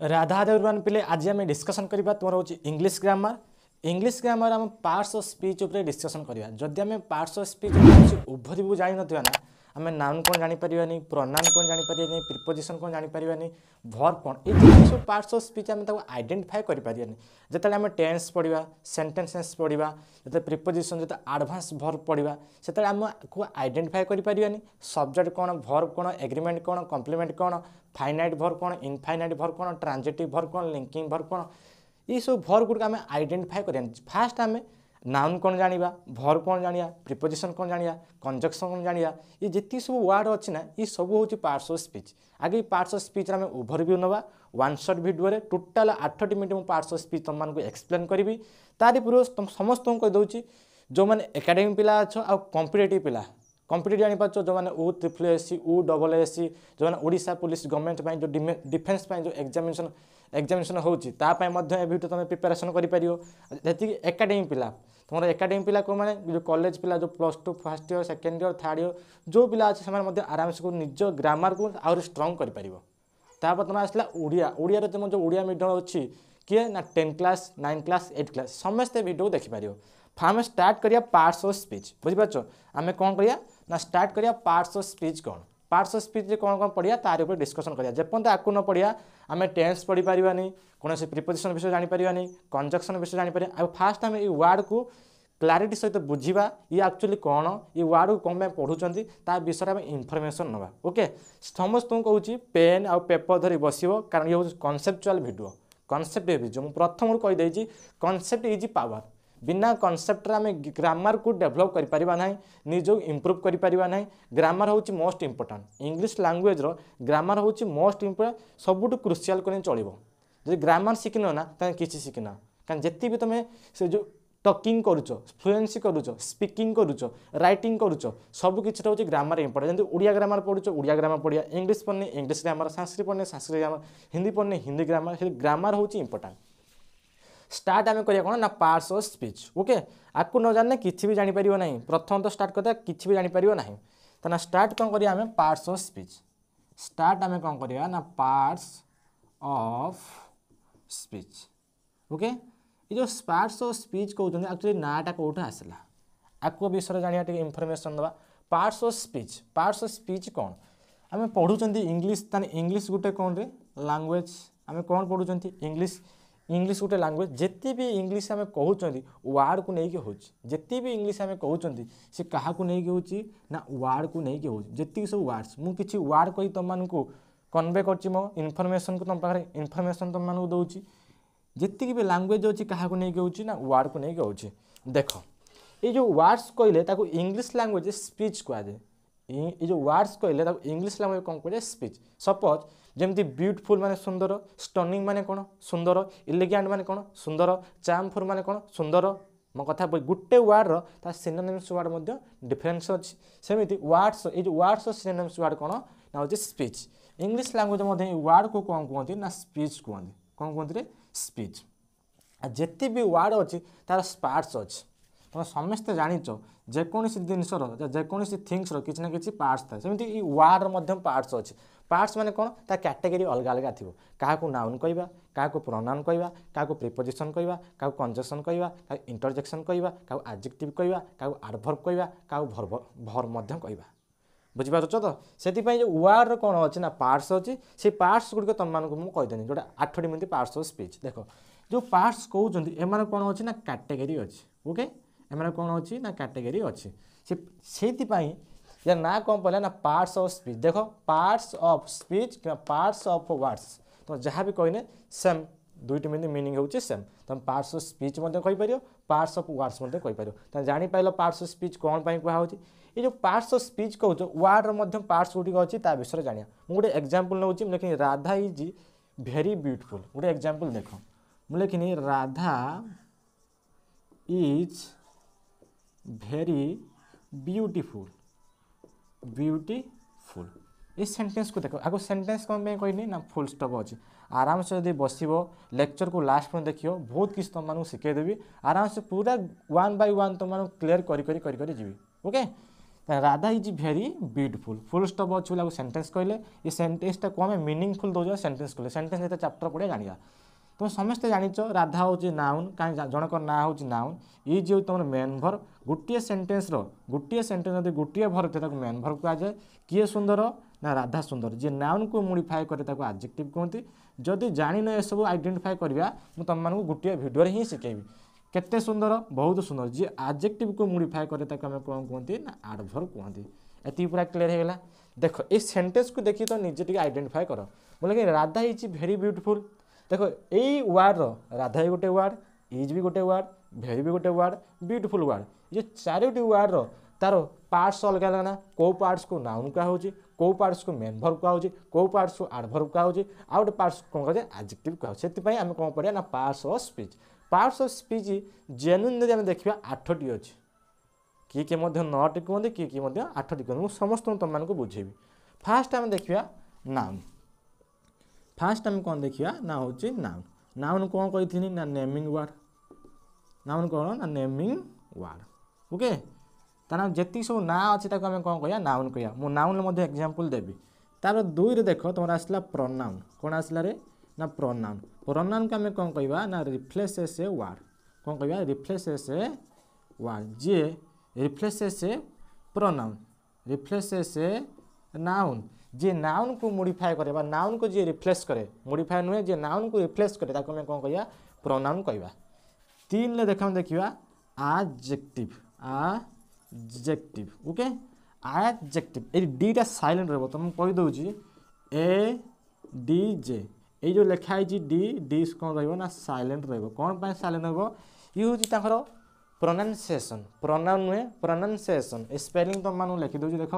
राधा देवरमान पिले आज आम डिस्कसन करवा तुम हूँ इंग्लीश ग्रामर आम पार्ट्स ऑफ स्पीच उपर डिस्कसन करवा जदि आम पार्ट्स ऑफ स्पीच ओभरव्यू जान ना आम नाउन कौन जापर प्रोनाउन कौन जापर प्रिपोजिशन कौन जापर वर्ब कौन ये सब पार्ट्स ऑफ स्पीच आम आइडेंटिफाई करें जिते आम टेन्स पढ़ा सेंटेंसेस पढ़ा जो प्रिपोजिशन जो एडवांस वर्ब पढ़ा से आम को आइडेंटिफाई करें सब्जेक्ट कौन वर्ब कौन एग्रीमेंट कौन कम्प्लीमेंट कौन फाइनाइट वर्ब कौन इनफाइनाइट वर्ब कौन ट्रांजिटिव वर्ब कौन लिंकिंग वर्ब कौन ये सब वर्ब गुड़ आम आइडेंटिफाई करें फास्ट आम नाउन कौन जाना वर्ब कौन जाना प्रिपोजिशन कौन जाना कंजक्शन कौन जाना ये जितनी सब वर्ड अच्छी ना ये सब हूँ पार्ट्स ऑफ स्पीच आगे पार्ट्स ऑफ स्पीच आम ओभरव्यू नवा one shot video total 8 minute मुझे पार्ट्स ऑफ स्पीच तुम एक्सप्लेन करी तारी पूर्व तुम समस्त कहीदे जो मैंने एकेडमी पिला अच्छ आ कॉम्पिटिटिव पिला कॉम्पिटिटिव जापार जो मैंने O triple SC O double SC जो मैंने ओडिशा पुलिस गवर्नमेंट जो डिफेन्स जो एग्जामिनेशन होती भिडियो तुम प्रिपेरेसन करी एकेडमी पिला तुम एकेडमी पिला को मैंने जो कॉलेज पिला जो +2 first year second year third year जो पिला अच्छे से आराम से निज ग्रामर को आउरी स्ट्रंग कर तुम आसला ओडिया तुम जो ओडिया मीडियम अच्छी किए ना 10 क्लास 9 क्लास 8 क्लास समस्ते वीडियो देखिपर आम स्टार्ट करिया पार्ट्स ऑफ स्पीच बुझीपार आम कौन करिया ना स्टार्ट करिया पार्ट्स ऑफ स्पीच कौन पार्ट्स ऑफ स्पीच कौन कौन पढ़िया तार ऊपर डिस्कसन करिया जेपर्यंत आपको न पढ़िया आम टेन्स पढ़ी पारिबानी कौन प्रिपोजिशन विषय जानीपारानी कंजक्शन विषय जानीपर आ फास्ट आम ये वर्ड को क्लारिटी सहित बुझा ये एक्चुअली कौन ये वर्ड को कौन पढ़ुंट ता विषय में इनफर्मेशन नवा ओके समस्त कहूँ पेन आ पेपर धरी बस कारण ये हूँ कनसेप्चुआल वीडियो कनसेप्ट जो प्रथम कहीदे कनसेप्ट इज पावर बिना कनसेप्ट आम ग्रामर को डेभलप करें निज इम्प्रूव करें ग्रामर हूँ most important English language grammar हूँ मोस्ट इंपोर्टाट सबुठ क्रुशियाल कर चलो जो ग्रामर शिखिन ना किसी शिखिन कारण जिते भी तुम से जो टॉकिंग करुच फ्लुएंसी करुच स्पीकिंग करुच राइटिंग करुच सब किसी हूँ ग्रामर इंपोर्टेंट जैसे ओडिया ग्रामर पढ़ुच ओडिया ग्रामर पढ़िया इंग्लिश पढ़ने इंग्लिश ग्रामर संस्कृत पढ़ने संस्कृत ग्रामर हिंदी पढ़ने हिंदी ग्रामर ग्रामर हूँ इंपोर्टाट स्टार्ट आम करिया कौन ना पार्ट्स ऑफ स्पीच ओके आपको न जाने किसी भी जानी परियो नहीं प्रथम तो स्टार्ट करता किसी भी जानी परियो नहीं तो ना स्टार्ट कौन करिया आम पार्ट्स ऑफ स्पीच स्टार्ट आम कौन करिया ना पार्ट्स ऑफ स्पीच ओके ये जो पार्ट्स ऑफ स्पीच कहते हैं एक्चुअली नाटा कौटू आसला आपको विषय जाना टे इनफर्मेशन दवा पार्ट्स ऑफ स्पीच कौन आम पढ़ुं इंग्लिश इंग्लिश गोटे कौन रे लैंग्वेज आम कौन पढ़ुं इंग्लिश गोटे लैंग्वेज जिते भी इंग्लिश आम कहते वार्ड को लेकिन हो जिते भी इंग्लिश आम कहते सी क्या हो ना वार्ड को लेकिन हो जी सब वार्ड्स मुझे वार्ड कही तुमको कन्वे कर मो इनफर्मेशन को तुम पाखे इनफर्मेशन तुमको दूसरी जी भी लैंग्वेज अच्छी क्या लेकिन हो ना वार्ड को लेकिन हो देख ये जो वार्ड्स कहले इंग्लिश लैंग्वेज स्पीच कहुए ये जो वर्ड्स कहले इंग्लिश लैंग्वेज कौन कहे स्पीच सपोज जमती ब्यूटीफुल माने सुंदर स्टनिंग माने कौन सुंदर इलिगेंट माने कौन सुंदर चार्मफुल माने कौन सुंदर मो कथा गोटे वार्ड सिनोनिम्स वार्ड डिफरेन्स अच्छी सेमती वर्ड्स ये जो वर्ड्स सिनोनिम्स वार्ड कौन ना हो स्पीच इंग्लिश लैंग्वेज वार्ड को कौन कहते ना स्पीच कहते कौन कहते स्पीच जिते भी वार्ड अच्छी तार पार्ट्स अच्छी तुम समस्ते जाच जेकोसी जिनसर जेकोसी थिंग्स किसी ना कि पार्ट्स था सेमती वार्ड पार्ट्स अच्छे पार्ट्स माने कौन ता कैटेगरी अलग अलग थी क्या नाउन कहवा क्या प्रोनाउन कहवा क्या प्रिपोजिशन कहवा क्या कंजक्शन कहवा क्या इंटरजेक्शन कहवा क्या एडजेक्टिव कहवा क्या एडवर्ब कहवा क्या वर्ब कहवा बुझीपार तो से जो वार्ड कौन अच्छे ना पार्ट्स अच्छी से पार्ट्स गुड़िक तुमको मुझे कहीदेनी जोटा 8 मिनट पार्ट्स ऑफ स्पीच देख जो पार्ट्स कहते एम कौन अच्छी ना कैटेगरी अच्छी ओके एम कौन अच्छी ना कैटेगरी अच्छी से या ना कौन पहले ना पार्ट्स ऑफ स्पीच देख पार्ट्स ऑफ स्पीच कि पार्ट्स ऑफ वर्ड्स तो जहाँ भी कहने सेम दुईट मीनिंग होची सेम तुम पार्ट्स ऑफ स्पीच कहीपर पार्ट्स ऑफ वर्ड्स कहीपर तो जापार पार्ट्स ऑफ स्पीच कौन कहुच्छी ये जो पार्ट्स ऑफ स्पीच कहूँ वार्ड पार्ट्स गुटिक अच्छी ता विषय जाना मुझे एग्जांपल नौ लेकिन राधा इज वेरी ब्यूटीफुल गोटे एग्जांपल देख मुझे लिखनी राधा इज वेरी ब्यूटीफुल इस सेंटेंस को देखो आगे सेंटेंस कौन कहनी ना फुल स्टॉप अच्छी आराम से जब बस लेक्चर को लास्ट में देखियो बहुत किसी तुमको शिखेदेवी आराम से पूरा 1 by 1 तुम क्लीयर करी जी okay Radha is very beautiful full stop अच्छे बोले सेंटेंस कहले ये सेंटेंसटा को आम मीनिंगफुल दौर सेंटेंस कहले सेंटेंस जो चैप्टर पढ़े जाना तुम समस्ते जानिच राधा हूँ नाउन कहीं जनक ना हूँ नाउन इज हूँ तुम मेन भर्ब गोटे सेंटेंस गोटे सेंटेंस जो गोटे भर्ब थे मेन भर्ब कहुए किए सुंदर ना राधा सुंदर जी नाउन को मॉडिफाई करे एडजेक्टिव कहते जदि जान ये सब आइडेंटिफाई करवा मुझे तुम मानक गोटे भिडियो ही शिखेबी केते सुंदर बहुत सुंदर जी एडजेक्टिव को मॉडिफाई करे आम कौन कहते ना एडवर्ब कहते एति पूरा क्लियर होगा देख ये सेंटेंस को देखिए तो निजे टी आइडेंटिफाई कर बोले कि राधा इज भेरी ब्यूटीफुल देखो यही वार्ड राधा भी गोटे वार्ड इज भी गोटे वार्ड भेरी भी गोटे वार्ड ब्यूटीफुल वार्ड ये चारोटी वार्ड तार पार्ट्स अलग अलग ना कौ पार्ट्स को नाउन कहुच्छी कौ पार्ट्स को मेन भर्ब कहुच्छी कौ पार्ट्स को एडवर्ब कहुच्छी आउ गोटे पार्ट्स कौन कहे एडजेक्टिव कहुच्छे आम कौन पढ़ा ना parts of speech parts of speech genuine जब देखा 8टी अच्छी किए 9टी कहते किए 8टी कहते मुझे समस्त तुम मानक बुझेबी फास्ट आम देखा नाउन फास्ट आम कौन देखा ना हूँ नाउन नाउन कौन कही ना नेमिंग वार्ड नाउन कौन ना नेमिंग वार्ड ओके तार जी सब ना अच्छे आम कौन कह नाउन कह मु नाउन एग्जांपल देवी तार 2 रे देख तुम आसला प्रोनाउन कौन आसला रे ना प्रोनाउन प्रोनाउन को आम कौन कह ना रिप्लेसेस ए वार्ड कौन कह रिप्लेसेस ए वार्ड जी replaces a pronoun replaces a noun जी नाउन को मॉडिफाई करे नाउन को जी रिप्लेस करे मॉडिफाई नुहे जी नाउन को रिप्लेस करे ताको मैं कौन कह प्रोनाउन कहवा 3 ले देखा एडजेक्टिव एडजेक्टिव ओके एडजेक्टिव ये डीटा साइलेंट रहो तुम कही दूची ए डी जे ये जो लिखाई डी डी कौन रहा साइलेंट कौन साइलेंट ये हूँ प्रोनाउंसिएशन प्रोनाउन नुहे प्रोनाउंसिएशन स्पेलिंग तुम मान लिखी दूसरी देख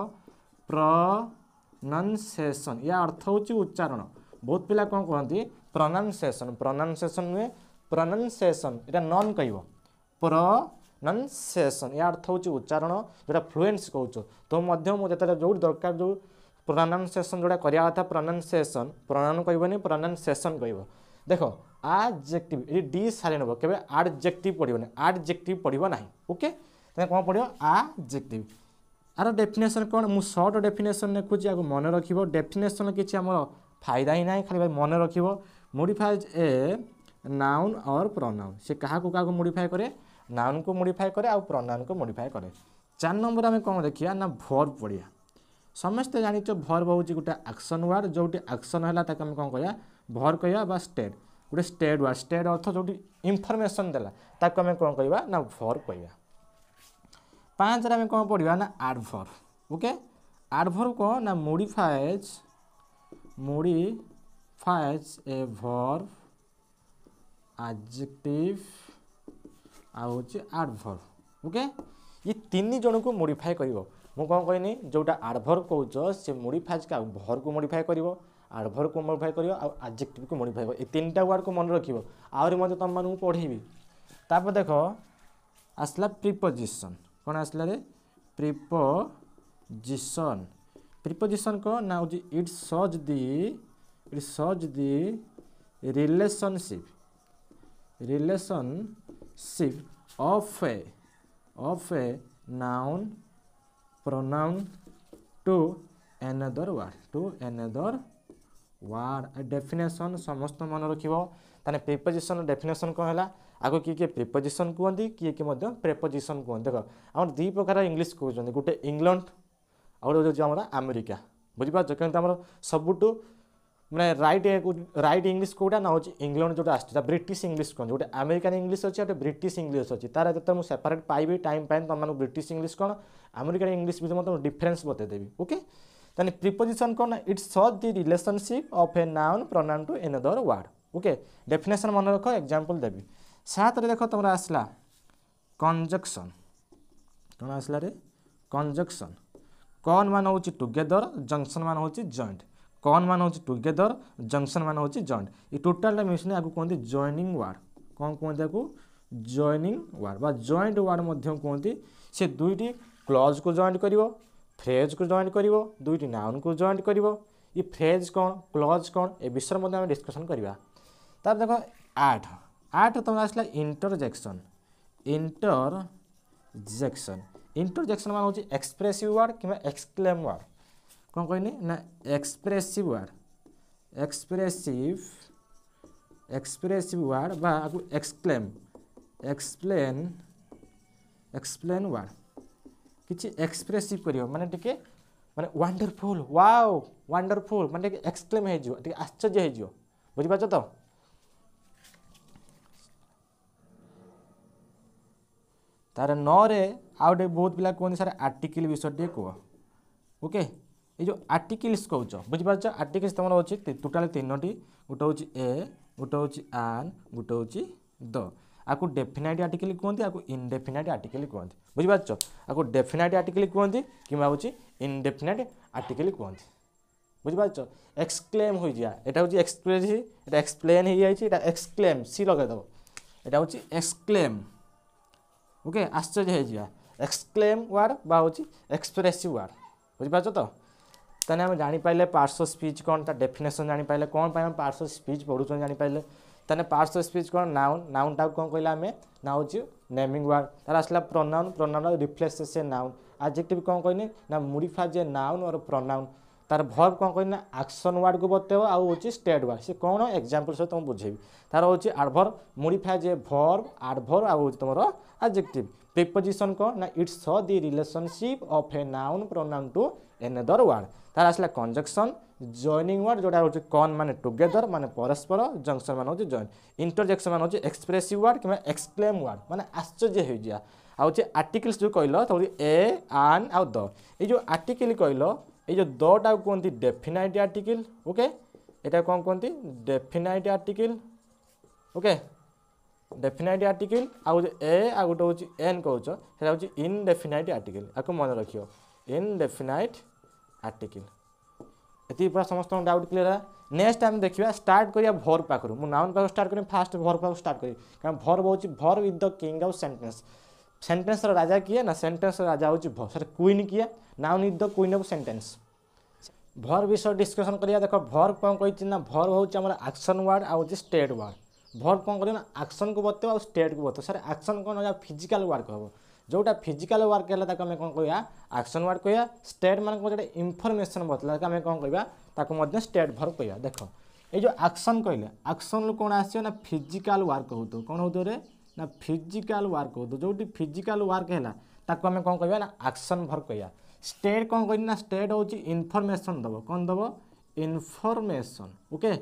प्रोनाउंसिएशन या अर्थ हूँ उच्चारण बहुत पिला कौन कहती प्रोनाउंसिएशन प्रोनाउंसिएशन नुहे प्रोनाउंसिएशन ये नन कह प्रोनाउंसिएशन या अर्थ हूँ उच्चारण जोटा फ्लुएंसी कहूँ तो मुझे जो दरकार जो प्रोनाउंसिएशन जोड़ा करा था प्रोनाउंसिएशन प्रोनाउन कहबनी प्रोनाउंसिएशन कह देख एडजेक्टिव ये डी साइलेंट हो केबे एडजेक्टिव पड़ोनी एडजेक्टिव पड़ो ना ओके कौन पड़ो एडजेक्टिव आर डेफिनेशन कौन मु शॉर्ट डेफिनेशन लिखुची आगे मन रख डेफिनेशन किसी आम फायदा ही ना खाली मन रख मॉडिफाइज ए नाउन और प्रोनाउन से क्या मॉडिफाई करे नाउन को मॉडिफाई करे और प्रोनाउन को मॉडिफाई करे 4 नंबर आम कौन देखिए ना वर्ब पढ़िया समस्ते जानिच वर्ब हूँ गोटे एक्शन वार्ड जो एक्शन है आम कौन कह वर्ब कह स्टेट गोटे स्टेट वार्ड स्टेट अर्थ जो इनफॉरमेशन देला ताको आम कौन कह ना वर्ब कह 5 आम कौन पढ़ा ना एडवर्ब ओके एडवर्ब कौन ना modifies a verb adjective ouch adverb okay ये 3 जन को मॉडिफाई करिवो मु कौन कहनी जोटा एडवर्ब कहूँ से मॉडिफाइज का वर्ब को मॉडिफाई करिवो एडवर्ब को मॉडिफाई करिवो और एडजेक्टिव को मॉडिफाई करिवो ये 3टा वर्ड को मन रखिवो आउरी मते तुम मानू पढ़ेबी तापर देखो आसला प्रीपोजिशन कौन आसला रे प्रीपोजिशन प्रीपोजिशन को ना हो it shows the relationship of a noun pronoun to another word definition समस्त मन रखिबो ताने प्रीपोजिशन डेफिनेशन कौन है आगो किए प्रीपोजिशन कहते किए कि प्रेपोजिशन कहते देख आम 2 प्रकार इंग्लीश कहते गोटे इंग्लैंड और जो आम अमेरिका बुझीपार कि सबुठू मैंने राइट इंग्लीश कौटा ना हो इंग्लैंड जो आसा ब्रिटिश इंग्लीश कहते गोटे अमेरिकन इंग्लीश अच्छी गोटे ब्रिटिश इंग्लीश अच्छी तार जो मुझे सेपरेट पाइबी टाइम पाइन तुम मानक ब्रिटिश इंग्लीश कौन अमेरिकन इंग्लीश भी मतलब डिफरेंस बतेदेवी ओके ताने प्रीपोजिशन कौन it shows the relationship of a noun pronoun to another word okay definition मन रख एग्जांपल देवी 7 रे देख तुम आसला कंजक्शन कौन आसला रे कंजक्शन कौन मान हूँ टुगेदर जंक्शन मान हूँ जॉइंट कौन मान हूँ टुगेदर जंक्शन मान हूँ जॉइंट ये टोटाल मिशन आपको कहते जॉइनिंग वार्ड कौन कहते आपको जॉइनिंग वार्ड बा जॉइंट वार्ड कहते से 2टी क्लॉज को जॉइंट करिवो फ्रेज को जॉइंट करिवो 2टी नाउन को जॉइंट करिवो ये फ्रेज कौन क्लॉज कौन ए विषय में आम डिस्कसन करवा तब देखो 8 तुम आसला इंटरजेक्शन इंटरजेक्शन मान होची एक्सप्रेसिव वर्ड कि एक्सक्लेम वर्ड कौन कहनी ना एक्सप्रेसिव वर्ड एक्सप्रेसिव वर्ड बा एक्सक्लेम एक्सप्लेन वर्ड किछि एक्सप्रेसिव करियो माने टिके माने वंडरफुल वाओ वंडरफुल माने टिके एक्सक्लेम हे जो टिके आश्चर्य हे जो बुझि पाछो तो तार नरे आउटे बहुत पिला कहते सर आर्टिकल विषय टे कह ओके ये जो आर्टिकल्स कौच बुझिपार आर्टिकल्स तुम अच्छे टोटाल 3टी गोटे हूँ ए गोटे हूँ आन गोटे हूँ द आपको डेफिनाइट आर्टिकल कहते आपको इनडेफिनाइट आर्टिकल कहते बुझिपार आपको डेफिनाइट आर्टिकल कहते कि हूँ इनडेफिनाइट आर्टिकल कहते बुझिपार एक्सक्लेम हो जा यहाँ हूँ एक्सप्रेस ये एक्सप्लेन हो जाए एक्सक्लेम सी लगेदेव यहाँ हूँ एक्सक्लेम ओके आश्चर्य हो जा एक्सक्लेम वर्ड बा हूँ एक्सप्रेसिव वर्ड बुझिपार तो ताने आम जापारे पार्ट्स ऑफ स्पीच कौन ता डेफिनेशन जापारे कौन पाई पार्ट्स ऑफ स्पीच पढ़ुन जापारे ताने पार्ट्स ऑफ स्पीच कौन नाउन नाउन टाक कौन कहला आम ना हूँ नेमिंग वर्ड तार आसला pronoun pronoun reflex a noun adjective कौन कहनी ना मॉडिफाइज ए नाउन और प्रोनाउन तार वर्ब कौन कहनी ना एक्शन वर्ड को बतेव आउ हूँ स्टेट वर्ड से कौन एग्जांपल सहित तुम बुझेबी तार हूँ adverb modifies a verb adverb आउ हूँ तुम एडजेक्टिव प्रीपोजिशन कौन ना it's the relationship of a noun pronoun to another word तार आसला कंजक्शन जॉइनिंग वर्ड जोटा हूँ कौन माने टुगेदर माने परस्पर जंक्शन मान हूँ जॉइन इंटरजेक्शन मान हूँ एक्सप्रेसिव वर्ड कि एक्सक्लेम वर्ड माने आश्चर्य हो जा आउ आर्टिकल्स जो कहल तो ए आन आउ द ये जो आर्टिकल कहल ये जो दटा कहते डेफिनाइट आर्टिकल ओके यहाँ कौन कहते definite article okay definite article आउ ए आ गोटे हूँ एन कौच से हूँ इनडेफिनाइट आर्टिकल आपको मन रखियो इनडेफिनाइट आर्टिकल ये पूरा समस्त डाउट क्लियर है नेक्स्ट टाइम देखिए स्टार्ट करिया वर्ब पाखरु मु नाउन पाखरु स्टार्ट करी फास्ट वर्ब पाखरु स्टार्ट करी कारण वर्ब होची verb is the king of sentence sentence रो राजा किए ना सेंटेंस रो राजा होची वर्ब सर क्वीन किए noun is the queen of sentence verb विषय डिस्कशन करिया देखो वर्ब कौन कहि ना वर्ब होची हमर एक्शन वर्ड आ होची स्टेट वर्ड वर्ब कौन करियो ना एक्शन को बतेव आ स्टेट को बतेव सर एक्शन कौन हो फिजिकल वर्क हो जोटा फिजिकल वर्क है आम कौन कह एक्शन वर्ड कह स्टेट मान जो इनफर्मेशन बतला आम कौन कह स्टेट वर्ब कह देख ये जो एक्शन कहले एक्शन कौन आस फिजिकल वर्क हो कौन हो ना फिजिकल वर्क हो जो फिजिकल वर्क है आम कौन कह एक्शन वर्ब कह स्टेट कौन कह स्टेट हूँ इनफर्मेशन दब कौन दब इनफर्मेशन ओके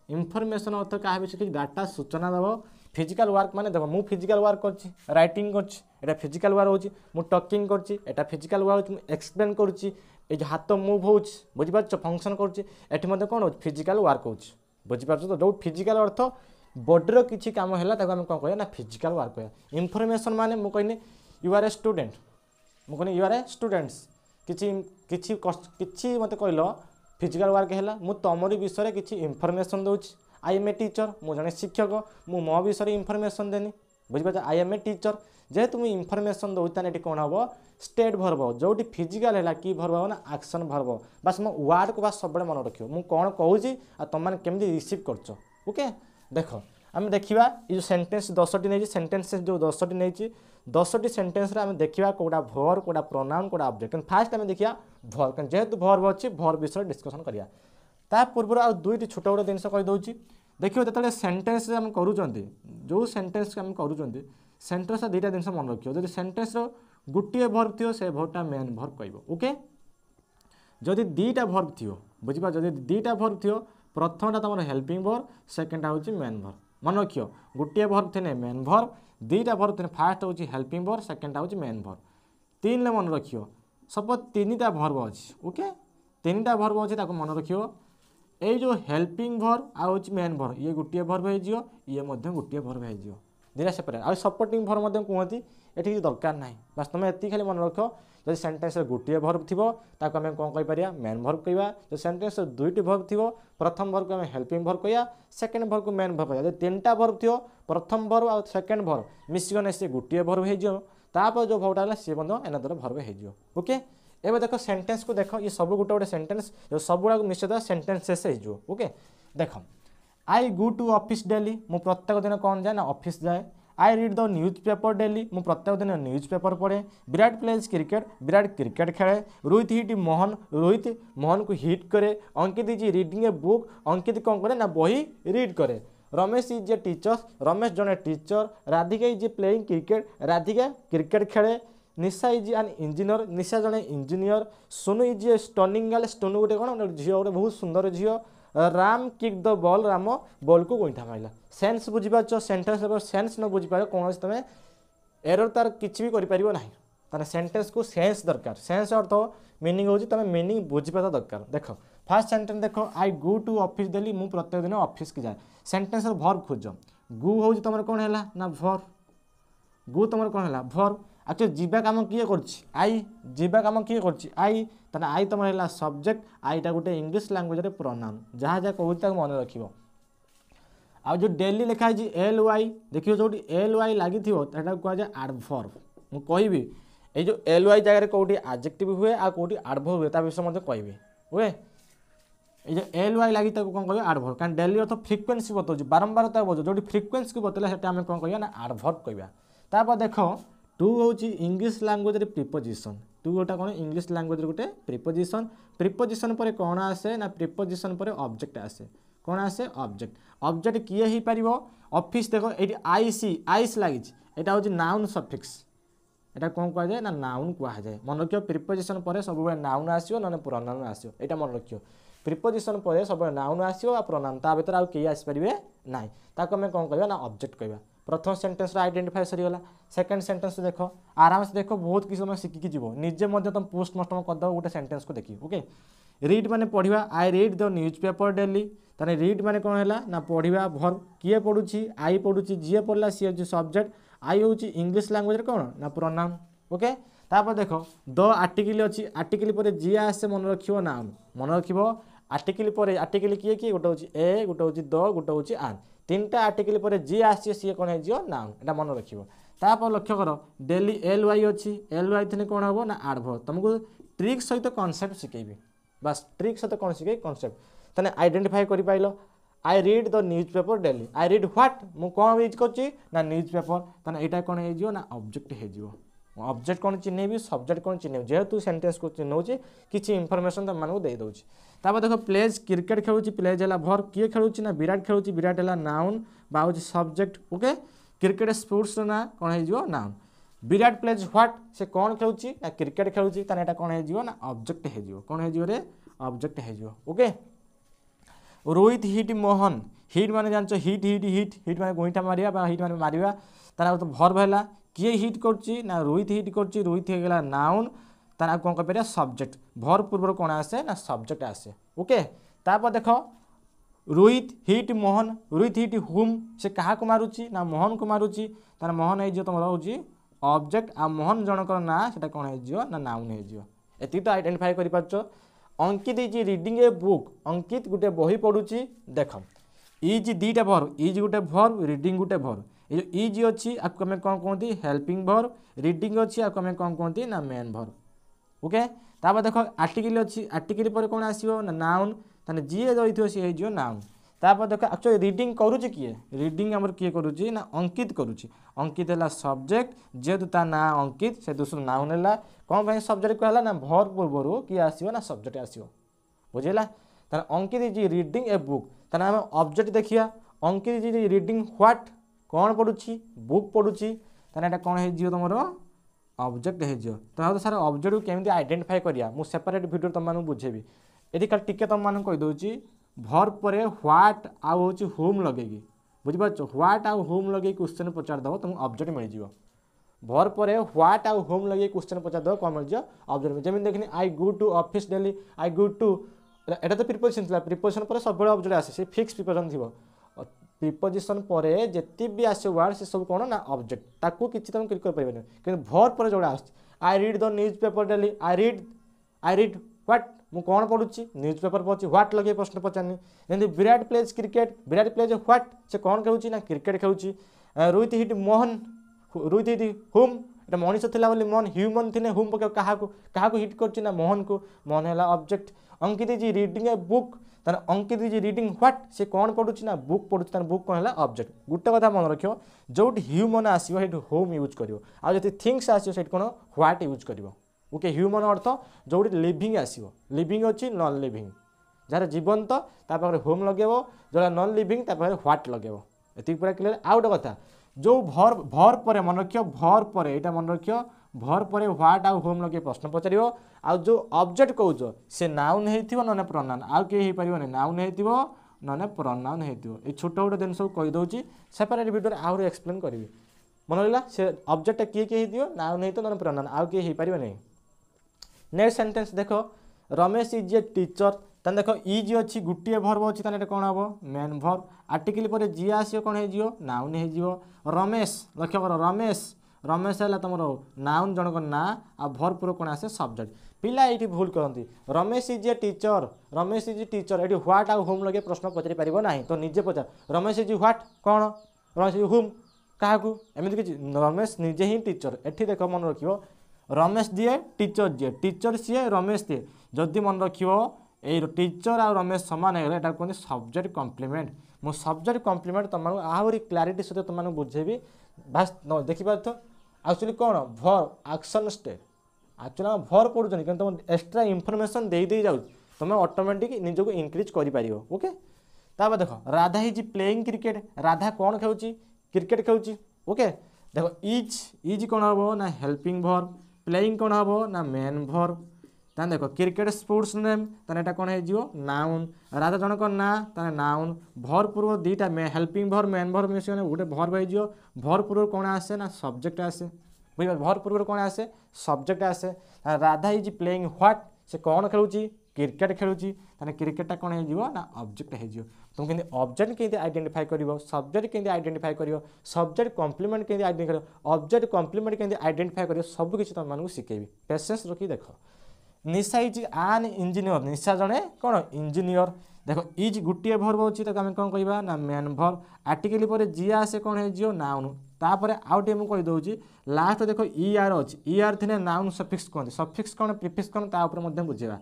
इनफर्मेशन अर्थ क्या विषय डाटा सूचना दब फिजिकल वर्क माने देखो मु फिजिकल वर्क करछि राइटिंग करछि एटा फिजिकल वर्क होछि मु टॉकिंग करछि एटा फिजिकल वर्क होछि एक्सप्लेन करछि ए जे हाथ मूव होछि बुझि पाछो फंक्शन करछि एठी मध्ये कोन होछि फिजिकल वर्क होछि बुझि पाछो तो जो फिजिकल अर्थ बॉडी रो किछि काम हैला ताको हम कोन कहया ना फिजिकल वर्क कहया इनफॉरमेशन माने मु कहनी यू आर ए स्टूडेंट मु कहनी यू आर ए स्टूडेंट्स किछि किछि किछि मते कहलो फिजिकल वर्क हैला मु तमरी विषय किछि इनफॉरमेशन दोछि आई एम ए टीचर मु जने शिक्षक मु मो विषय इनफॉरमेशन देनी बुझिपार आई एम ए टीचर जेहेतु मुझे इनफॉरमेशन दौर ताने कौन हम स्टेट वर्ब जो फिजिकल है कि वर्ब हम ना एक्शन वर्ब बास मो वर्ड को बास सब मन रखियो मु कौन कहूँ तुम मैंने केमती रिसीव करछ ओके देख आम देखा ये सेंटेंस 10टी नहीं सेंटेंस जो 10टी नहीं 10टी सेंटेंस आम देखा कौटा वर्ब कौटा प्रोनाउन कौटा ऑब्जेक्ट फास्ट आम देखा वर्ब जेहेतु वर्ब अच्छी वर्ब विषय डिस्कसन करिया ता पूर्व आ दुईटी छोट छोट जिन कहीदे देखिए जो सेंटेंस आम करूँ जो सेंटेंस आम करूँ सेंटेंस दुईटा जिन मन रखियो जो सेंटेंस गोटे वर्ब थी से वर्बटा मेन वर्ब कह ओके जदि दुईटा वर्ब थी बुझिपा जदि दुईटा वर्ब थी प्रथमटा तुम हेल्पिंग वर्ब सेकेंडटा हूँ मेन वर्ब मन रखियो गोटे वर्ब थे मेन वर्ब दुईटा वर्ब थे फास्ट हूँ हेल्पिंग वर्ब सेकेंडटा हूँ मेन वर्ब 3 मन रखियो सपोज 3टा वर्ब अच्छी ओके 3टा वर्ब अच्छी मन रखियो ये जो हेल्पिंग वर्ब आउ मेन वर्ब ये गोटे वर्ब हो ये गोटे वर्ब हो दुटा सेपरेट आ सपोर्टिंग वर्ब कहती ये दरकार ना बस तुम ये खाली मन रख जो सेंटेंस गोटे वर्ब थी ताको आम कौन कहीपर मेन वर्ब कह जो सेंटेंस दुईटी वर्ब थी प्रथम वर्ब को आम हेल्पिंग वर्ब कह सेकेंड वर्ब को मेन वर्ब कह 3टा वर्ब थी प्रथम वर्ब आ सेकेंड वर्ब मिसिगने से गोटे वर्ब हो जो वर्बटा है सी एनादर वर्ब हो ओके एवं देख सेंटेंस को देख ये सब गोटे गोटे सेंटेंस जो सब गुड़ा मिसेद सेंटेंस शेष हो ओके देख I go to office daily मु प्रत्येक दिन कौन जाए ना ऑफिस जाए I read the newspaper daily मु प्रत्येक दिन न्यूज पेपर पढ़े। Virat plays cricket Virat cricket खेले। रोहित हिट मोहन रोहित मोहन को हिट करे। Ankit is reading a book Ankit कौन करे ना बही रीड करे। Ramesh is a teacher Ramesh जने टीचर। Radhika is playing cricket Radhika cricket खेले। निशा इज एन इंजीनियर निशा जने engineer. Sonu is a stunning girl Sonu गोटे कौन झील गोटे बहुत सुंदर झील। Ram kick the ball Ram ball को गोईठा मारिला। सेन्स बुझीपार सेन्टेन्स सेन्स न बुझीपार कौन तुम एरर तार किसी भी करिपारिबो नाही। ताने सेन्टेन्स को सेन्स दरकार। सेन्स अर्थ मीनिंग होची तुम मीनिंग बुझीपार दरकार। देख फास्ट सेन्टेन्स देख I go to office daily मु प्रत्येक दिन ऑफिस की जाए। सेन्टेन्स वर्ब खोज गो होची तुम कौन है ना वर्ब गो तुम कौन है वर्ब। एक्चुअली जीवा कम किए आई जीवा कम किए आई ताने आई तुम है सब्जेक्ट आईटा गोटे इंग्लिश लैंग्वेज प्रोनाउन जहाँ जहाँ कहूँ मन रख। आ जो डेली लिखाई एल वाई देखिए जो एल वाई लगी कहुए एडवर्ब मु कहि ये जो एल वाई जगह कौटी एडजेक्टिव हुए आ कौटी एडवर्ब हुए विषय कहि हुए ये जो एल वाई लगी कौन कह एडवर्ब कारण डेली अर्थ फ्रिक्वेन्सी बताऊँ बारंबार बता जो फ्रिक्वेन्सी को बतला से आम कौन कह एडवर्ब कहवा। तापर देख टू हूँ इंग्लिश लैंग्वेज प्रिपोजिशन टू गोटा कौन इंग्लिश लैंग्वेज गोटे प्रिपोजिशन। प्रिपोजिशन पर कौन आसे ना प्रिपोजिशन पर ऑब्जेक्ट आसे कौन आसे ऑब्जेक्ट। ऑब्जेक्ट किए ही पारिबो ऑफिस देख ये आईस लगी यहाँ हूँ नाउन सफिक्स एटा कौन कह जाए ना नाउन कह जाए। मन रखियो प्रिपोजिशन पर सब नाउन आसियो ना प्रोनाउन आसियो एटा मन रखियो। प्रिपोजिशन पर सब नाउन आसियो आ प्रोनाउन ता भीतर आउ केही आसी परिबे नाही ताको मैं कौन कहबा ना ऑब्जेक्ट कहबा। प्रथम सेंटेंस आइडेंटिफाई सरीगला। सेकेंड सेंटेंस देख आराम से देख बहुत किसी समय शिखिकी जीव निजे तुम पोस्टमार्टम करदेव गोटे सेंटेंस को देखिए। ओके रीड माने पढ़िबा I read the newspaper daily ताने रीड माने कौन है ना पढ़िबा वर्ब किए पढ़ुची आई पढ़ुची जी पढ़ला सी हूँ सब्जेक्ट आई हूँ इंग्लिश लैंग्वेज कौन ना प्रोनाउन। ओके तापर देख द आर्टिकल अच्छी आर्टिकल पर जी आसे मन रखियो नाउन मन रखियो। आर्टिकल पर आर्टिकल किए किए गोटे हूँ ए गोटे हूँ द गोटे हूँ आन तीनटा आर्टिकल पर जी आसी सी कौन हो नाउन एटा मन रखियो। तापर लक्ष्य कर डेली एल वाई अच्छी एल वाई थे कौन हम ना एडवर्ब तुमको ट्रिक सहित कॉन्सेप्ट शिखेबी बस ट्रिक सहित कौन शिखे कॉन्सेप्ट ताने आइडेंटिफाई कर pile. I read the newspaper daily I read what मु कौन यूज कर ना न्यूज पेपर ताने एटा कौन हो ना ऑब्जेक्ट हो। ऑब्जेक्ट कौन चिन्हबी सब्जेक्ट कौन चिन्हबी जेहेतु सेंटेंस को चिन्हौची किसी इनफॉरमेशन तुम मानक दे दूँ। तापर देख प्लेज क्रिकेट खेलुची प्लेज है वर्ब किए खेलुची ना विराट खेलुची विराट है नाउन बा सब्जेक्ट। ओके क्रिकेट स्पोर्ट्स ना कौन हो नाउन। विराट प्लेज व्हाट से कौन खेलुची ना क्रिकेट खेलुची ताने एटा कौन हो ना ऑब्जेक्ट हो कौन हो रे ऑब्जेक्ट हो। Okay Rohit hit Mohan hit माने जान हिट हिट हिट हिट माने गोईठा मारिया हिट माने मारिया तार तो वर्ब है किए हिट करुच्ची ना रोहित हिट करुच्ची रोहित होगा नाउन तार कौन कह सब्जेक्ट वर्ब पूर्व कौन आसे ना सब्जेक्ट आसे। ओके तापर देख रोहित हिट मोहन रोहित हिट हुम से क्या को मारुची ना मोहन को मारुची तार मोहन हो तुम हूँ ऑब्जेक्ट आ मोहन जनकर ना से कौन हो ना नाउन हो तो आइडेंटिफाई कर। अंकित इज रीडिंग ए बुक अंकित गोटे बही पढ़ुची देख इज दीटा वर्ब इज गोटे वर्ब रीडिंग गोटे वर्ब ये जो इज अच्छी आपको आम कौन कहते हेल्पिंग वर्ब रीडिंग अच्छी आपको आम कौन कहते ना मेन वर्ब। ओके तापर देख आर्टिकल अच्छी आर्टिकल पर कौन आसो ना नाउन ताने जी रही सी हो नाउन। तापर देख एक्चुअली रीडिंग करुच्ची किए रीडिंग आमर किए करुच्ची ना अंकित करुच्ची अंकित है सब्जेक्ट जेहेतु ता ना अंकित से दूसरा नाउन है कौन भाई सब्जेक्ट कहला ना भर पूर्वर किए आसो ना सब्जेक्ट आसो बुझेगा। ताने अंकित इज रीडिंग ए बुक ताने आम ऑब्जेक्ट देखिया अंकित इज रीडिंग व्हाट कौन पढ़ुची बुक पढ़ुची ताने एटा कौन हो तुम ऑब्जेक्ट हो। तो सार ऑब्जेक्ट को केमी आइडेंटिफाई करिया मु सेपरेट वीडियो तुम बुझेबी ये खाली टिके तुम मान कहीदे वर्ब पर व्हाट आउ हूँ होम लगेगी बुझीपार व्हाट आउ होम लगे क्वेश्चन पचारदेव तुमको ऑब्जेक्ट मिल वर्ब पर व्हाट आउ होम लगे क्वेश्चन पचारदेव कौन मिल ऑब्जेक्ट जमी देखनी I go to office daily I go to एटा तो प्रिपोजिशन था प्रिपोजिशन पर सब ऑब्जेक्ट आसे से फिक्स प्रिपोजिशन थी प्रिपोजिशन पर जिते भी आस वर्ड से सब कौन ना ऑब्जेक्ट ताकू किसी तुम क्लिक कर कि वर्ब पर जो I read the newspaper daily I read what मु कौन पढ़ुची न्यूज पेपर पढ़ी व्हाट लगे प्रश्न पचारनी जमी Virat plays cricket Virat plays what से कौन खेलुची ना क्रिकेट खेलुची। रोहित हिट मोहन रोहित हिट हुम एटा मनीष थिला बोली मोहन ह्यूमन थे हुम क्या हिट कर मोहन को मोहन है object. Ankit is reading a book तार अंकित इज रीडिंग व्हाट से कौन पढ़ुची ना बुक पढ़ुची तार बुक कौन है ऑब्जेक्ट गोटे कथा मन रखियो जो ह्यूमन आसो से होम यूज करियो आ जति थिंग्स आसो से कौन व्हाट यूज करियो ओके ह्यूमन अर्थ जो लिविंग आसो लिविंग अच्छी नॉन लिविंग जार जीवंत ता पाखरे होम लगेबो जोड़ा नॉन लिविंग ता पाखरे व्हाट लगेबो एति पूरा क्लियर आ गोटे कथा जो भर भर पर मन रखियो भर पर एटा मन रखियो भर पर व्हाट आउ होम लगे प्रश्न पचारियो आ जो ऑब्जेक्ट कहउछ से नाउन हेतिबो नने प्रोनाउन आ के हे परिबो नाउन हेतिबो नने प्रोनाउन हेतिबो ए छोट छोट दिन सब कहि दउची सेपरेट वीडियो आउर एक्सप्लेन करबी मन रहला से ऑब्जेक्ट के हेतिबो नाउन हेतिबो नने प्रोनाउन आ के हे परिबो नै नेक्स्ट सेंटेंस देखो रमेश इज ए टीचर तन देखो इज अच्छी गोटे भर्ब अच्छी ताने कौन हम मेन भर्ब आर्टिकल पर जी आसो कौन हो नाउन हो रमेश लक्ष्य कर रमेश रमेश है तुम नाउन जनक ना आ भरपूर कौन आसे सब्जेक्ट पिला ये भूल करती Ramesh is a teacher Ramesh is teacher ये व्हाट आउ होम लगे प्रश्न पचारि पार ना तो निजे पचार रमेश इज व्हाट कौन रमेश इज होम क्या एमती कि रमेश निजे ही टीचर एठी देख मन रखियो रमेश दिए टीचर सी रमेश दिए जदि मन रखियो ए टीचर आ रमेश सामान है एटा कहते सब्जेक्ट कम्प्लीमेंट मो सब्जेक्ट कम्प्लीमेंट तुमको आहरी क्लारिटी सहित तुमको बुझेबी बास देखिपार तो एक्चुअली कौन भर एक्शन स्टेट एक्चुअली आम भर पढ़ुन कि तुम एक्सट्रा इनफर्मेशन दे दे जाऊ तुम ऑटोमेटिक निजक इंक्रीज कर ओके तापर देख Radha is playing cricket Radha कौन खेलुची क्रिकेट खेलुची ओके देखो इज कौन हम ना हेल्पिंग भर प्लेइंग कौन हम ना मेन भर ताने देखो क्रिकेट स्पोर्ट्स नेम ताने एटा कौन हो नाउन राधा जनक ना ताने नाउन भर पूर्व दीटा हेल्पिंग भर मेन भर मिशन गोटे भर हो भर पूर्व कौन आसे ना सब्जेक्ट आसे बुझे भर पूर्व कौन आसे सब्जेक्ट आसे राधा इज प्लेइंग व्हाट से कौन खेलुची क्रिकेट खेलुची ताने क्रिकेटा कौन हो ना ऑब्जेक्ट हो तुम केंति ऑब्जेक्ट केंति आइडेंटिफाई करिवो सब्जेक्ट केंति आइडेंटिफाई करिवो सब्जेक्ट कॉम्प्लीमेंट केंति आइडेंटिफाई करिवो ऑब्जेक्ट कॉम्प्लीमेंट केंति आइडेंटिफाई करिवो सब किछि तुम मानकु सिखेबी पेशेंस रखी देखो निशा इज आन इंजीनियर निशा जड़े कौन इंजीनियर देखो इज गोटे भर्ब अच्छी तो आम कौन कह ना मेन भर्ब आर्टिकल पर जी आसे कौन हो नाउन तापर आउटे मुझे कहीदे लास्ट देखो इ आर अच्छी इ आर थे नाउन सफिक्स कहते सफिक्स कौन प्रिफिक्स कौन बुझेगा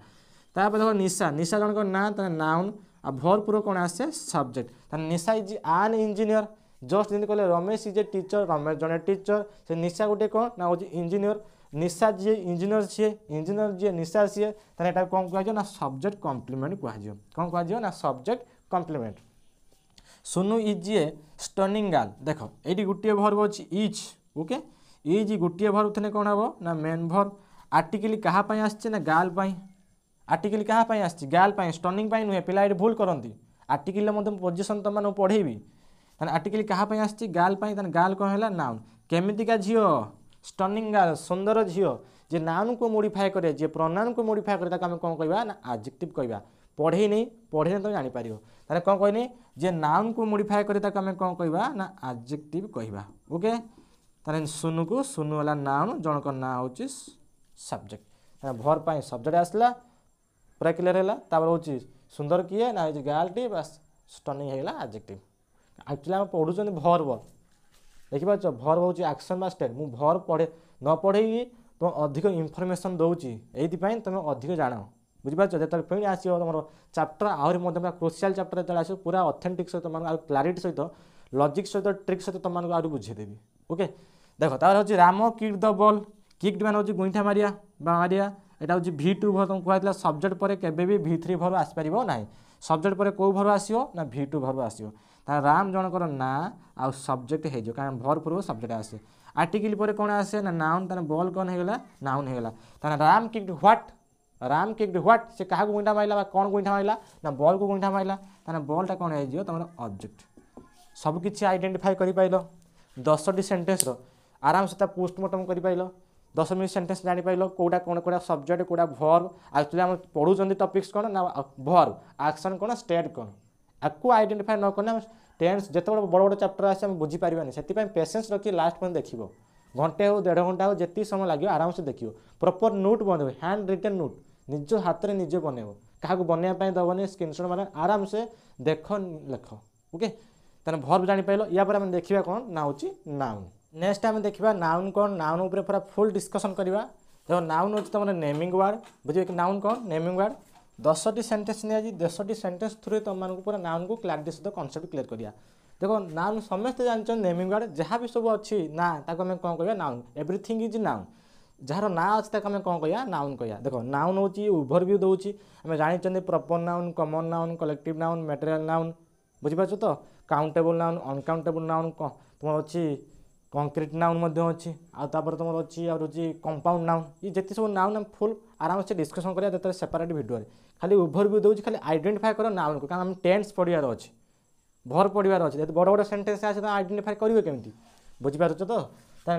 तापर देखो निशा निशा जनक ना नाउन आ भरपूर कौन आसे सब्जेक्ट निशा इज आन इंजीनियर जस्ट जमी कहले Ramesh is a teacher Ramesh जड़े टीचर से निशा गोटे कौन ना हूँ इंजीनियर निशा जी इंजीनियर जी निशा सी ताने कौन कह ना सब्जेक्ट कम्प्लीमेंट कह कौन कह ना subject complement Sonu is a stunning girl देखो ये गोटे भर्ब अच्छी इज ओके इज गोटे भर्ब थे कौन हम ना मेन भर्ब आर्टिकल क्या आसचे ना गर्ल आर्टिकल क्या आसची गर्ल स्टनिंग नुहे पिला ये भूल करती आर्टिकल पोजिशन तुम पढ़ेबी आर्टिकल क्या आसची गर्ल गर्ल कौन है नाउन केमितिका झील स्टनिंग गर्ल सुंदर झील जे नाउन को मोडिफाई करे जे प्रोनाउन को मोडिफाई करे ताको आम कौन कहवा ना एडजेक्टिव कहवा पढ़े नहीं तुम जापर ताले कौन कहनी जे नाउन को मोडिफाई करे ताको आम कौन कहवा ना एडजेक्टिव कहवा ओके ताले सुनु को सुनु वाला नाउन जनक ना होची सब्जेक्ट भर पाई सब्जेक्ट आसला पूरा क्लियर है तापर होची सुंदर किए ना गर्ल टी बस स्टनिंग है एडजेक्टिव एक्चुअली आम पढ़ुचंदी भर देखिए भर हूँ एक्शन बा स्टेट मुझे भर पढ़े न पढ़े तुम अधिक इनफर्मेशन दूची ये तुम अधिक जान बुझीपार जो फिर आसो तुम चैप्टर आहरी पूरा क्रुशियल चैप्टर जो आस पूरा ऑथेंटिक सहित तुम क्लारिटी सहित लॉजिक सहित ट्रिक सहित तुमको आहरी बुझेदेवी ओके देखो तार हूँ Ram kick the ball kicked मान हूँ गुईठा मारिया मारिया यहाँ हूँ V2 भर तुमको कहला सब्जेक्ट पर केबे भी V3 भर आसपार ना सब्जेक्ट पर कौ भर आसो ना V2 भर आसो राम जनकर ना आ सब्जेक्ट हो कारण भरपूर सब्जेक्ट आसे आर्टिकल पर कौन आसे ना नाउन ताने बॉल कौन होगा नाउन होगा ताने राम किक्ड व्हाट से क्या गुईठा मारला कौन गुईठा मारला ना बॉल को गुईठा मारला ताने बॉलटा कौन हो तुम ऑब्जेक्ट सबकि आइडेंटिफाई कर पाइल 10टी सेंटेंस आराम से पोस्टमार्टम कर पाइल 10 मिनट सेंटेंस जापार कौटा कौन कौटा सब्जेक्ट कौटा भर्ब एक्चुअली आम पढ़ुं टॉपिक्स कौन ना भर्ब एक्शन कौन स्टेट कौन आपको आइडेंटिफाई न करना टेन्स जिते बड़ बड़ चैप्टर आसे आम बुझीपारानी से पेसेंस रखी लास्ट पॉइंट देखो घंटे हो 1.5 घंटा हो जी समय लगे आराम से देखियो प्रॉपर नोट बनब हैंड रिटन नोट निज हाथ में निजे बनब क्या बनवाई दबनी स्क्रीनशॉट मार आराम से देख लेख ओके तेना भर्ब जापार या पर देखा कौन ना हूँ नाउन नेक्स्ट आम देखा नाउन कौन नाउन पूरा फुल डिस्कसन करवा देखो नाउन हूँ तुम नेमिंग वार्ड बुझे नाउन कौन नेमिंग वार्ड दसटी सेंटेंस निया 10टी सेंटेंस थ्रू तुमको पूरा नाउन को क्लारिटी सहित कॉन्सेप्ट क्लियर करिया। देखो नाउन समस्ते जानते नेमिंग वर्ड जहाँ भी सब अच्छी ना ताको आम कौन कह noun everything is noun jar ना अच्छे ताको आम कौन कह नाउन कह। देखो नाउन हूँ ओवरव्यू दूसरी आम जानी proper noun common noun collective noun material noun बुझीपार तो काउंटेबल नाउन अनकाउंटेबल नाउन तुम अच्छी कंक्रीट नाउन अच्छी आपर तुम अच्छी और कंपाउंड नाउन ये जिते सब नाउन फुल आराम से डिस्कसन करिया जो सेपरेट वीडियो खाली ओवरव्यू दूसरी खाली आइडेंटिफाई कर नाउन को कारण टेंस पढ़ार अच्छे भर पढ़ार अच्छे बड़ बड़ सेंटेंस आसे आइडेंटिफाई करेंगे केमी बुझीपार तो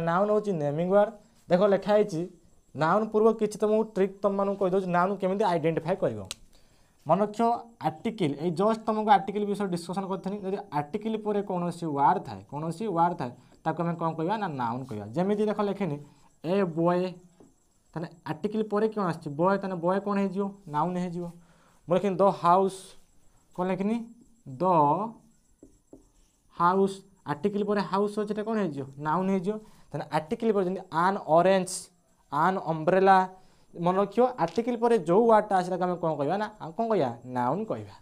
नाउन हूँ नेमिंग वर्ड। देख लिखाई नाउन पूर्व किसी तुमको ट्रिक तुम मानक कहीदे नाउन केमी आइडेंटिफाई कर मन रख आर्टिकल ये जस्ट तुमको आर्टिकल विषय डिस्कसन करी जब आर्टिकल पर कौन वार्ड थाए ताको आम कौन कह ना नाउन कह। जमी देख लिखिनी ए बॉय ताने आर्टिकल पर कौन आस बॉय ताने बॉय कौन हो नाउन हो मुझे लिखिनी द हाउस कौन लिखिनी द हाउस आर्टिकल पर हाउस अच्छे कौन हो नाउन हो आर्टिकल पर जमी आन ऑरेंज आन अम्ब्रेला मन रख आर्टिकल पर जो वार्डटा आसे आम कौन कह ना कौन कह नाउन कह।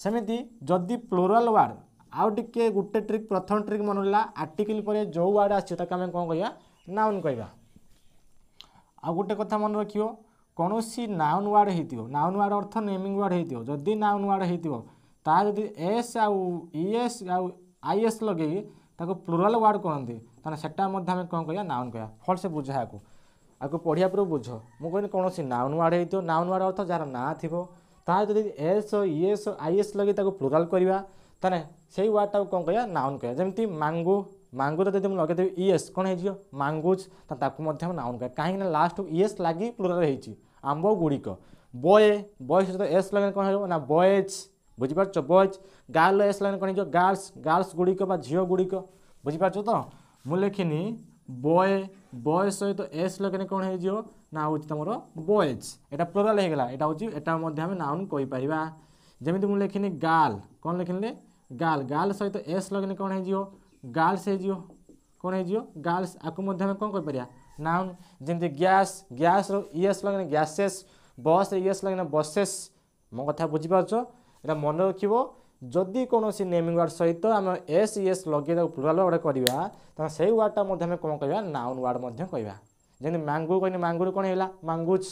सेमती जदि प्लुराल वार्ड आउ टे गोटे ट्रिक प्रथम ट्रिक मन रहा आर्टिकल पर जो वार्ड आम कौन कह नाउन कह। आ गोटे कथा मन रख कौन सी नाउन वार्ड हो नाउन वार्ड अर्थ नेमिंग वार्ड हो जदि नाउन वार्ड होता जदि एस आईएस आईएस लगे प्लुराल वार्ड कहते ताने सेटा आम कौन कह नाउन कह। फल से बुझ आपको पढ़िया पूर्व बुझ मुझे कौन सी नाउन वार्ड हो नाउन वार्ड अर्थ जार ना थी जदि एस ईएस आईएस लगे प्लुराल करवा ताने से वार्डटा कौन कह नाउन कह। जमी मांगो मांगोर जब मुझे लगेदेवी ईएस कौन हो मांगुज नाउन कह कहीं लास्ट ईएस लगी प्लुराल हो आंब गुड़िक बॉय बॉय सहित एस लगे कौन हो ना बॉयज बुझीपार बॉयज गार्ल एस लगे कौन हो गार्ल्स गार्ल्स गुड़िक झील गुड़िक बुझीपार तो मुझे लिखिनी बॉय बॉय सहित एस लगे कौन हो ना हूँ तुम बॉयज एटा प्लुराल होगा यहाँ नाउन कहीपर। जमी मुझे लिखिनी गार्ल कौन लिखिले गार्ल गार्ल सहित एस लगे कौन हो गार्ल्स हो कौन हो गार्ल्स आपको कौन कहीपर नाउन। जमी गैस गैस ईएस लगे गैसेस बस ईएस लगे बसेस मो कथा बुझीपार यहाँ मन रख जदि कौन नेमिंग वार्ड सहित आम एस ईएस लगे प्लुराल वार्ड करवा से वार्डटा कौन कह नाउन वार्ड कह। जमी मांगू कहनी मांगुर कौन है मांगुज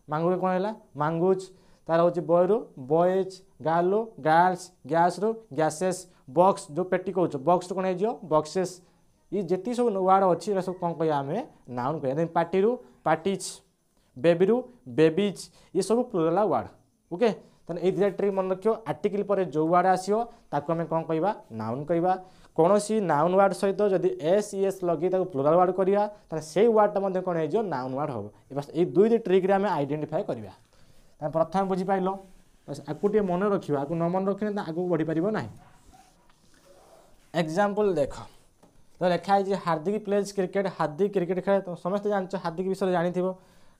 मांगुर कौन है मांगुज तार हूँ बॉय रु बॉयज गार्ल गार्ल्स गैस रु गैसेस बॉक्स जो पेटी कौच बॉक्स कौन हो बॉक्सेस ये जिते सब वार्ड अच्छी सब कौन कह आम नाउन कह। पार्टी रु पार्टीज बेबी रु बेबीज ये सब प्लुराल वार्ड ओके। तो ये दुटा ट्रिक मन रख आर्टिकल पर जो वार्ड आसो आम कौन कह नाउन कह कौन सी नाउन वार्ड सहित जदि एस ईएस लगे प्लुराल वार्ड करवा से वार्डटा कौन हो नाउन वार्ड हम ये दुईट ट्रिक आम आइडेंटिफाई करवा। प्रथम बुझीपार आपको टे मन रखा आपको न मन रखने आगे बढ़ी पार ना। एग्जाम्पल देख तो लिखाई हार्दिक प्लेज क्रिकेट हार्दिक क्रिकेट खेले तो समस्त जान हार्दिक विषय जानी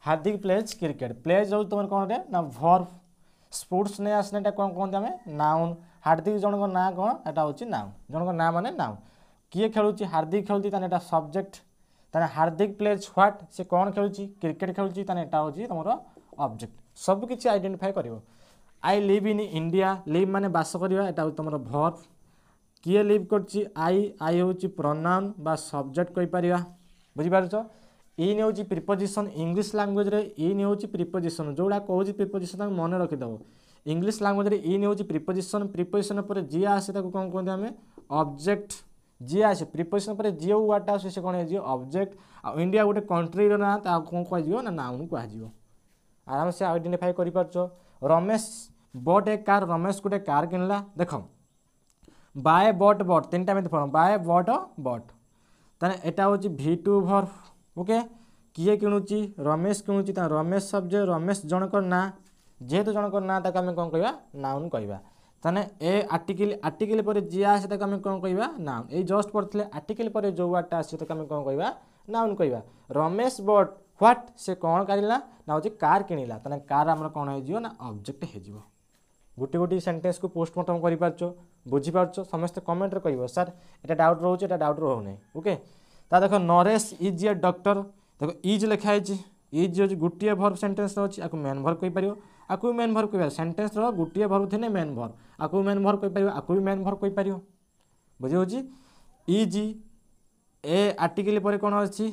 हार्दिक प्लेज क्रिकेट प्लेज जो तुम कौन ना भर्व स्पोर्ट्स नहीं आसने कौन कहते हैं नाउन हार्दिक जन को ना कौन एटा हूँ नाउन जन को ना माने नाउन किए खेलुची हार्दिक खेलुची ताने सब्जेक्ट ताने हार्दिक प्लेज व्हाट से कौन खेलुची क्रिकेट खेलुची ताने एटा हूँ तुम ऑब्जेक्ट सब किसी आइडेंटिफाई कर। I live in India live माने बास करवा एटा हूँ तुम भर्व किए लिव कर आई हूँ प्रोनाउन बा सब्जेक्ट कहीपर बुझीपार। इन हूँ प्रिपोजिशन इंग्लिश लैंग्वेज रे इन हूँ प्रिपोजिशन जोड़ा कहूँ प्रिपोजिशन मन रखिदेव इंग्लिश लैंग्वेज रे इन हूँ प्रिपोजिशन प्रिपोजिशन पर जी आसे कौन कहते हैं ऑब्जेक्ट जी आसे प्रिपोजिशन पर जी वार्डटा आसे से कौन हो ऑब्जेक्ट आ इंडिया गोटे कंट्री ना कौन कह ना नाउन कह आराम से आइडेंटिफाई कर। Ramesh but A car Ramesh गोटे कार किनला देख बाय बट बट तीन time firm bye but but ताने एटा हूँ V2 वर्ब ओके किए किणुची रमेश किणुची रमेश सब्जेक्ट रमेश जनकर ना जेहेतु जनकर ना आम कौन कह नाउन कह। ताने ए आर्टिकल आर्टिकल पर जी आसे आम कौन कह नाउन ये जस्ट पढ़ते आर्टिकल पर जो वार्डटा आसे आम कौन कह नाउन कह। रमेश बट व्हाट से कौन काढ़ला ना हूँ कार किणला ताने कार आम कौन हो ना ऑब्जेक्ट हो गोटे गोटे सेंटेंस को पोस्टमार्टम कर बुझीपार समस्त कमेंट कह सर एटा डाउट रोचे एटा डाउट रोना ओके। ता देख नरेश इज ए डॉक्टर देखो इज लिखाई इज होची गोटे भर्ब सेंटेंस अच्छी आपको मेन भर्ब कहि परियो आपको भी मेन भर्ब कहि सेंटेंस रो गोटे भर्ब थिने मेन भर्ब आपको भी मेन भर्ब कहि परियो आपको भी मेन भर्ब कहि परियो बुझी होची इज ए आर्टिकल पर कौन अच्छी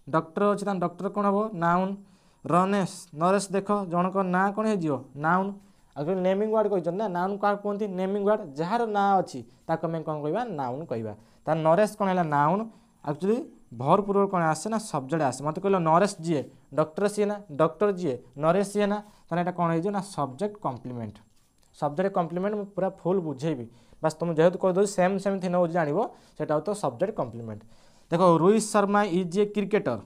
डॉक्टर अच्छी डॉक्टर कौन हम नाउन रनेश नरेश देख जनक ना कौन हो नाउन आगे नेमिंग वार्ड कहते ना नाउन क्या कहते नेमिंग वार्ड जार ना अच्छी ताको आम कौन कह नाउन कहवा तार नरेश कौन है नाउन एक्चुअली भर पूर्व कौन आसे ना सब्जेक्ट आसे मत कहल नरेश जी डॉक्टर सी ना डॉक्टर जी नरेश सी ना ताना कौन हो सब्जेक्ट कम्प्लीमेंट सब्जेक्ट कम्प्लीमेंट मुझे पूरा फुल बुझेबी बस तुम जेहतु कह सेम सेम थी नौ जान से तो सब्जेक्ट कम्प्लीमेंट देखो Rohit Sharma is a cricketer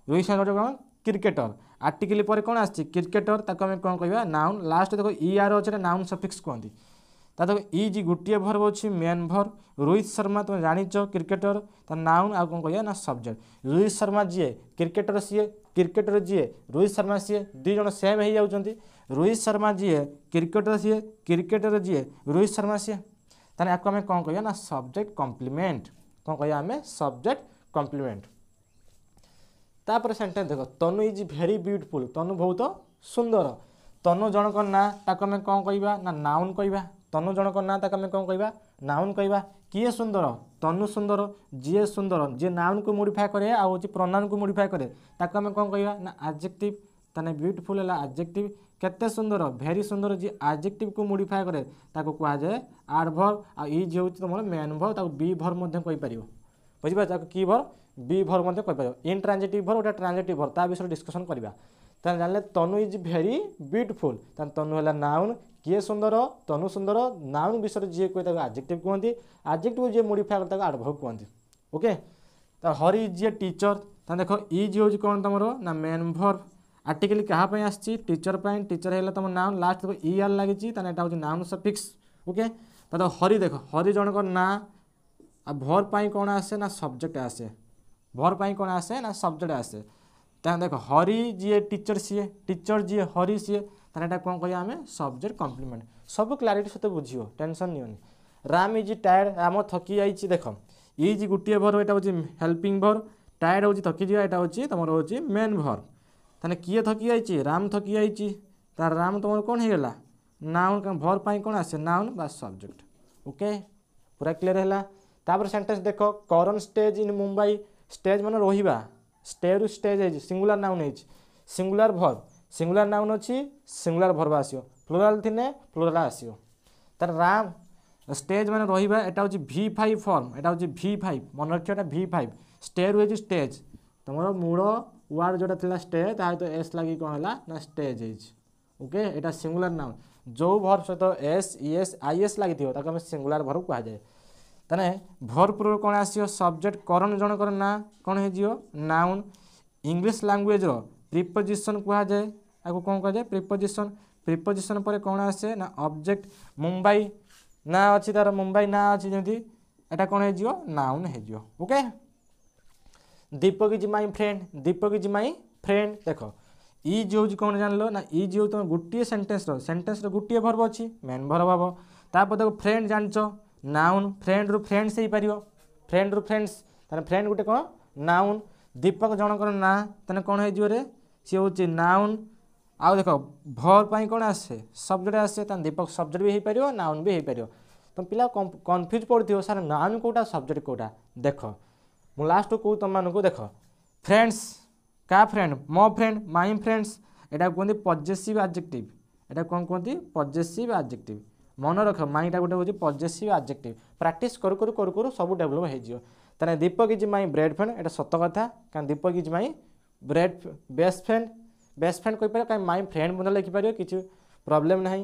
Rohit Sharma कौन क्रिकेटर आर्टिकल पर कौन आसी क्रिकेटर ताको आम कौन कह नाउन लास्ट देखो इ आर अच्छे नाउन सफिक्स कहती ता देखो इज गोटे भर्ब अच्छी मेन भर्ब रोहित शर्मा तुम जानिच क्रिकेटर ता नाउन आ कौन कह ना सब्जेक्ट रोहित शर्मा जी क्रिकेटर जी रोहित शर्मा सी दुई जन सेम हो जाती रोहित शर्मा जी क्रिकेटर सी क्रिकेटर जी रोहित शर्मा सी ताने आपको आम कौन कह ना सब्जेक्ट कम्प्लीमेंट कौन कह आम सब्जेक्ट कम्प्लीमेंट तापर सेंटेंस देखो तनु इज भेरी ब्यूटीफुल तनु बहुत सुंदर तनु जनक ना ताको आम कौन कहवा ना नाउन कहवा तनु जनक ना ताको आम कौन कहवा नाउन कहवा किए सुंदर तनु सुंदर जी सुंदर जी नाउन को मोडिफाई करे आ होची प्रोनाउन को मोडिफाई करे ताको आम कौन कहवा ना एडजेक्टिव ताने ब्यूटीफुल है एडजेक्टिव केते सुंदर भेरी सुंदर जी एडजेक्टिव को मोडिफाई करे ताको कहा जाए एडवर्ब आ इज होची तुम मेन भर्ब ताको बी भर्ब मध्य कहि परियो बुझिबा ताको की भर्ब बी भर्ब मध्य कहि परियो इनट्रांजिटिव भर्ब ओटा ट्रांजिटिव भर्ब ता विषय डिस्कशन करबा ताने जानले तनु इज भेरी ब्यूटीफुल ताने तनु हला नाउन किए सुंदर तनु सुंदर नाउन विषय जी कोइ ताको एडजेक्टिव कहंती एडजेक्टिव जे मोडिफाई करे ताको एडवर्ब कहंती ओके ता हरि इज ए टीचर ताने देखो इज होची कोन तमरो ना मेन भर्ब आर्टिकल क्या आसी टीचर टीचर है तुम नाउन लास्ट देखो इ आर लगी हूँ नाउन सफिक्स ओके तो हरि देख हरि जनक ना आ भर पाई कौन आसे ना सब्जेक्ट आसे भर पाई कौन आसे ना सब्जेक्ट आसे देख हरि जी टीचर जी हरि सी ताने कौन कह आम सब्जेक्ट कम्प्लीमेंट सब क्लारिटी सहित बुझियो टेंशन नियोनी राम इज टायर्ड राम थकी जाइए देख इज गोटे भर यहाँ हूँ हेल्पिंग भर टायर्ड हूँ थकी जा यहाँ हूँ तुम हूँ मेन भर ताने किए थकी जाइए राम थकी जाइए तार राम तुम कौन होगा नाउन भर पाई कौन आसे नाउन बा सब्जेक्ट ओके पूरा क्लियर है तापर सेंटेंस देख करन स्टेज इन मुंबई स्टेज मान रोहिबा स्टे रु स्टेज है सिंगुलर नाउन है सिंगुलर नाउन अच्छी सिंगुलर भर्ब आसो प्लुराल थिने प्लुराल आसो तार राम स्टेज मान रोहिबा एटा हूँ V5 फॉर्म एटा हूँ V5 मन रखियो V5 स्टे रु स्टेज तुम मूल वार्ड जोटा थिला स्टेज ता तो एस लगी कौन है ना स्टेज ओके एटा सिंगुलर नाउन जो भर्ब सहित एस ईएस आईएस लगी आम सिंगुलर भर्ब कह जाए ताने भर पूर्व कौन आसो सब्जेक्ट करण जनकर ना कौन हो नाउन इंग्लिश लैंग्वेज प्रिपोजिशन कह जाए आपको कौन कह जाए प्रिपोजिशन पर कौन आसे ना ऑब्जेक्ट मुंबई ना अच्छी तार मुंबई ना अच्छी जमी एटा कौन हो नाउन हो okay Deepak is my friend देख इज हूँ कौन जान लो ना इज हूँ तुम गोटे सेंटेंस गोटे भर्ब अच्छी मेन भर्ब हम तापर देखो फ्रेंड जानिच नाउन फ्रेंड रु फ्रेंड्स हो पार फ्रेंड रु फ्रेंड्स ताने फ्रेंड गोटे कौन नाउन दीपक जनकर ना ताने कौन हो सी हूँ नाउन आउ देख भर पाई कौन आसे सब्जेक्ट आसे ताने दीपक सब्जेक्ट भी हो पार नाउन भी हो पार तुम पिला कन्फ्यूज पड़ो सार नाउन कौटा सब्जेक्ट कौटा देख मु लास्ट कहूँ तुम मानक देख फ्रेंड्स का फ्रेंड मो फ्रेंड माई फ्रेंड्स एटा कहते पजेसिव एडजेक्टिव एटा कौन कहते पजेसिव एडजेक्टिव मन रख माईटा गोटे हूँ पजेसिव एडजेक्टिव प्रैक्टिस करू करू करू करू सब डेभलप हो ताने Deepak is my bread friend एटा सत कथा कारण Deepak is my bread best friend कहीपर कहीं माई फ्रेंड मतलब लिखिपार किसी प्रॉब्लम ना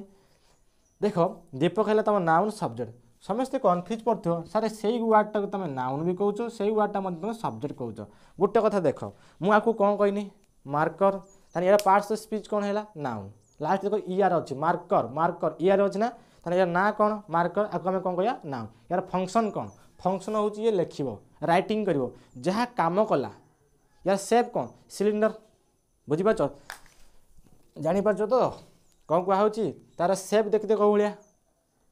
देख दीपक है तुम नाउन सब्जेक्ट समस्ते कन्फ्यूज पड़ो सारे से वार्डटा को तुम नाउन भी कौच से वार्डटा तुम सब्जेक्ट कौच गोटे कथा देख मुझे कौन कहनी मार्कर ताने यार पार्ट्स ऑफ स्पीच कौन है नाउन लास्ट देखो ईआर अच्छी मार्कर ईआर अच्छी ना ताने यार ना कौन मार्कर आपको आम कौन कह नाउन यार फंक्शन कौन फंक्शन हूँ ये लिख राइटिंग कर जहाँ कम कला यार सेप कौन सिलिंडर बुझीपार जापार तो कौन कहुच्छी तार सेप देखते कौ भाया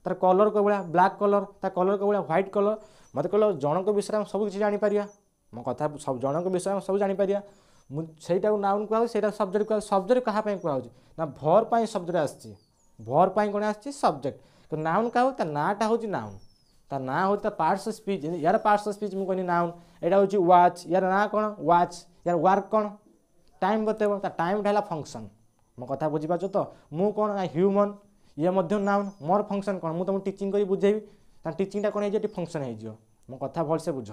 तार कलर कौ भाया ब्लैक कलर तार कलर कौ भाया व्हाइट कलर मत कह जनक विषय में सब किसी जापर मो कथा सब जनक विषय में सब जापर ସେଇଟାକୁ ନାଉନ୍ କୁହାଯାଉଛି, ସେଇଟା ସବଜେକ୍ଟ କୁହାଯାଉଛି। ସବଜେକ୍ଟ କାହା ପାଇଁ କୁହାଯାଉଛି ନା ଭର୍ ପାଇଁ ସବଜେକ୍ଟ ଆସିଛି, ଭର୍ ପାଇଁ କ'ଣ ଆସିଛି ସବଜେକ୍ଟ। ତ ନାଉନ୍ କାହା ହେଉଛି ତା ନାଁଟା ହେଉଛି ନାଉନ୍, ତା ନାଁ ହେଉଛି ତା ପାର୍ଟସ୍ ଅଫ୍ ସ୍ପିଚ୍। ୟାର ପାର୍ଟସ୍ ଅଫ୍ ସ୍ପିଚ୍ ମୁଁ କହିନି ନାଉନ୍, ଏଇଟା ହେଉଛି ୱାଚ୍, ୟାର ନାଁ କ'ଣ ୱାଚ୍, ୟାର ୱାର୍କ କ'ଣ ଟାଇମ୍ ବତେଇବ, ତା ଟାଇମ୍ଟା ହେଲା ଫଙ୍କସନ୍। ମୋ କଥା ବୁଝିପାରୁଛ ତ? ମୁଁ କ'ଣ ହ୍ୟୁମନ୍, ଇଏ ମଧ୍ୟ ନାଉନ୍, ମୋର ଫଙ୍କସନ୍ କ'ଣ ମୁଁ ତୁମକୁ ଟିଚିଂ କରି ବୁଝେଇବି, ତା ଟିଚିଂଟା କ'ଣ ହେଇଯିବ ଏଠି ଫଙ୍କସନ୍ ହେଇଯିବ। ମୋ କଥା ଭଲସେ ବୁଝ।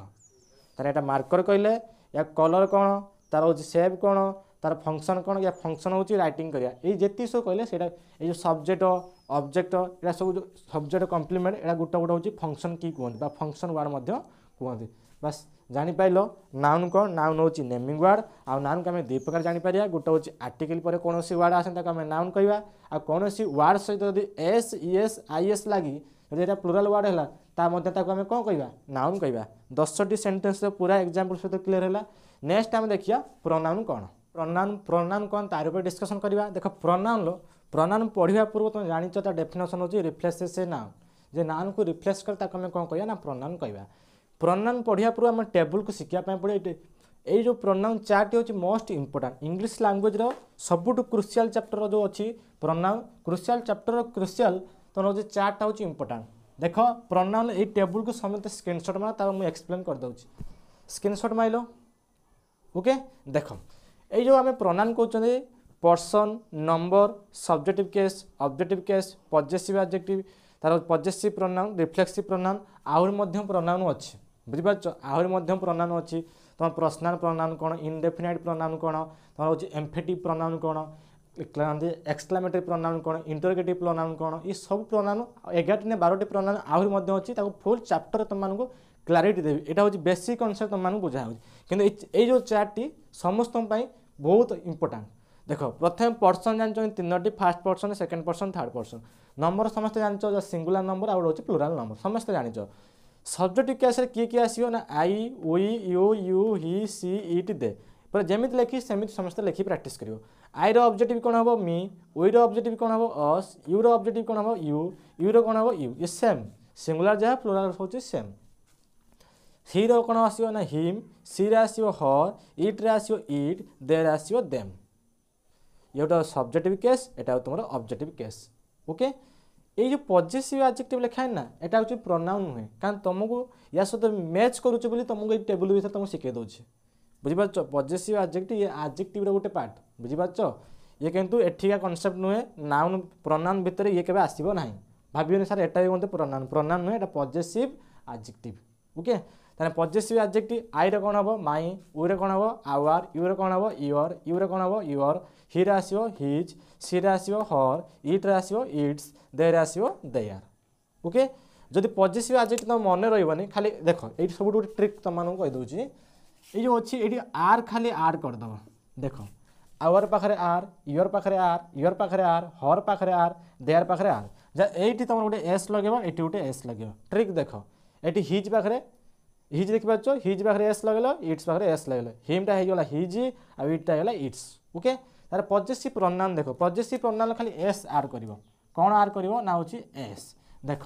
ତାର ଏଇଟା ମାର୍କର କହିଲେ, ୟା କଲର୍ କ'ଣ, ତାର ହେଉଛି ସେପ୍ କ'ଣ, ତାର ଫଙ୍କସନ୍ କ'ଣ, ୟା ଫଙ୍କସନ୍ ହେଉଛି ରାଇଟିଂ କରିବା। ଏଇ ଯେତିକି ସବୁ କହିଲେ ସେଇଟା ଏଇ ଯେଉଁ ସବଜେକ୍ଟ ଅବଜେକ୍ଟ ଏଇଟା ସବୁ ଯେଉଁ ସବଜେକ୍ଟ କମ୍ପ୍ଲିମେଣ୍ଟ ଏଇଟା ଗୋଟେ ଗୋଟେ ହେଉଛି ଫଙ୍କସନ୍ କି କୁହନ୍ତି ବା ଫଙ୍କସନ୍ ୱାର୍ଡ଼ ମଧ୍ୟ କୁହନ୍ତି। ବାସ୍ ଜାଣିପାରିଲ ନାଉନ୍ କ'ଣ, ନାଉନ୍ ହେଉଛି ନେମିଂ ୱାର୍ଡ଼। ଆଉ ନାଉନ୍କୁ ଆମେ ଦୁଇ ପ୍ରକାର ଜାଣିପାରିବା, ଗୋଟେ ହେଉଛି ଆର୍ଟିକଲ୍ ପରେ କୌଣସି ୱାର୍ଡ଼ ଆସେ ତାକୁ ଆମେ ନାଉନ୍ କହିବା, ଆଉ କୌଣସି ୱାର୍ଡ଼ ସହିତ ଯଦି ଏସ୍ ଇଏସ୍ ଆଇଏସ୍ ଲାଗି ଯଦି ଏଇଟା ପ୍ଲୁରାଲ୍ ୱାର୍ଡ଼ ହେଲା ତା ମଧ୍ୟ ତାକୁ ଆମେ କ'ଣ କହିବା ନାଉନ୍ କହିବା। 10ଟି ସେଣ୍ଟେନ୍ସର ପୁରା ଏକ୍ଜାମ୍ପଲ୍ ସହିତ କ୍ଲିୟର ହେଲା। ନେକ୍ସଟ ଆମେ ଦେଖିବା ପ୍ରୋନାଉନ୍ କ'ଣ। ପ୍ରୋନାଉନ୍ କ'ଣ ତାର ଉପରେ ଡିସ୍କସନ୍ କରିବା। ଦେଖ ପ୍ରୋନାଉନ୍ ପଢ଼ିବା ପୂର୍ବରୁ ତୁମେ ଜାଣିଛ ତା ଡେଫିନେସନ୍ ହେଉଛି ରିଫ୍ଲେକ୍ସେସ୍ ଏ ନାଉନ୍, ଯେ ନାଉନ୍କୁ ରିଫ୍ଲେକ୍ସ କରେ ତାକୁ ଆମେ କ'ଣ କହିବା ନା ପ୍ରୋନାଉନ୍ କହିବା। ପ୍ରୋନାଉନ୍ ପଢ଼ିବା ପୂର୍ବରୁ ଆମେ ଟେବୁଲ୍କୁ ଶିଖିବା ପାଇଁ ପଡ଼ିବ। ଏଇ ଯେଉଁ ପ୍ରୋନାଉନ୍ ଚାର୍ଟଟି ହେଉଛି ମୋଷ୍ଟ ଇମ୍ପୋର୍ଟାଣ୍ଟ ଇଂଲିଶ ଲାଙ୍ଗୁଏଜ୍ର ସବୁଠୁ କ୍ରୁସିଆଲ୍ ଚାପ୍ଟର ଯେଉଁ ଅଛି ପ୍ରୋନାଉନ୍, କ୍ରୁସିଆଲ୍ ଚାପ୍ଟର କ୍ରୁସିଆଲ୍ ତ ହେଉଛି ଚାର୍ଟଟା ହେଉଛି ଇମ୍ପୋର୍ଟାଣ୍ଟ। ଦେଖ ପ୍ରୋନାଉନ୍ ଏଇ ଟେବୁଲ୍କୁ ସମସ୍ତେ ସ୍କ୍ରିନଶଟ୍ ମାର, ତାକୁ ମୁଁ ଏକ୍ସପ୍ଲେନ୍ କରିଦେଉଛି। ସ୍କ୍ରିନଶଟ୍ ମାରିଲ ଓକେ। ଦେଖ ଏଇ ଯେଉଁ ଆମେ ପ୍ରୋନାଉନ୍ କହୁଛନ୍ତି person, number, subjective case, objective case, possessive adjective, ତାର ପଜେସିଭ୍ ପ୍ରୋନାଉନ୍, ରିଫ୍ଲେକ୍ସିଭ୍ ପ୍ରୋନାଉନ୍, ଆହୁରି ମଧ୍ୟ ପ୍ରୋନାଉନ୍ ଅଛି। ବୁଝିପାରୁଛ ଆହୁରି ମଧ୍ୟ ପ୍ରୋନାଉନ୍ ଅଛି। ତୁମ ପର୍ସନାଲ୍ ପ୍ରୋନାଉନ୍ କ'ଣ, ଇନଡେଫିନାଇଟ୍ ପ୍ରୋନାଉନ୍ କ'ଣ, ତୁମର ହେଉଛି ଏମ୍ଫେଟିକ୍ ପ୍ରୋନାଉନ୍ କ'ଣ, ଏକ୍ସକ୍ଲାମେଟରୀ ପ୍ରୋନାଉନ୍ କ'ଣ, ଇଣ୍ଟରୋଗେଟିଭ୍ ପ୍ରୋନାଉନ୍ କ'ଣ, ଏ ସବୁ ପ୍ରୋନାଉନ୍ 11ଟି ନା 12ଟି ପ୍ରୋନାଉନ୍ ଆହୁରି ମଧ୍ୟ ଅଛି। ତାକୁ ଫୁଲ୍ ଚାପ୍ଟର ତୁମମାନଙ୍କୁ କ୍ଲାରିଟି ଦେବି। ଏଇଟା ହେଉଛି ବେସିକ୍ କନସେପ୍ଟ ତୁମମାନଙ୍କୁ ବୁଝା ହେଉଛି। କିନ୍ତୁ ଏଇ ଯେଉଁ ଚାର୍ଟଟି ସମସ୍ତଙ୍କ ପାଇଁ ବହୁତ ଇମ୍ପୋର୍ଟାଣ୍ଟ। ଦେଖ ପ୍ରଥମେ ପର୍ସନ୍ ଜାଣିଛନ୍ତି 3ଟି, first person, second person, third person. Number ସମସ୍ତେ ଜାଣିଛ, ସିଙ୍ଗୁଲାର ନମ୍ବର ଆଉ ଗୋଟେ ହେଉଛି ପ୍ଲୁରାଲ୍ ନମ୍ବର ସମସ୍ତେ ଜାଣିଛ। ସବଜେକ୍ଟିଭ୍ କେସ୍ରେ କିଏ ଆସିବ ନା I, we, you, he, she, it, they. ପୁରା ଯେମିତି ଲେଖି ସେମିତି ସମସ୍ତେ ଲେଖି ପ୍ରାକ୍ଟିସ୍ କରିବ। ଆଇର ଅବଜେକ୍ଟିଭ୍ କ'ଣ ହେବ ମି, ଉଇର ଅବଜେକ୍ଟିଭ୍ କ'ଣ ହେବ ଅସ୍, ୟୁର ଅବଜେକ୍ଟିଭ୍ କ'ଣ ହେବ ୟୁର କ'ଣ ହେବ ୟୁ, ଏ ସେମ୍ ସିଙ୍ଗୁଲାର ଯାହା ପ୍ଲୁରାଲ୍ ହେଉଛି ସେମ୍। ହିର କ'ଣ ଆସିବ ନା ହିମ୍, ସିରେ ଆସିବ ହର୍, ଇଟ୍ରେ ଆସିବ ଇଟ୍, ଦେରେ ଆସିବ ଦେମ୍। ଇଏ ଗୋଟେ ସବଜେକ୍ଟିଭ୍ କେସ୍, ଏଇଟା ହେଉଛି ତୁମର ଅବଜେକ୍ଟିଭ୍ କେସ୍ ଓକେ। ଏଇ ଯେଉଁ ପଜେସିଭ୍ ଆଡଜେକ୍ଟିଭ୍ ଲେଖା ନା ଏଇଟା ହେଉଛି ପ୍ରୋନାଉନ୍ ନୁହେଁ, କାରଣ ତୁମକୁ ୟା ସହିତ ମ୍ୟାଚ୍ କରୁଛି ବୋଲି ତୁମକୁ ଏଇ ଟେବୁଲ୍ ଭିତରେ ତୁମକୁ ଶିଖାଇ ଦେଉଛି। ବୁଝିପାରୁଛ ପଜେସିଭ୍ ଆଡଜେକ୍ଟିଭ୍ ଇଏ ଆଡଜେକ୍ଟିଭ୍ର ଗୋଟେ ପାର୍ଟ। ବୁଝିପାରୁଛ ଇଏ କିନ୍ତୁ ଏଠିକା କନସେପ୍ଟ ନୁହେଁ। ନାଉନ୍ ପ୍ରୋନାଉନ୍ ଭିତରେ ଇଏ କେବେ ଆସିବ ନାହିଁ। ଭାବିବେନି ସାର୍ ଏଟା ବି ମୋତେ ପ୍ରୋନାଉନ୍ ନୁହେଁ, ଏଟା ପଜେସିଭ୍ ଆଡଜେକ୍ଟିଭ୍ ଓକେ। ତାହେଲେ ପଜେସିଭ୍ ଆଡଜେକ୍ଟିଭ୍ ଆଇରେ କ'ଣ ହେବ ମାଇ, ଉରେ କ'ଣ ହେବ ଆୱାର, ୟୁରେ କ'ଣ ହେବ ୟୁରେ କ'ଣ ହେବ ୟୁଅର୍, ହିରେ ଆସିବ ହିଜ୍, ସିରେ ଆସିବ ହର୍, ଇଟ୍ରେ ଆସିବ ଇଟ୍ସ, ଦେରେ ଆସିବ ଦେୟାର ଓକେ। ଯଦି ପଜେସିଭ୍ ଆଡଜେକ୍ଟିଭ୍ ତୁମ ମନେ ରହିବନି, ଖାଲି ଦେଖ ଏଇଠି ସବୁଠୁ ଗୋଟେ ଟ୍ରିକ୍ ତୁମମାନଙ୍କୁ କହିଦେଉଛି। ଏଇ ଯେଉଁ ଅଛି ଏଇଠି ଆର୍ ଖାଲି ଆର୍ କରିଦେବ। ଦେଖ ଆୱାର ପାଖରେ ଆର୍, ୟୁଅର୍ ପାଖରେ ଆର୍, ୟୁଅର୍ ପାଖରେ ଆର୍, ହର୍ ପାଖରେ ଆର୍, ଦେୟାର ପାଖରେ ଆର୍। ଏଇଠି ତୁମର ଗୋଟେ ଏସ୍ ଲଗେଇବ, ଏଇଠି ଗୋଟେ ଏସ୍ ଲଗେଇବ। ଟ୍ରିକ୍ ଦେଖ ଏଇଠି ହିଜ୍ ପାଖରେ ହିଜ୍ ଦେଖିପାରୁଛ, ହିଜ୍ ପାଖରେ ଏସ୍ ଲଗେଇଲ, ଇଟ୍ସ ପାଖରେ ଏସ୍ ଲଗେଇଲ, ହିମ୍ଟା ହେଇଗଲା ହିଜ୍ ଆଉ ଇଟ୍ଟା ହେଇଗଲା ଇଟ୍ସ ଓକେ। ତାର ପଜେସିଭ୍ ପ୍ରୋନାଉନ୍ ଦେଖ ପଜେସିଭ୍ ପ୍ରୋନାଉନ୍ ଖାଲି ଏସ୍ ଆଡ଼୍ କରିବ। କ'ଣ ଆଡ଼୍ କରିବ ନା ହେଉଛି ଏସ୍। ଦେଖ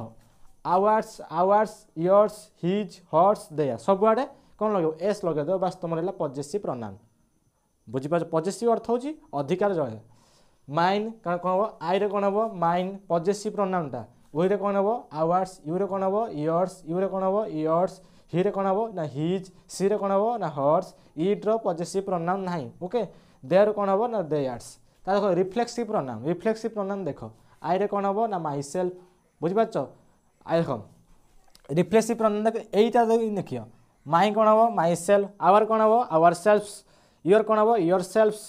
ours, yours, his, hers, their ସବୁଆଡ଼େ କ'ଣ ଲଗେଇବ ଏସ୍ ଲଗେଇଦେବ। ବାସ୍ ତୁମର ହେଲା ପଜେସିଭ୍ ପ୍ରୋନାଉନ୍। ବୁଝିପାରୁଛ ପଜେସିଭ୍ ଅର୍ଥ ହେଉଛି ଅଧିକାର ଜୟ। ମାଇନ୍ କାରଣ କ'ଣ ହେବ ଆଇରେ କ'ଣ ହେବ ମାଇନ୍ ପଜେସିଭ୍ ପ୍ରୋନାଉନ୍ଟା, ଉଇରେ କ'ଣ ହେବ ଆୱାର୍ସ, ୟୁରେ କ'ଣ ହେବ ୟର୍ସ, ୟୁରେ କ'ଣ ହେବ ୟର୍ସ, ହିରେ କ'ଣ ହେବ ନା ହିଜ୍, ସିରେ କ'ଣ ହେବ ନା ହର୍ସ, ଇଟ୍ର ପଜେସିଭ୍ ପ୍ରୋନାଉନ୍ ନାହିଁ ଓକେ। ଦେୟାର କ'ଣ ହେବ ନା ଦେୟାର୍ସ। ତା ଦେଖ ରିଫ୍ଲେକ୍ସିଭ୍ ପ୍ରୋନାଉନ୍ ଦେଖ ଆଇରେ କ'ଣ ହେବ ନା ମାଇ ସେଲ୍ଫ। ବୁଝିପାରୁଛ ଆଇ ଦେଖ ରିଫ୍ଲେକ୍ସିଭ୍ ପ୍ରୋନାଉନ୍ ଦେଖ ଏଇଟା ଦେଖିବ ମାଇ କ'ଣ ହେବ ମାଇ ସେଲ୍ଫ, ଆୱାର କ'ଣ ହେବ ଆୱାର ସେଲ୍ଫସ୍, ୟୁଅର୍ କ'ଣ ହେବ ୟୁଅର୍ ସେଲ୍ଫସ୍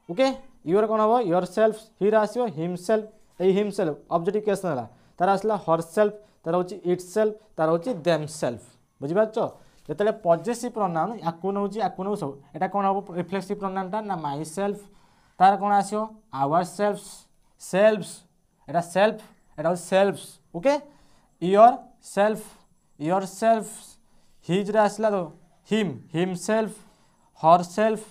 ଓକେ। ୟୁଅର୍ କ'ଣ ହେବ ୟୁଅର୍ ସେଲ୍ଫ, ହିର ଆସିବ ହିମ୍ ସେଲ୍ଫ, ଏଇ ହିମ୍ ସେଲ୍ଫ ଅବଜେକ୍ଟିଭ୍ କେସ୍ ନେଲା, ତାର ଆସିଲା ହର୍ ସେଲ୍ଫ, ତାର ହେଉଛି ଇଟ୍ ସେଲ୍ଫ, ତାର ହେଉଛି ଦେମ୍ ସେଲ୍ଫ। ବୁଝିପାରୁଛ ଯେତେବେଳେ ପଜେସିଭ୍ ପ୍ରୋନାଉନ୍ ୟାକୁ ନେଉଛି ସବୁ ଏଇଟା କ'ଣ ହେବ ରିଫ୍ଲେକ୍ସିଭ୍ ପ୍ରୋନାଉନ୍ଟା ନା ମାଇ ସେଲ୍ଫ, ତାର କ'ଣ ଆସିବ ଆୱାର ସେଲ୍ଫସ୍, ସେଲ୍ଫସ୍ ଏଇଟା ସେଲ୍ଫ, ଏଇଟା ହେଉଛି ସେଲ୍ଫସ୍ ଓକେ। ୟୁଅର୍ ସେଲ୍ଫ, ହିଜ୍ରେ ଆସିଲା ତ ହିମ୍ ସେଲ୍ଫ, ହର୍ ସେଲ୍ଫ,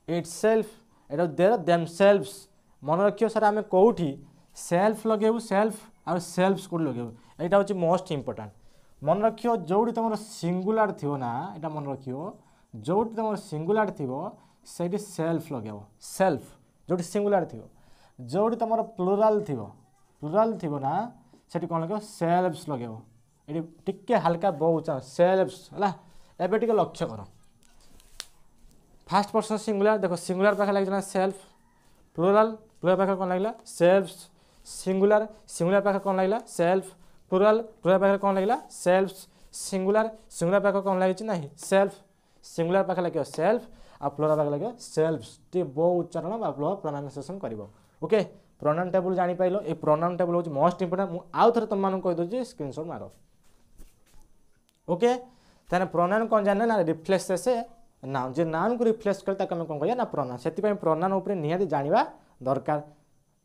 ଇଟ୍ ସେଲ୍ଫ, ଏଇଟା ଦେମ୍ ସେଲ୍ଫସ୍। ମନେ ରଖିବ ସାର୍ ଆମେ କେଉଁଠି ସେଲ୍ଫ ଲଗେଇବୁ, ସେଲ୍ଫ ଆଉ ସେଲ୍ଫସ୍ କେଉଁଠି ଲଗେଇବୁ, ଏଇଟା ହେଉଛି ମୋଷ୍ଟ ଇମ୍ପୋର୍ଟାଣ୍ଟ। ମନେ ରଖିବ ଯେଉଁଠି ତୁମର ସିଙ୍ଗୁଲାର ଥିବ ନା, ଏଇଟା ମନେ ରଖିବ ଯେଉଁଠି ତୁମର ସିଙ୍ଗୁଲାର ଥିବ से सेल्फ लगे सेल्फ जो सिंगुलर थी जो तुम प्लूराल थी ना से कौन लगे सेल्फ्स लगे ये टिके हल्का बहुत सेल्फ्स है एवं टे लक्ष्य कर फास्ट पर्सन सिंगुलर देख सिंगुलर पाखे लगे सेल्फ प्लूराल पाखे कौन लगे सेल्फ्स सिंगुलर पाखे कौन लगे सेल्फ प्लूराल पाखे कौन लगे सेल्फ्स सिंगुलर पाखे कौन लगी ना सेल्फ सिंगुलर पाखे लगे सेल्फ आ प्लूराल पाखे लगे सेल्फ्स टे बहु उच्चारण प्रोनाउंसिएशन कर ओके प्रोनाउन टेबल जानी पाइलो ए प्रोनाउन टेबल हूँ मोस्ट इंपोर्टेंट मुझे आउ थे तुम मानक कहीदे स्क्रीनशॉट मार ओके ताने प्रोनाउन कौन जाने ना रिफ्लेक्स से नाउन जे नाउन को रिफ्लेक्स करता कौन कह ना प्रोनाउन से प्रोनाउन उपर निहाती जाना दरकार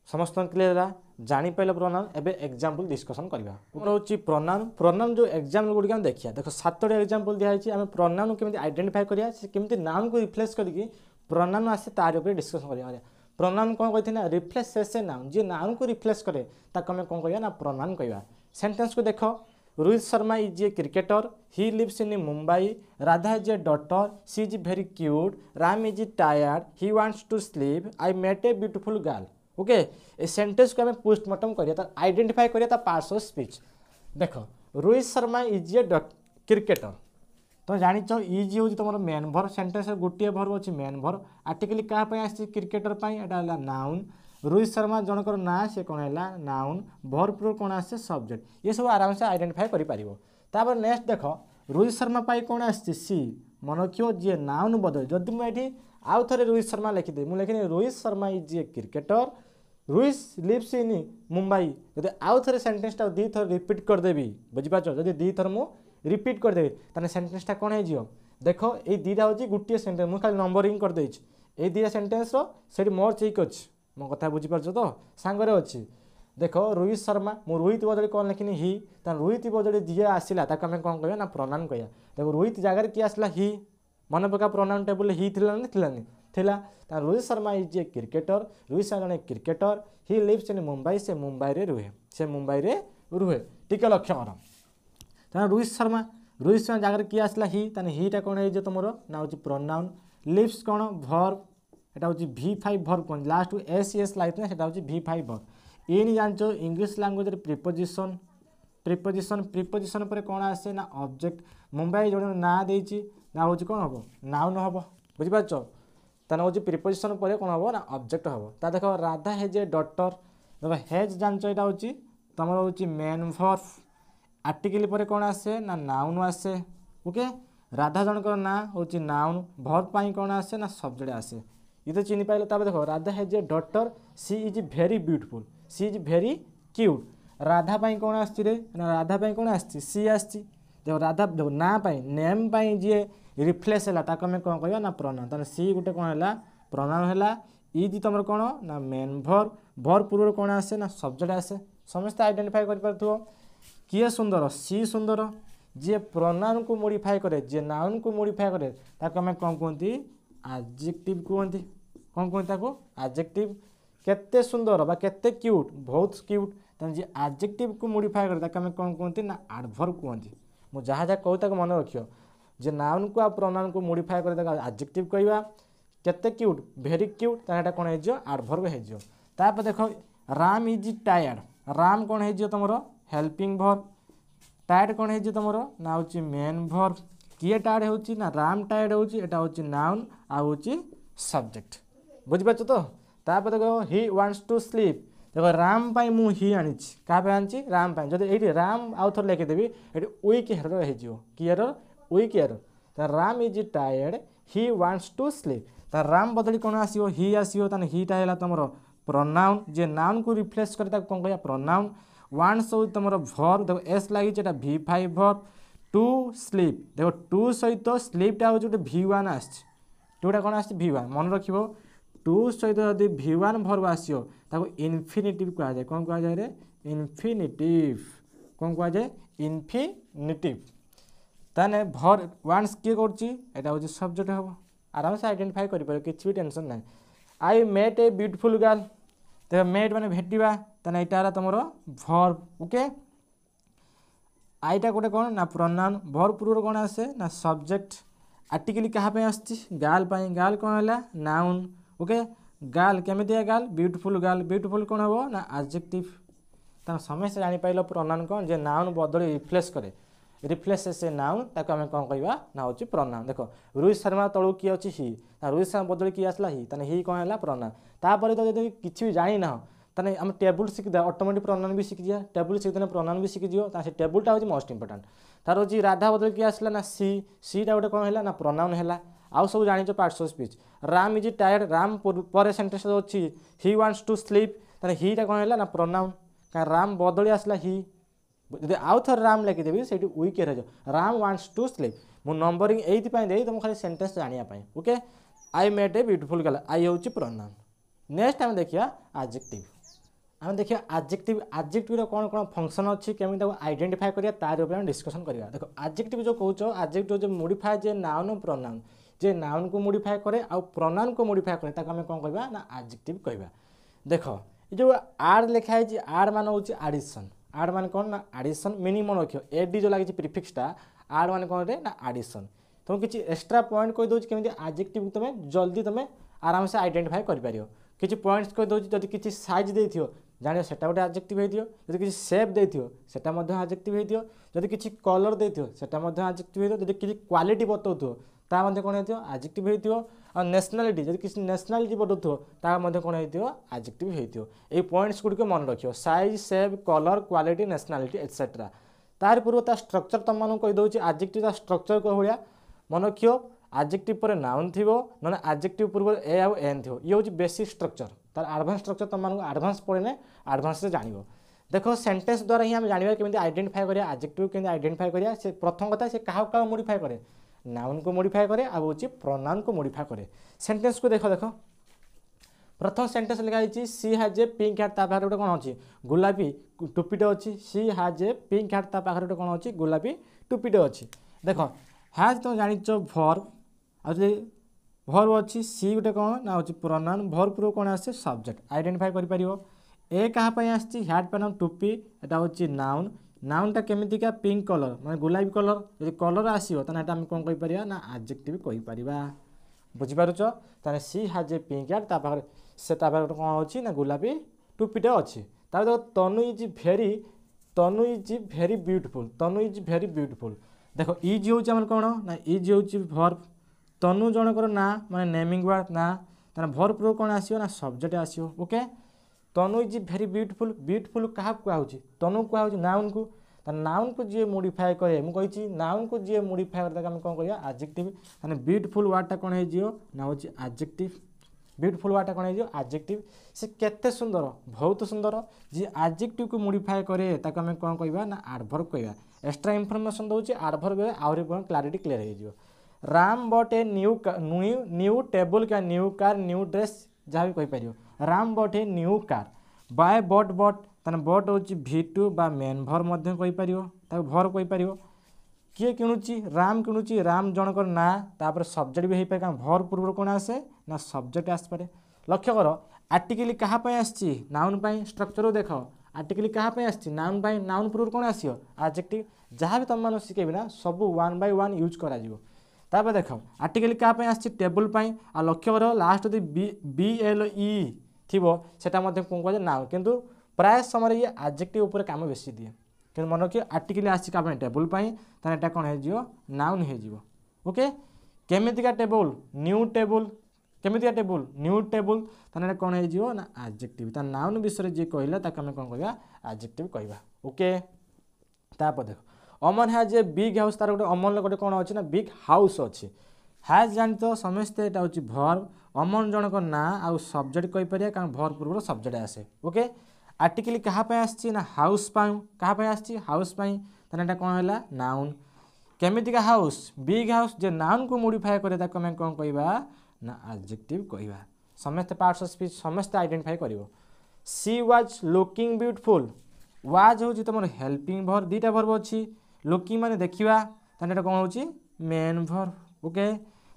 समस्त क्लियर है जानी पाइल प्रोनाउन एबे एग्जांपल डिस्कशन करवा रोची प्रोनाउन जो एग्जांपल गुड़िक देखिए देख 7टी एग्जांपल दिखाई आम प्रोनाउन केमी आइडेंटिफाई करिया केमी नाउन को रिफ्लेक्स करके प्रोनाउन आसे तार ऊपर डिस्कशन करिया प्रोनाउन कौन कही ना रिफ्लेक्स से नाउन जी नाउन को रिफ्लेक्स करे ताको आम कौन कह ना प्रोनाउन कहवा सेंटेंस को देख Rohit Sharma is a cricketer he lives in Mumbai Radha is a daughter she is very cute Ram is tired he wants to sleep I met a beautiful girl okay a sentence को आम पोस्टमार्टम करिया आइडेंटिफाई करिया parts of speech देख Rohit Sharma is a cricketer तो जानिच is हूँ तुम main भर sentence गोटे भर अच्छी मेन भर आर्टिकल क्या क्रिकेटर एटा नाउन रोहित शर्मा जनकर ना से कौन है नाउन भरपूर कौन आसे सब्जेक्ट ये सब आराम से आइडेंटिफाई कर नेक्स्ट देख रोहित शर्मा पाई कौन आसी सी मन रखियो जी नाउन बदल जदि मुझे आउ थे रोहित शर्मा लिखिदे मुझे लिखनी Rohit Sharma is a cricketer Rohit lives in Mumbai जब आउ थे सेंटेंसटा दी थर रिपीट करदेवी बुझीपार जब दी थर मुझे रिपीट करदेवी ताने सेंटेंसटा कौन हो देख ये दीटा हूँ गोटे सेंटेंस मुझे खाली नंबरिंग करदे ये दीटा सेंटेंस से मोर चेक अच्छी मो कथा बुझीपार तो सांगरे अच्छी देख रोहित शर्मा मु रोहित बदल कौन लिखनी ही रोहित बदल जी आसला आम कौन कह ना प्रोनाउन कह देख रोहित जगह किए आसला ही मन पका प्रोनाउन टेबल ही थिला Rohit Sharma is a cricketer Rohit Sharma जन cricketer he lives in Mumbai से मुंबई रे रुहे टिके लक्ष्य कर रोहित शर्मा जगह किए आसला हीटा कौन है तुम ना हूँ प्रोनाउन लिव्स कौन भर्ब एटा हूँ V5 भर्ब कौन लास्ट एस लगे ना हूँ V5 भर्ब ये नहीं जान इंग्लिश लैंग्वेज प्रिपोजिशन पर कौन आसे ना ऑब्जेक्ट मुंबई जो ना देती ना हूँ कौन हम नाउन हम बुझीपार ताना हूँ प्रिपोजिशन पर कौन हम ना ऑब्जेक्ट हम ता देख राधा हेज ए डॉटर देख हेज जान यहाँ हूँ तुम हूँ मेन भर्ब आर्टिकल पर कौन आसे ना नाउन आसे ओके राधा जनकर ना हूँ नाउन भर्ब पाई कौन आसे ना सब्जेक्ट आसे ये तो चिन्ह पाइल देख Radha has a daughter she is very beautiful she is very cute Radha पाई कौन आसती रे राधा पाई कौन आसती सी आसती देख राधा देख ना पाई नेम पाई जी रिफ्लेक्स है ताको आम कौन कह ना प्रोनाउन ताने सी गोटे कौन है प्रोनाउन है इज तुम कौन ना मेन भर पूर्व कौन आसे ना सब्जेक्ट आसे समस्त आइडेंटिफाई कर किए सुंदर सी सुंदर जी प्रोनाउन को मोडिफाई करे जी नाउन को मोडिफाई करे ताको आम कौन कहते एडजेक्टिव कहते कौन कहते एडजेक्टिव केते सुंदर बा केते क्यूट बहुत क्यूट जी एडजेक्टिव को मोडिफाई करे आम कौन कहते ना एडवर्ब कहते मुझे जहाँ जहाँ कहूँ मन रखियो जे नाउन को आ प्रोनाउन को मोडिफाई करे एडजेक्टिव कहवा केते क्यूट वेरी क्यूट ताटा कौन हो एडवर्ब हो देख राम इज टायर्ड राम कौन हो तुम हेल्पिंग भर्ब टायर्ड कौन हो तुम ना हूँ मेन भर्ब किए टायर्ड हो ना राम टायर्ड हो नाउन आ सब्जेक्ट बुझीपार तो देख ही वांट्स टू स्लीप देख राम पाई मु ही आनी क्या आनी राम पाई जब ये राम आउ थे लिखिदेवी ये वीक एरर हो वीक error Ram is tired he wants to sleep Ram बदली कौन आसो ही हीटा है तुम प्रोनाउन जे नाउन को रिफ्लेक्स करे कौन कह प्रोनाउन वांट्स हो तुम भर्ब देख एस लगी V5 भर्ब टू स्लीप देख टू सहित स्लीपटा हूँ गोटे V1 आसटा कौन आस V1 मन रख टू सहित जब V1 भर्ब आसो इनफिनिटिव कहुए कौन कहुए रे इनफिनिटिव कौन कहुए इनफिनिटिव ताने भर वांस किए कर सब्जेक्ट हम आराम से आइडेंटिफाई कर कि टेंशन ना I met a beautiful girl देख मेट माने भेटा ताने यहाँ तुम भर्ब ओके आईटा गोटे कौन ना प्रोनाउन भर पूर्व कौन आसे ना सब्जेक्ट आर्टिकल क्या गार्ल गार्ल कौन है नाउन ओके गार्ल केमितिया गार्ल ब्यूटीफुल कौन हम ना एडजेक्टिव तेना समस्त जापार प्रोनाउन कौन जे नाउन बदल रिप्लेस करे रिप्लेस से नाउन ताको आम कौन कहवा ना हूँ प्रोनाउन देख रोहित शर्मा तलू किए अच्छी हि रोहित शर्मा बदल किए आसला हि कौन है प्रोनाउन तापर तो जब किसी भी जानी ना ताने आम टेबुल शिखिदा ऑटोमेटिक प्रोनाउन भी शिखिजा टेबुल शिखिदे प्रोनाउन भी शिखिज से टेबुलटा हूँ मोस्ट इंपोर्टेंट तार हूँ राधा बदल किए आसला ना सीटा गोटे कौन है ना प्रोनाउन है आउ सब जान parts of speech Ram is tired Ram पर सेंटेंस अच्छी ही वांट्स टू स्लीप ताने हीटा कौन है ना प्रोनाउन क्या राम बदली आसला ही जब आउ थर राम लिखिदेवी से वीक रही राम वांट्स टू स्लीप मु नंबरिंग ये तुम खाली सेंटेंस जानापी okay I met a beautiful girl I हूँ प्रोनाउन नेक्स्ट आम देखिए एडजेक्टिव आम देखिए एडजेक्टिव कौन कौन फंक्शन अच्छी केमी आइडेंटिफाई करिया तार ऊपर डिस्कशन करिया देखो एडजेक्टिव जो कहूँ एडजेक्टिव जो मॉडिफाई जे नाउन प्रोनाउन जे नाउन को मॉडिफाई करे आ प्रोनाउन को मॉडिफाई करे ताको आम कौन कहबा ना एडजेक्टिव कहबा देखो ये जो आड लिखाई आड मान हूँ एडिशन आड मान कौन ना एडिशन मिनिमम रखियो एडी जो लगी प्रिफिक्सटा आड मान कौन ना एडिशन तुम किसी एक्स्ट्रा पॉइंट कही दूँ केमी एडजेक्टिव तुम जल्दी तुम आराम से आइडेंटिफाई कर किसी पॉइंट्स कही दूँ जब किसी साइज देथियो जानियो सेटा गोटे एडजेक्टिव होइथियो जदि किसी शेप देथियो सेटा मध्ये एडजेक्टिव होइथियो जदि किसी कलर देथियो सेटा मध्ये एडजेक्टिव होइथियो जदि किसी क्वालिटी बतौथियो ता मध्ये कोन होइथियो एडजेक्टिव होइथियो और नेशनलिटी जदि किसी नेशनलिटी बतौथियो ता मध्ये कोन होइथियो एडजेक्टिव होइथियो ए पॉइंट्स गुड के मन रखियो size shape colour quality nationality etcetera तार पूर्व ता स्ट्रक्चर तुम मानू कहि दोछि एडजेक्टिव ता स्ट्रक्चर को भलिया मन रखियो एडजेक्टिव पर नाउन थिबो न एडजेक्टिव पूर्व ए आ एन थिबो ये होछि बेसिक स्ट्रक्चर तार एडवांस स्ट्रक्चर तुम मानू एडवांस पढ़ने एडवांस से जानिबो देखो सेंटेंस द्वारा ही हम जानिबा केमिति आइडेंटिफाई करिया एडजेक्टिव केमिति आइडेंटिफाई करिया से प्रथम कथा से काहा का मॉडिफाई करे नाउन को मॉडिफाई करे आ होछि प्रोनाउन को मॉडिफाई करे सेंटेंस को देखो प्रथम सेंटेंस लिखा है सी हैज ए पिंक हैट ता पाखरे गोटे कोन अछि गुलाबी टोपीटे अछि सी हैज ए पिंक हैट ता पाखरे गोटे कोन अछि गुलाबी टोपीटे अछि देखो हैज तो जानिचो वर्ब आ वर्ब अच्छी सी गोटे कौन ना हूँ प्रोनाउन वर्ब पूर्व कौन आसे सब्जेक्ट आइडेंटिफाई कर ए क्या आसी हैट पैन टोपी एटा हूँ नाउन नाउनटा केमितिका पिंक कलर माने गुलाबी कलर जब कलर आसो तो आम कौन कहीपर ना एडजेक्टिव कहीपर बुझीपारुच ताने सी हैज ए पिंक हैट तापर से गोटे कौन अच्छी ना गुलाबी टोपीटे अच्छी तापर तनु इज भेरी ब्यूटीफुल देखो इज हूँ कौन ना इज हूँ वर्ब तनु जनकर ना माने नेमिंग वर्ड ना ताना भर प्रो कौन आसियो ना subject आसियो okay Tanu is very beautiful क्या कहुची तनु कहुची नाउन को नाउन को जी मॉडिफाई करे मु कहिची नाउन को जी मॉडिफाई करता हम कौन करिया एडजेक्टिव माने ब्यूटीफुल वर्डटा कौन है जियो ना होची एडजेक्टिव ब्यूटीफुल वर्डटा कौन है जियो एडजेक्टिव से केते सुंदर बहुत सुंदर जी एडजेक्टिव को मॉडिफाई करे ताको हम कौन कहबा ना एडवर्ब कहबा एक्स्ट्रा इन्फॉर्मेशन दउची एडवर्ब आउरी क्लैरिटी क्लियर हो जियो Ram bought a new table क्या न्यू कार न्यू ड्रेस जहाँ भी कहीपर Ram bought a new car buy bought ताने बट हूँ V2 बा मेन भर भर कहीपर किए किणुची राम जनकर ना तापर सब्जेक्ट भी हो पारे भर पूर्व कौन आसे ना सब्जेक्ट आसपे लक्ष्य कर आर्टिकल क्या आसी नाउन स्ट्रक्चर देख आर्टिकल क्या आसी नाउन नाउन पूर्व कौन आसो एडजेक्टिव जहाँ भी तुम मैंने शिखेबी ना सब 1 by 1 यूज करा तापर देख आर्टिकल क्या आसी टेबुल आ लक्ष्य कर लास्ट यदि BLE थी से कौन कह नाउन किंतु प्राय समय ये एडजेक्टिव उपर काम बेसी दिए कि मन रखिए आर्टिकल आसी क्या टेबुल ताने एटा कौन हो नाउन हो ओके केमितिका टेबुल न्यू टेबुल केमितिका टेबुल न्यू टेबुल ताने कौन हो ना एडजेक्टिव ता नाउन विषय जी कहला ताके हम कौन कहबा एडजेक्टिव कहबा ओके तापर देख अमन हैज ए बिग हाउस तार गोटे अमन गोटे कौन अच्छी ना बिग हाउस अच्छी हैज जानी तो समस्ते यहाँ हूँ भर्ब अमन जनक ना आउ सब्जेक्ट कहीपर कारण भर पूर्व सब्जेक्ट आसे ओके आर्टिकल क्या आसी ना हाउस क्या आसी हाउस ताने कौन है नाउन केमितिका हाउस बिग हाउस जे नाउन को मॉडिफाई करे ताको हम कौन कहबा ना एडजेक्टिव कहबा समस्त पार्ट्स ऑफ स्पीच समस्त आइडेंटिफाई करिवो she was looking beautiful was हूँ तुम हेल्पिंग भर दीटा भर्ब अच्छी लुकिंग माने देखा ताने कौन हो मेन भर्ब ओके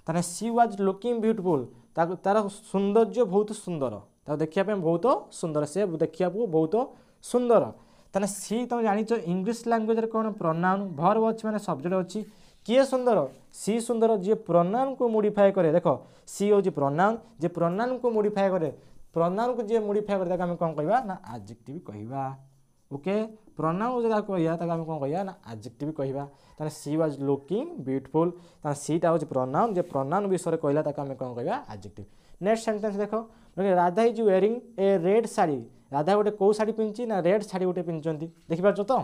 ताने सी वाज लुकिंग ब्यूटीफुल तार सौंदर्य बहुत सुंदर देखा बहुत सुंदर से देखा बहुत सुंदर ताने सी तुम जान इंग्लिश लैंग्वेज कौन प्रोनाउन भर्ब अच्छी माने सब्जेक्ट अच्छी किए सुंदर सी सुंदर जी प्रोनाउन को मॉडिफाई करे देख सी हूँ प्रोनाउन जे प्रोनाउन को मॉडिफाई करे प्रोनाउन को जी मॉडिफाई करे आम कौन कहवा ना एडजेक्टिव कहवा ओके प्रोनाउन जो कहवा आम कौन कहवा ना एडजेक्टिव कहवा ताने सी वाज लुकिंग ब्यूटीफुल ताने सीटा हूँ प्रोनाउन जे प्रोनाउन विषय कहला आम कौन कहवा एडजेक्टिव नेक्स्ट सेंटेंस देख Radha is wearing A red sari Radha गोटे कौ शाढ़ी पिंधि ना रेड शाढ़ी गोटे पिंधि देखिपार तो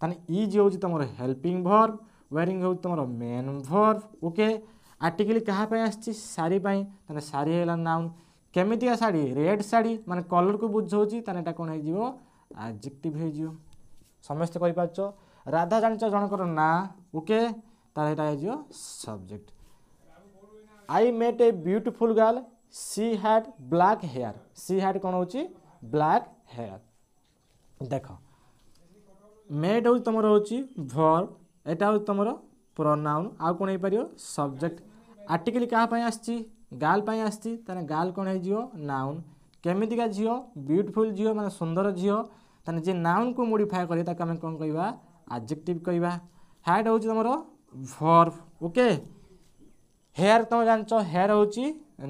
ताने इज हूँ तुम हेल्पिंग वर्ब वेयरिंग हूँ तुम मेन वर्ब ओके आर्टिकल क्या आसी शाढ़ी ताने शाढ़ी है नाउन केमितिया शाढ़ी रेड शाढ़ी माने कलर को बुझाऊँगी ताने कौन हो एडजेक्टिव हो समस्ते कहीपार राधा जान जनकर ना ओके तार subject I met a beautiful girl she had black hair she had कौन हो ब्लैक हेयर देख मेट हूँ तुम वर्ब एटा हूँ तुम प्रोनाउन आउ कौन हो पार सब्जेक्ट आर्टिकल क्या आसी गाल आसी ताने गाल कौन हो नाउन केमितिका झील ब्यूटीफुल झील माने सुंदर झील ताने जे नाउन को मॉडिफाई करे ताके आम कौन कहवा एडजेक्टिव कहवा हैड हूँ तुम वर्ब ओके हेयर तुम जान हेयर हूँ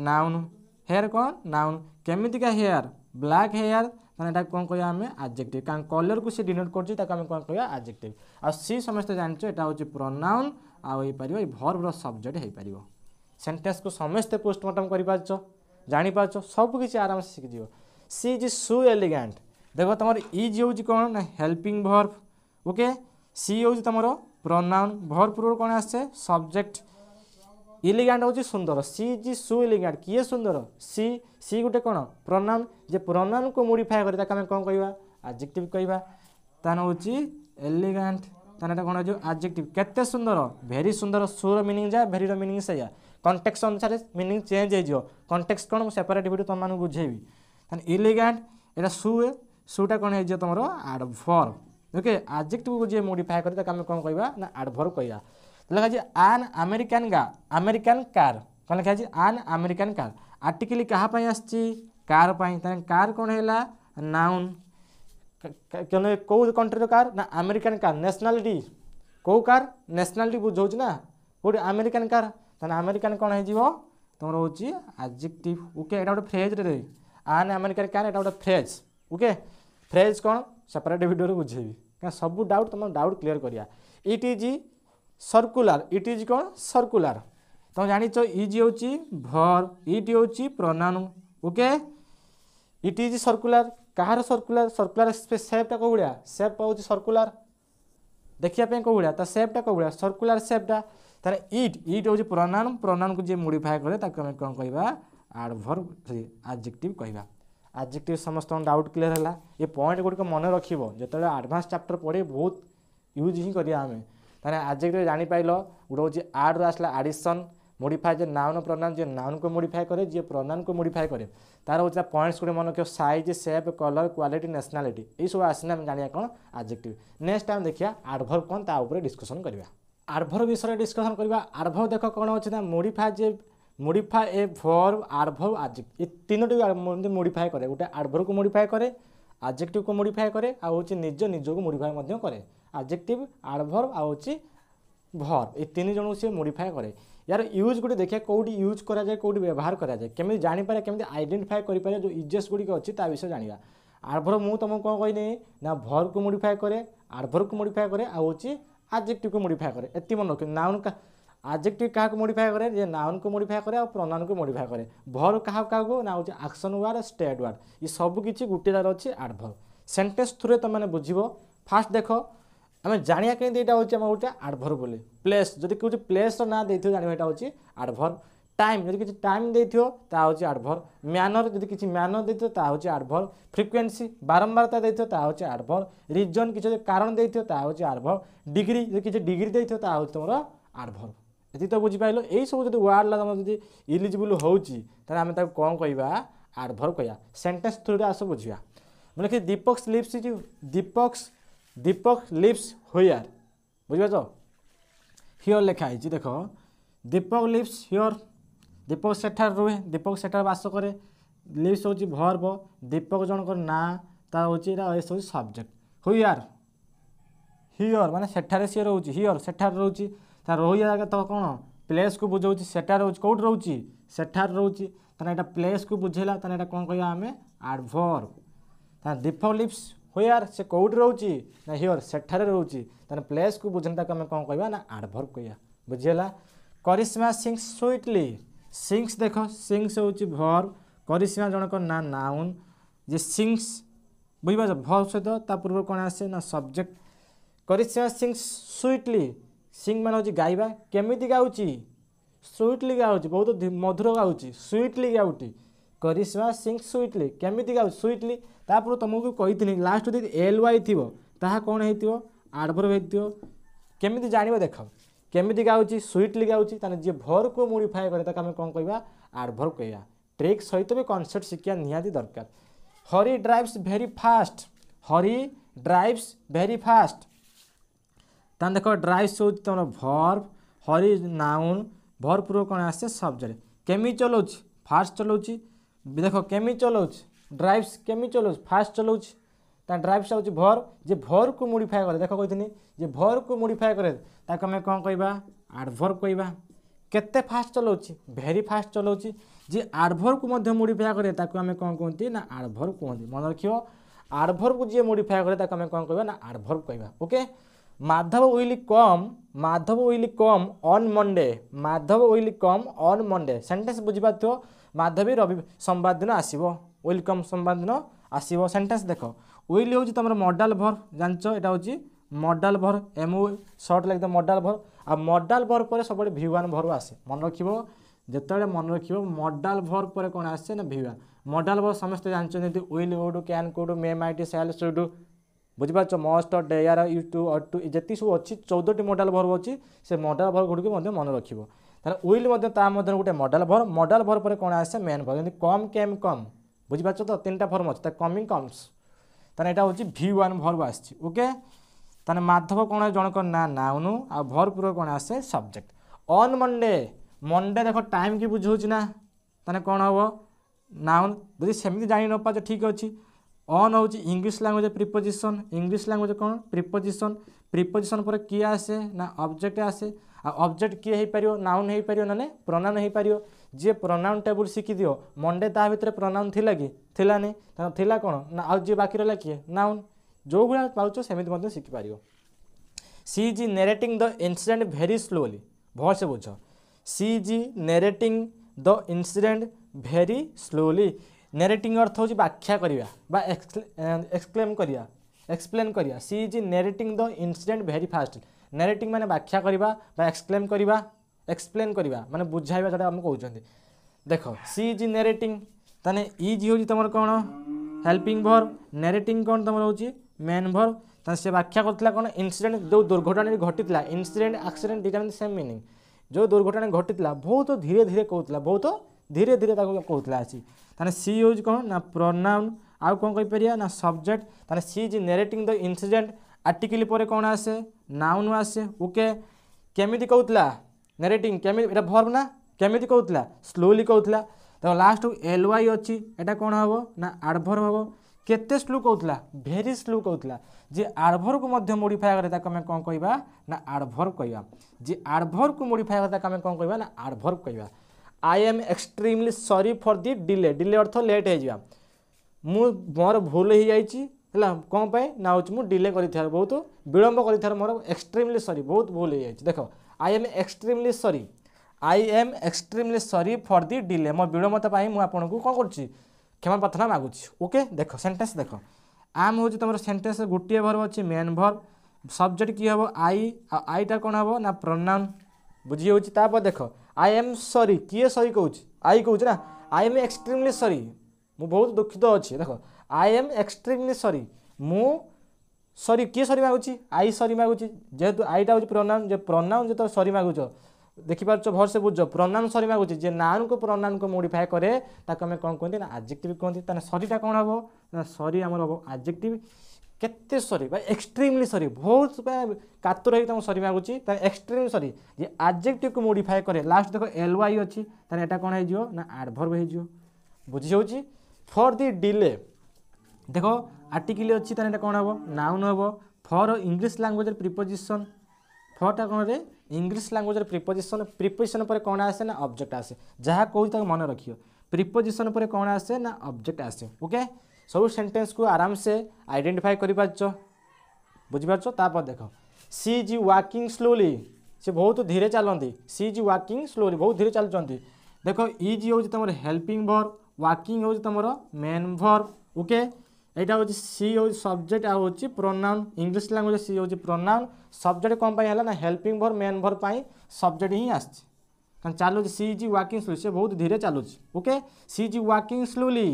नाउन हेयर कौन नाउन केमितिका हेयर ब्लैक हेयर ताने कौन कहवा आम एडजेक्टिव कारण कलर को सी डिनोट कर कौन कहवा एडजेक्टिव आ सी समस्त जान एटा हूँ प्रोनाउन आउ पार वर्ब सब्जेक्ट हो पार सेंटेंस को समस्ते पोस्टमार्टम कर जापार सबकि आराम से शिखिज सी इज सो एलिगेंट देख तुम इज हूँ कौन ना हेल्पिंग वर्ब ओके सी हूँ तुम प्रोनाउन वर्ब पूर्व कौन आसे सब्जेक्ट इलिगेंट हूँ सुंदर सी इज सो एलिगेंट किए सुंदर सी सी गोटे कौन प्रोनाउन जे प्रोनाउन को मॉडिफाई करे आम कौन कहवा एडजेक्टिव कहवा तान हूँ एलिगेंट तान कौन हो एडजेक्टिव केते सुंदर भेरी सुंदर सोर मीनिंग जा भेरी मीनिंग से कॉन्टेक्स्ट अनुसार मीनिंग चेंज हो कॉन्टेक्स्ट कौन सेपरेट वीडियो तुम मानक बुझेबी इलिगेंट एटा सुटा कौन हो तुम एडवर्ब ओके एडजेक्टिव को जी मॉडिफाई करे आम कौन कहवा ना एडवर्ब कहवा लिखा आन अमेरिकन कार कौन लिखा आन अमेरिकन कार आर्टिकल क्या आसी कार कार कौन है नाउन कौ कंट्री कार ना अमेरिकन कार नेशनालिटी कौ कार नेशनालिटी बुझाऊँ ना कौटे अमेरिकन कार ताने अमेरिकन कौन हो तुम हूँ एडजेक्टिव ओके एटा गोटे फ्रेज रे आन अमेरिकन कार एटा गोटे फ्रेज ओके फ्रेज कौन सेपरेट वीडियो बुझेबी क्या सब डाउट तुम डाउट क्लीयर करिया it is circular it is कौन सर्कुलर तुम जान इज हूँ वर्ब इट हूँ pronoun okay it is circular कहार सर्कुलर सर्कुलर सेपटा कौ भाया सेप हूँ सर्कुलर देखिए कौ भाया सेपटा कौ भाया सर्कुलर सेपटा तार इट इट हूँ प्रोनाउन प्रोनाउन को जी मॉडिफाई करे आम कौन कहवा एडवर्ब एडजेक्टिव कहवा एडजेक्टिव समस्त डाउट क्लीयर है ये पॉइंट गुड़िक मन रखिए जो एडवांस चैप्टर पढ़े बहुत यूज ही करिया आम ताने एडजेक्टिव जापाइल गोटे हूँ आड आसला एडिशन मॉडिफाई जे नाउन प्रोनाउन जे नाउन को मॉडिफाई करे जे प्रोनाउन को मॉडिफाई करे तार हूँ पॉइंट्स गुड़े मन रखियो साइज शेप कलर क्वालिटी नेशनालिटी ये सब आसने आम जाना कौन एडजेक्टिव नेक्स्ट टाइम देखिए एडवर्ब कौन ताऊपर डिस्कसन करवा एडवर्ब विषय डिस्कसन करवा एडवर्ब देख कौन अच्छे ना मॉडिफाई ए वर्ब एडवर्ब एडजेक्टिव ये तीनोटी मॉडिफाई करे गोटे एडवर्ब को मॉडिफाई करे एडजेक्टिव को मॉडिफाई करे आ हूँ निज को मॉडिफाई करे एडजेक्टिव एडवर्ब आ हूँ वर्ब ये तीन जन से मॉडिफाई करे यार यूज गोटे देखिए कौटी यूज करा जाए कौटी व्यवहार करा जाए केमी जानीपर केमी आइडेंटिफाई करें जो इजेस गुड़िक अच्छी ता विषय जाना एडवर्ब मुझे तुमको कौन कहनी ना वर्ब को मॉडिफाई करे एडवर्ब को मॉडिफाई करे आ हूँ एडजेक्टिव को मॉडिफाई करे एति मन रख नाउन का एडजेक्टिव क्या मॉडिफाई करे जे नाउन को मॉडिफाई करे और प्रोनाउन को मॉडिफाई करे वर्ब क्या ना हूँ एक्शन वर्ड स्टेट वर्ड ये सब किसी गोटे जगह अच्छी एडवर्ब सेंटेंस थ्रू तुम मैंने बुझ फास्ट देख आम जाना कहीं यहाँ हूँ गोटे एडवर्ब बोले प्लेस जब किसी प्लेस ना देखिए जाना यहाँ हूँ एडवर्ब टाइम जब किसी टाइम देखिए हूँ एडवर्ब मैनर जब किसी मैनर देखिए हूँ एडवर्ब फ्रिक्वेंसी बारंबारता देखिए हूँ एडवर्ब रिजन किसी कारण देखिए हूँ एडवर्ब डिग्री जब किसी डिग्री देखिए हूँ तुम एडवर्ब ये तो बुझीपाल यही सब जो वार्ड तुम जो इलिजिबल होमें कौन कहवा एडवर्ब कहवा सेंटेंस थ्रू आस बुझा मैंने Deepak leaps Deepak leaps here बुझिपार हियर लिखाई देख दीपक लिप्स हियर दीपक सेठार रुहे दीपक सेठार बास करे लिप्स हूँ वर्ब दीपक जनकर ना ता हूँ सब्जेक्ट हियर हियर माने सेठारे सी रोचे हियर सेठार रोचे ତା ରହିବା ତ କ'ଣ ପ୍ଲେସ୍ को बुझाऊँ सेटा रोच कौट रोचे सेठार रोचे ताने एटा प्लेस को बुझेला ताने एटा कौन कहया आमे एडवर्ब ताने दीपक लिव्स होयार से कौट रोचे ना हियर सेठारे रोचे ताने प्लेस को बुझेला ताके आमे कौन कहया ना एडवर्ब कहया बुझेला। करिश्मा सिंग्स स्वीटली सिंग्स देख सिंग्स होची वर्ब करिश्मा जनक ना नाउन जे सिंग्स बुझिबा वर्ब सहित ता पूर्व कोन आसे ना सब्जेक्ट करिश्मा सिंग्स स्वीटली सिंग मान होची गाइबा केमिति गाउची स्वीटली गाउची बहुत मधुर गाउची स्वीटली गाउटी करिश्मा सिंग स्वीटली केमिति गाउ स्वीटली तापर तुमको कही लास्ट यदि एल वाई थी ताहा कौन होइतिबो एडवर्ब होइतिबो केमिति जानिबो देख केमिति गाउची स्वीटली गाउची ताने जे भर को मॉडिफाई करे ताके हम कोन कहबा एडवर्ब कहया ट्रिक सहित भी कॉन्सेप्ट शिखिया निहाती दरकार। Hari drives very fast Hari drives very fast तान देख ड्राइव्स हो तुम वर्ब हरी नाउन वर्ब पूर्व कौन आसे सब्जेक्ट केमी चलाऊँ फास्ट चलाऊँ देख केमी चलाऊँ ड्राइव्स केमी चलाऊँ फास्ट चलाऊँ ड्राइव्स हूँ वर्ब जे वर्ब को मॉडिफाई करे देख कही जे वर्ब को मॉडिफाई करे ताके हमें कौन कहबा एडवर्ब कहबा केते फास्ट चलाऊँ वेरी फास्ट चलाऊँ जे एडवर्ब को मध्य मॉडिफाई करे ताके हमें कौन कहते ना एडवर्ब कहते मन रखियो एडवर्ब को जे मॉडिफाई करे ताके हमें कौन कहबा ना एडवर्ब कहबा। Okay Madhav will come on Monday Madhav will come on Monday sentence बुझिबा तो माधवी रवि सोमवार दिन आसीबो विल कम सोमवार दिन आसीबो सेंटेंस देख विल होची तमर मॉडल वर्ब जानचो एटा होची मॉडल वर्ब एमओ short like the modal verb आ मॉडल वर्ब पर सब V1 वर्ब आसे मन रखिबो जेतले मन रखिबो मॉडल वर्ब पर कोन आसे ना V1 मॉडल वर्ब समस्त जानचो जेति will would can could may might shall should बुझिपार मस्ट डेयर यू टू अर टू जी सब अच्छी 14टी मॉडल वर्ब अच्छी से मॉडल वर्ब गुड़ी मन रखिबो ताने विल गोटे मॉडल वर्ब पर कौन आसे मेन वर्ब कम केम कम बुझिपार तो तीन टा फॉर्म अच्छे कमिंग कम्स ताने एटा होची V1 वर्ब आछि। ओके ताने माधव कौन जनक ना नाउन आ वर्ब पूर्व कौन आसे सब्जेक्ट ऑन मंडे मंडे देख टाइम की बुझौछि ना ताने कौन हबो नाउन यदि सेमिति जानि न पाछ ठीक अछि ऑन हूँ English language preposition English language कौन प्रिपोजिशन पर किए आसे ना ऑब्जेक्ट आसे ऑब्जेक्ट किए हो पार नाउन हो पार ना प्रोनाउन हो पार जी प्रोनाउन टेबुल शिखी दियो मंडे ता भितर प्रोनाउन थिला कि थिलानी थिला कौन ना आउ जी बाकी रहा किए नाउन जो भाया पाच सेमती शिखिपार। She is narrating the incident very slowly भल से बुझ she is narrating the incident very slowly narrating अर्थ हूँ व्याख्या करवा एक्सप्लेन करिया she is narrating the incident very fast narrating माने व्याख्या करवा एक्सप्लेन करवा माने बुझाइबा जोटा हम कहते देख सी इज नेरेटिंग ताने इज हूँ तुम कौन हेल्पिंग वर्ब नेरेटिंग कौन तुम हूँ मेन वर्ब ताने से व्याख्या करथिला कौन इंसिडेंट जो दुर्घटना घटितला इंसिडेंट एक्सीडेंट दुटा सेम मीनिंग जो दुर्घटना घटितला बहुत धीरे धीरे कहूला बहुत धीरे धीरे कहूला आसी ताने सी यूज कौन ना प्रोनाउन आउ कौन कहि परिया ना सब्जेक्ट ताने she is narrating the incident article पर कौन आसे नाउन आसे। ओके केमिति कहूला नेरेटिंग केमिति एटा वर्ब ना केमिति कहूला स्लोली कहूला तो लास्ट एल वाई अच्छी एटा कौन हम ना एडवर्ब हम केते स्लो कहूला वेरी स्लो कहूला जे एडवर्ब को मध्य मॉडिफाई करे ताको हम कौन कहबा ना एडवर्ब कहबा जे एडवर्ब को मॉडिफाई करे ताको हम कौन कहबा ना एडवर्ब कहबा। I am extremely sorry for the delay delay अर्थ लेट हो मोर भूल हो जाइए कौन पे ना हूँ मुझे डिले कर बहुत विलम्ब कर मोर एक्सट्रीमली सॉरी बहुत भूल हो जाए देख आई am extremely sorry for the delay मो विलम्बता मुझे आपको कौन कर क्षमा प्रार्थना मागुची। ओके देख सेंटेंस देख आम हूँ तुम सेंटेंस गोटे वर्ब अच्छी मेन वर्ब सब्जेक्ट की हम आईटा कौन हम ना प्रोनाउन बुझी हो देख आई एम सॉरी किए सॉरी कहूँ आई कहूँ ना आई एम एक्सट्रीमली सॉरी मु बहुत दुखित अच्छी देख आई एम एक्सट्रीमली सॉरी मु सॉरी किए सॉरी मागुची आई सॉरी मागुची जेहेतु आईटा हूँ प्रोनाउन जो प्रोनाउन जो सॉरी मागुच देखिपार भल से बुझ प्रोनाउन सॉरी मागुची जे नाउन को मॉडिफाई करे ताको हमें कौन कहते ना एडजेक्टिव कहते ताने सॉरीटा कौन हम ना सॉरी आमर हम एडजेक्टिव केते सॉरी भाई एक्सट्रीमली सॉरी बहुत कातुर है तुम सॉरी मागुची एक्सट्रीमली सॉरी जे एडजेक्टिव को मॉडिफाई करे लास्ट देखो एल वाई अच्छी ताने एटा कौन हो ना एडवर्ब हो बुझी होची। फॉर दी डिले देखो आर्टिकल अच्छी ताने एटा कौन हम नाउन हम फॉर इंग्लिश लैंग्वेज प्रिपोजिशन फॉरटा कौन रे इंग्लिश लैंग्वेज प्रिपोजिशन प्रिपोजिशन पर कौन आसे ना ऑब्जेक्ट आसे जहाँ कहूँ तक मन रखियो प्रिपोजिशन पर कौन आसे ना ऑब्जेक्ट आसे ओके सब सेंटेंस को आराम से आइडेंटिफाई कर पारछ बुझिपारछ तापर देख सी इज वाकिंग स्लोली से बहुत धीरे चलती सी इज वाकिंग स्लोली बहुत धीरे चलुँच देख इज हूँ तुम हेल्पिंग वर्ब वाकिंग हूँ तुम मेन वर्ब ओके यहाँ हूँ सी हूँ सब्जेक्ट आ हूँ प्रोनाउन इंग्लिश लैंग्वेज सी हूँ प्रोनाउन सब्जेक्ट कौन है ना हेल्पिंग वर्ब मेन वर्ब पाई सब्जेक्ट ही आस चलू सी इज वाकिंग स्लोली से बहुत धीरे चलुची okay she is walking slowly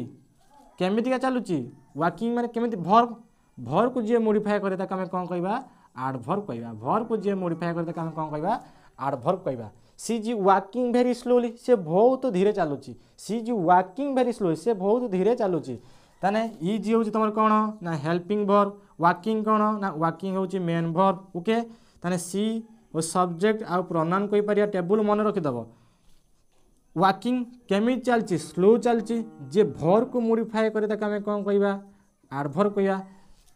केमितिका चलुची वाकिंग माने केमिति वर्ब वर्ब को जी मोडिफाई करे ताके हमें कौन कहबा एडवर्ब कहबा वर्ब को जी मोडिफाई करे ताके हमें कौन कहबा एडवर्ब कहबा सी इज वाकिंग वेरी स्लोली से बहुत धीरे चलुची सी इज वाकिंग वेरी स्लोली से बहुत धीरे चलुची ताने इज हूँ तुम कौन ना हेल्पिंग वर्ब वाकिंग कौन ना वाकिंग हूँ मेन वर्ब ओके ताने सी और सब्जेक्ट आ प्रोनाउन कहि परिया टेबल मन रखिदब वाकिंग केमी चलची स्लो चलची जे भर को मोडिफाई करे ताके हमें कौन कहबा एडवर्ब कहबा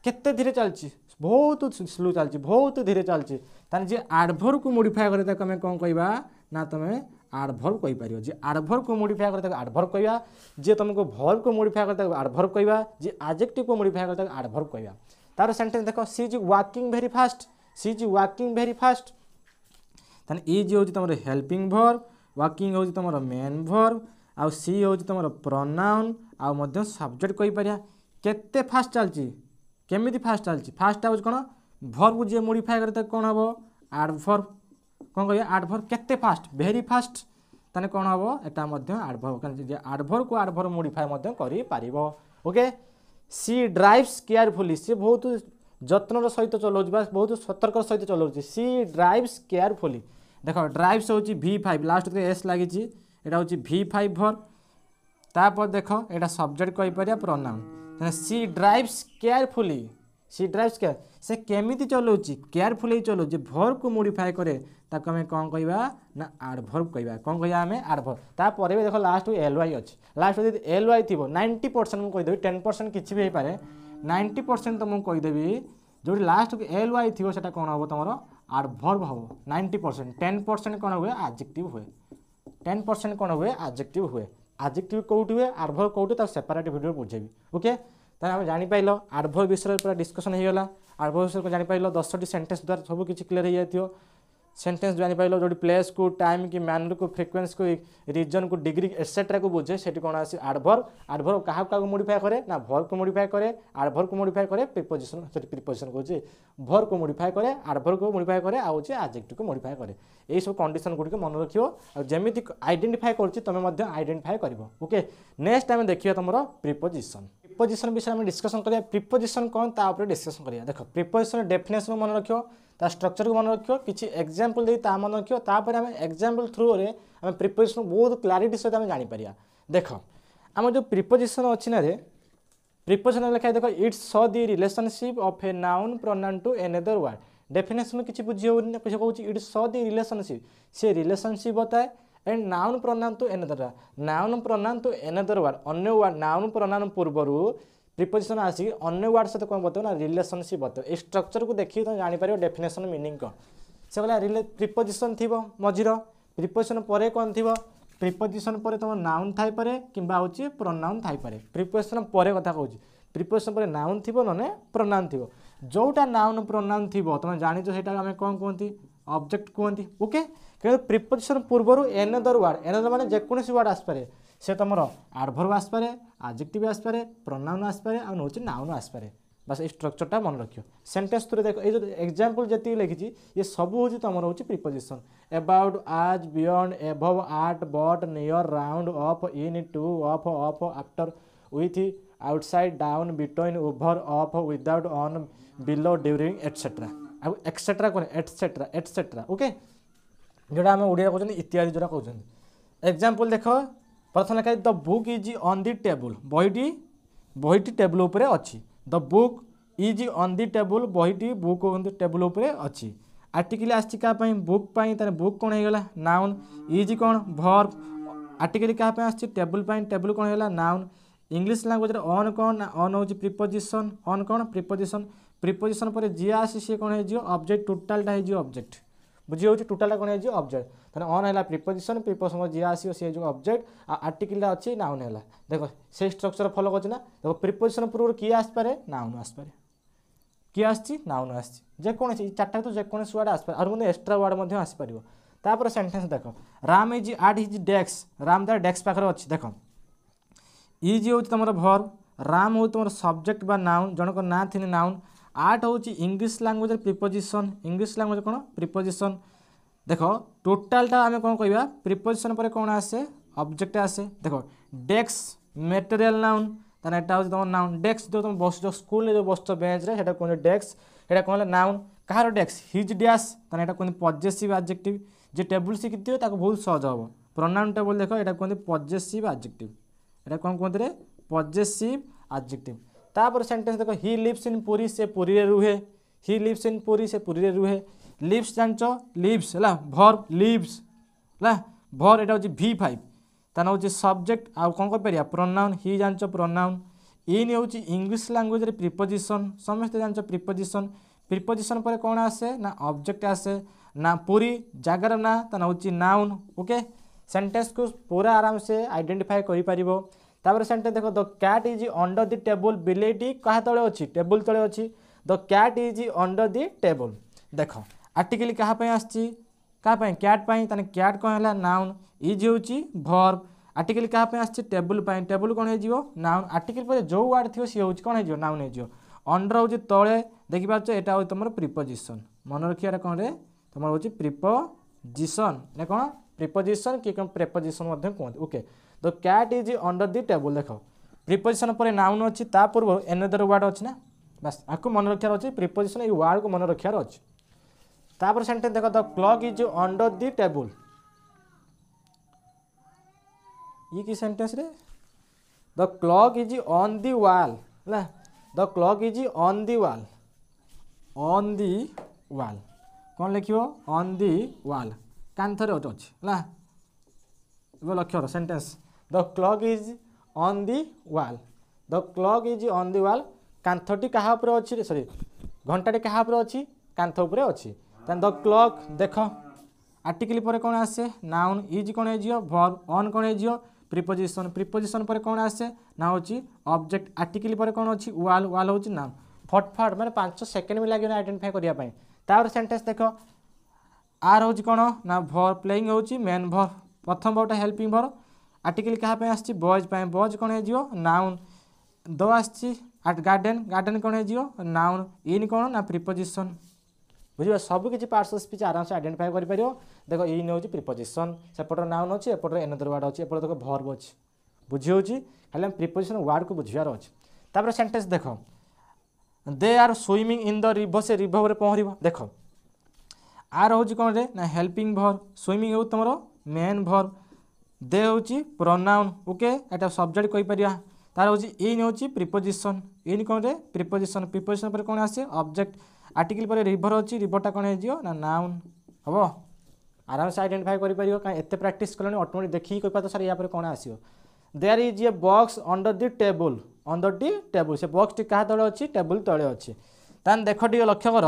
केते धीरे चलची बहुत स्लो चलची बहुत धीरे चलची ताने जे एडवर्ब को मोडिफाई करे ताके हमें कौन कहबा ना तमे एडवर्ब कहि परियो जे एडवर्ब को मोडिफाई करे ताके एडवर्ब कहबा जे तुमको वर्ब को मोडिफाई करे ताके एडवर्ब कहबा जे एडजेक्टिव को मोडिफाई करे ताके एडवर्ब कहबा तार सेंटेंस देखो she is walking very fast she is walking very fast ताने इज हूँ तुम हेल्पिंग वर्ब वाकिंग हूँ तुम मेन वर्ब आउ सी हूँ तुम प्रोनाउन आउ मध्य सब्जेक्ट कहि परिया केते फास्ट चलची केमिति फास्ट चलची फास्ट हूँ कौन वर्ब को जे मोडिफाई करे ताके कौन हम एडवर्ब कौन कह एडवर्ब केते फास्ट वेरी फास्ट ताने कौन हम एटा मध्य एडवर्ब एडवर्ब को एडवर्ब मोडिफाई मध्य करि पारिबो ओके सी ड्राइव्स केयरफुली से बहुत जत्नर सहित चलाउछ बा बहुत सतर्क सहित चलाउछ सी ड्राइव्स केयरफुली देख ड्राइव्स हूँ V5 लास्ट के एस लगी यहाँ हूँ V5 वर्ब तापर देख यहाँ सब्जेक्ट कहि परिया प्रोनाउन सी ड्राइव्स केयरफुली सी ड्राइव्स केयर से केमिति चलाउची केयरफुली चलाउची वर्ब को मोडिफाई करे ताको हमें कौन कहबा ना एडवर्ब कहबा कौन कहबा हमें एडवर्ब तापर भी देख लास्ट ly अच्छी लास्ट यदि ly थी 90% मुझे कहीदेवी 10% किसी भी हो पारे 90% तुमको कहीदेवी जो लास्ट ly थी सेटा कौन हम तुम एडवर्ब हम 90% 10% कौन हुए एडजेक्टिव हुए 10% कौन हुए एडजेक्टिव हुए एडजेक्टिव कौटी हुए एडवर्ब कौटी तक सेपरेट वीडियो बुझेबी ओके ताने हम जानि पाइलो एडवर्ब विषय पूरा डिस्कशन हो गला एडवर्ब विषय को जानि पाइलो 10टी सेंटेंस द्वारा सब किछि क्लियर हो जाइतियो सेंटेंस जानि पाइलो जोटी प्लेस को टाइम की मैनर को फ्रीक्वेंसी को रीजन को डिग्री एटसेट्रा को बुझे सेठी कोन आसी एडवर्ब एडवर्ब काहा का मॉडिफाई करे ना वर्ब को मॉडिफाई करे एडवर्ब को मॉडिफाई करे प्रीपोजिशन सॉरी प्रीपोजिशन को जे वर्ब को मॉडिफाई करे एडवर्ब को मॉडिफाई करे आ होचे एडजेक्टिव को मॉडिफाई करे एई सब कंडीशन गुडी को मन रखियो आ जेमिति आइडेंटिफाई करछि तमे मध्ये आइडेंटिफाई करबो ओके नेक्स्ट टाइम देखियो तमरो प्रीपोजिशन प्रीपोजिशन विषय में डिस्कशन करिया प्रीपोजिशन कौन ता ऊपर डिस्कशन करिया देखो प्रीपोजिशन डेफिनेशन मन रखियो ता स्ट्रक्चर को मन रखियो किछि एग्जांपल दे ता मन रखियो तापर हम एग्जांपल थ्रू रे हम प्रीपोजिशन बहुत क्लैरिटी से हम जानि परिया देखो हम जो प्रीपोजिशन अछि ना रे प्रीपोजिशन लिखा देखो it's so the relationship of a noun pronoun to another word definition किछि बुझियो न किछि कहूछि इट्स सो द रिलेशनशिप से रिलेशनशिप बताए and noun pronoun to another noun pronoun to another word अन्य वर्ड नाउन प्रोनाउन पूर्वरु प्रीपोजिशन आसी अन्य वर्ड से कौन बताओ ना रिलेशनशिप बताओ ए स्ट्रक्चर को देखिए तो जानि पारियो डेफिनेशन मीनिंग कौन से कहला प्रीपोजिशन थिबो मझिरो प्रीपोजिशन परे कौन थिबो प्रीपोजिशन परे तुम नाउन थाई पारे किंबा होची प्रोनाउन थाई पारे प्रीपोजिशन परे कथा कहूची प्रीपोजिशन परे नाउन थिबो नने प्रोनाउन थिबो जोटा नाउन प्रोनाउन थिबो तुम जानिचो सेटा हमें कौन कहंती ऑब्जेक्ट कहंती ओके कि प्रीपोजिशन पूर्वरु एनदर वर्ड माने जेकोसी वर्ड आसपारे से तुम एडवर्ब आसपारे एडजेक्टिव आसपारे प्रोनाउन आसपारे आ नोची नाउन आसपारे बस ये स्ट्रक्चरटा मन रखियो सेंटेंस थ्रू देखो ये जो एग्जांपल जति लिखी ये सब हूँ तुम हूँ preposition about as beyond above at but near round up in to of off after with outside down between over of without on below during etcetera etcetera कौन एटसेट्रा एटसेट्रा ओके जोड़ा आम ओडिया कहते इत्यादि जोड़ा कहते एग्जांपल देख प्रथम लिखा the book is on the table बहीटी टेबल उपरे अच्छी the book is on the table बहीटी बुक टेबल उपरे अच्छी आर्टिकल आसी क्या बुक बुक कौन होगा नाउन इज कौन वर्ब आर्टिकल क्या आसी टेबल टेबल कौन होगा नाउन इंग्लिश लैंग्वेज ऑन कौन ऑन हूँ प्रीपोजिशन ऑन कौन प्रीपोजिशन प्रीपोजिशन पर जी आसी सी कौन हो ऑब्जेक्ट टोटालटा हो ऑब्जेक्ट बुझी होची टोटल कोन हे ऑब्जेक्ट तने ऑन हैला प्रीपोजिशन प्रीपोजिशन जे आसी से जो ऑब्जेक्ट आर्टिकल अछि नाउन हैला देखो से स्ट्रक्चर फॉलो करछ ना देखो प्रीपोजिशन पूर्व की आस पारे नाउन आस पारे की आछि नाउन आछि जे कोन चारटा तो जे कोन वर्ड आस पारे और मध्ये एक्स्ट्रा वर्ड मध्ये आसी परिबो तापर सेंटेंस देखो Ram is at his desk Ram दा डेस्क पाखर अछि देखो इज होची तमरो वर्ब राम हो तुम सब्जेक्ट बा नाउन जनक ना थी नाउन आठ हूँ English language preposition English language कौन प्रिपोजिशन देख टोटालटा आम कौन कह प्रिपोजिशन पर कौन आसे ऑब्जेक्ट आसे देख डेस्क मटेरियल नाउन ताने एटा हूँ तुम नाउन डेस्क जो तुम बस स्कूल जो बस बेंच रे सेटा कौन डेस्क एटा कौन नाउन कहार डेस्क हिज डैश ताने एटा कौन पॉजेसिव एडजेक्टिव जे टेबल शिखिथिबे ताको बहुत सहज हम प्रोनाउन टेबल देख एटा कौन पॉजेसिव एडजेक्टिव एटा कौन कहते रे पॉजेसिव एडजेक्टिव तापर सेंटेंस देखो ही लिव्स इन पुरी से पुरी रे रुहे ही लिव्स इन पुरी से पुरी रे रुहे लिव्स जानचो लिव्स हला वर्ब लिव्स हला वर्ब एटा होची v5 ताना होची सब्जेक्ट आ कोन को परिया प्रोनाउन ही जानचो प्रोनाउन इन होची इंग्लिश लैंग्वेज रे प्रीपोजिशन समस्त जानचो प्रीपोजिशन प्रीपोजिशन पर कोन आसे ना ऑब्जेक्ट आसे ना पूरी जगार ना ताना होची नाउन ओके सेंटेंस को पूरा आराम से आइडेंटिफाई करि परिबो तापर सेंटेंस देखो the cat is under the table बिलेटी कहा तळे अछि टेबल तळे अछि the cat is under the table देखो आर्टिकल कहा पय आछि कहा पय कैट पय तने कैट कोन हला नाउन इज होछि वर्ब आर्टिकल कहा पय आछि टेबल पय टेबल कोन हे जिवो नाउन आर्टिकल पर जो वर्ड थियो सी होछि कोन हे जिवो नाउन हे जिवो अंडर होछि तळे देखि पाछो एटा होय तमर प्रीपोजिशन मन रखियार कोन रे तमर होछि प्रीपोजिशन ने कोन प्रीपोजिशन कि कोन प्रीपोजिशन मध्ये कोन okay the cat is under the table देखो प्रीपोजिशन पर नाउन अछि ता पूर्व अनदर वर्ड अछि ना बस आको मन रखियार अछि प्रीपोजिशन ए वर्ड को मन रखियार अछि तापर सेंटेंस देखो the clock is under the table ये की सेंटेंस रे the clock is on the wall ला the clock is on the wall कौन लिखियो ऑन द वॉल कांथरे अछि ला वो लक्ष्य sentence the clock is on the wall the clock is on the wall कांथटी कहा ऊपर अछि सॉरी घंटाटी कहा ऊपर अछि कांथ ऊपर अछि तन द क्लॉक देखो आर्टिकल पर कोन आसे नाउन इज कोन हे जियो वर्ब ऑन कोन हे जियो प्रीपोजिशन प्रीपोजिशन पर कोन आसे ना होछि ऑब्जेक्ट आर्टिकल पर कोन अछि वॉल वॉल होछि नाउन फटफट माने 5 सेकंड में लागे आइडेंटिफाई करिया पय तार सेंटेंस देखो आर होछि कोन ना वर्ब प्लेइंग होछि मेन वर्ब प्रथम वर्बटा हेल्पिंग वर्ब आर्टिकल कहा पे आछि बॉयज पे बॉयज कोन हे जियो नाउन दो आछि एट गार्डन गार्डन कोन हे जियो नाउन इन कोन ना प्रीपोजिशन बुझिबा सब किछि पार्ट्स ऑफ स्पीच आराम से आइडेंटिफाई करि परियो देखो इन होछि प्रीपोजिशन सेपटर नाउन अछि एपटर अनदर वर्ड अछि एपटर देखो वर्ब अछि बुझि होछि खाली हम प्रीपोजिशन वर्ड को बुझियार अछि तापर सेंटेंस देखो they are swimming in the river से रिवर रे पहरिबो देखो आर होछि कोन रे ना हेल्पिंग वर्ब स्विमिंग हो तमरो मेन वर्ब दे होछि प्रोनाउन ओके एटा सब्जेक्ट कहि परिया तार होछि इन होछि प्रीपोजिशन इन कोन रे प्रीपोजिशन प्रीपोजिशन पर कोन आसे ऑब्जेक्ट आर्टिकल पर रिवर होछि रिवरटा कोन हे जियो ना नाउन हबो आराम से आइडेंटिफाई करि परियो का एते प्रैक्टिस करनी ऑटोमेटिक देखि कोइ पता सर या पर कोन आसियो there is a box under the table से बॉक्स टी कहा तळे अछि टेबल तळे अछि तान देखो टी लक्ष्य कर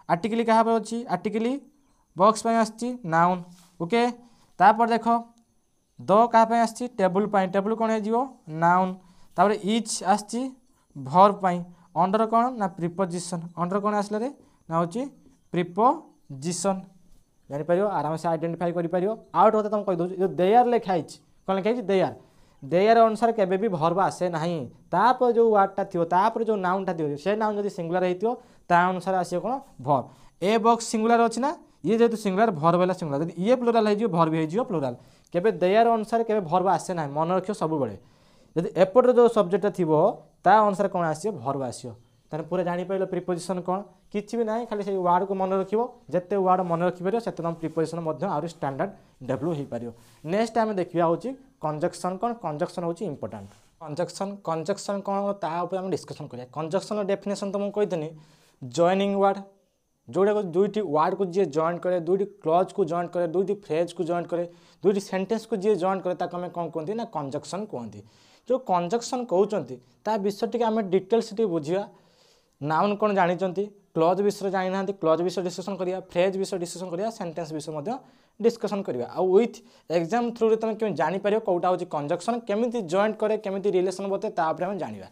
आर्टिकल कहा पर अछि आर्टिकल बॉक्स पे आछि नाउन ओके तापर देखो दो कहा पे आछि टेबल पाई टेबल कोन हे जिवो नाउन तापर इच आछि वर्ब पाई अंडर कोन ना प्रीपोजिशन अंडर कोन आसले रे ना होछि प्रीपोजिशन जानि परियो आराम से आइडेंटिफाई करि परियो आउट होता तुम कहि दो जो देयर लिखा हिच कोन लिखा हिच देयर अनुसार केबे भी वर्ब आसे नाही तापर जो वर्डटा थियो तापर जो नाउनटा थियो से नाउन जदी सिंगुलर हेतियो ता अनुसार आसे कोन वर्ब ए बॉक्स सिंगुलर अछि ना ये जेतु सिंगुलर वर्ब वाला सिंगुलर जदी ये प्लुरल हे जियो वर्ब हे जियो प्लुरल केबे देयर अनुसार केबे वर्ब आसे नाही मन रखियो सब बेले जदी एपट जो सब्जेक्ट थिबो ता अनुसार कोन आसियो वर्ब आसियो ताने पूरा जानि पाइलो प्रीपोजिशन कोन किछि भी नाही खाली से वर्ड को मन रखिबो जते वर्ड मन रखि परियो सेते हम प्रीपोजिशन मध्ये आरो स्टैंडर्ड डेवलप हे परियो नेक्स्ट टाइम देखिया होची कंजक्शन कोन कंजक्शन होची इंपोर्टेंट कंजक्शन कोन ता ऊपर हम डिस्कशन करिया कंजक्शन डेफिनेशन तो म कहि देनी जॉइनिंग वर्ड जोड़ा दुईटी वर्ड को जी जॉइन करे दुईटी क्लॉज को जॉइन करे दुईटी फ्रेज को जॉइन करे दुईटी सेंटेंस को जी जॉइन करे ताको हमें कौन कहते ना कंजक्शन कहते जो कंजक्शन कहते ता विषय टी आम डिटेल्स टी बुझा नाउन कौन जानी क्लज विषय जानी ना क्लज विषय डिस्कसन करिया फ्रेज विषय डिस्कसन करिया सेंटेंस विषय डिस्कसन करिया आ विथ एग्जाम थ्रू रे तुम केम जानि परियो कोटा होची कंजक्शन केमिति जॉइंट करे केमिति रिलेशन बते ता ऊपर हम जानिबा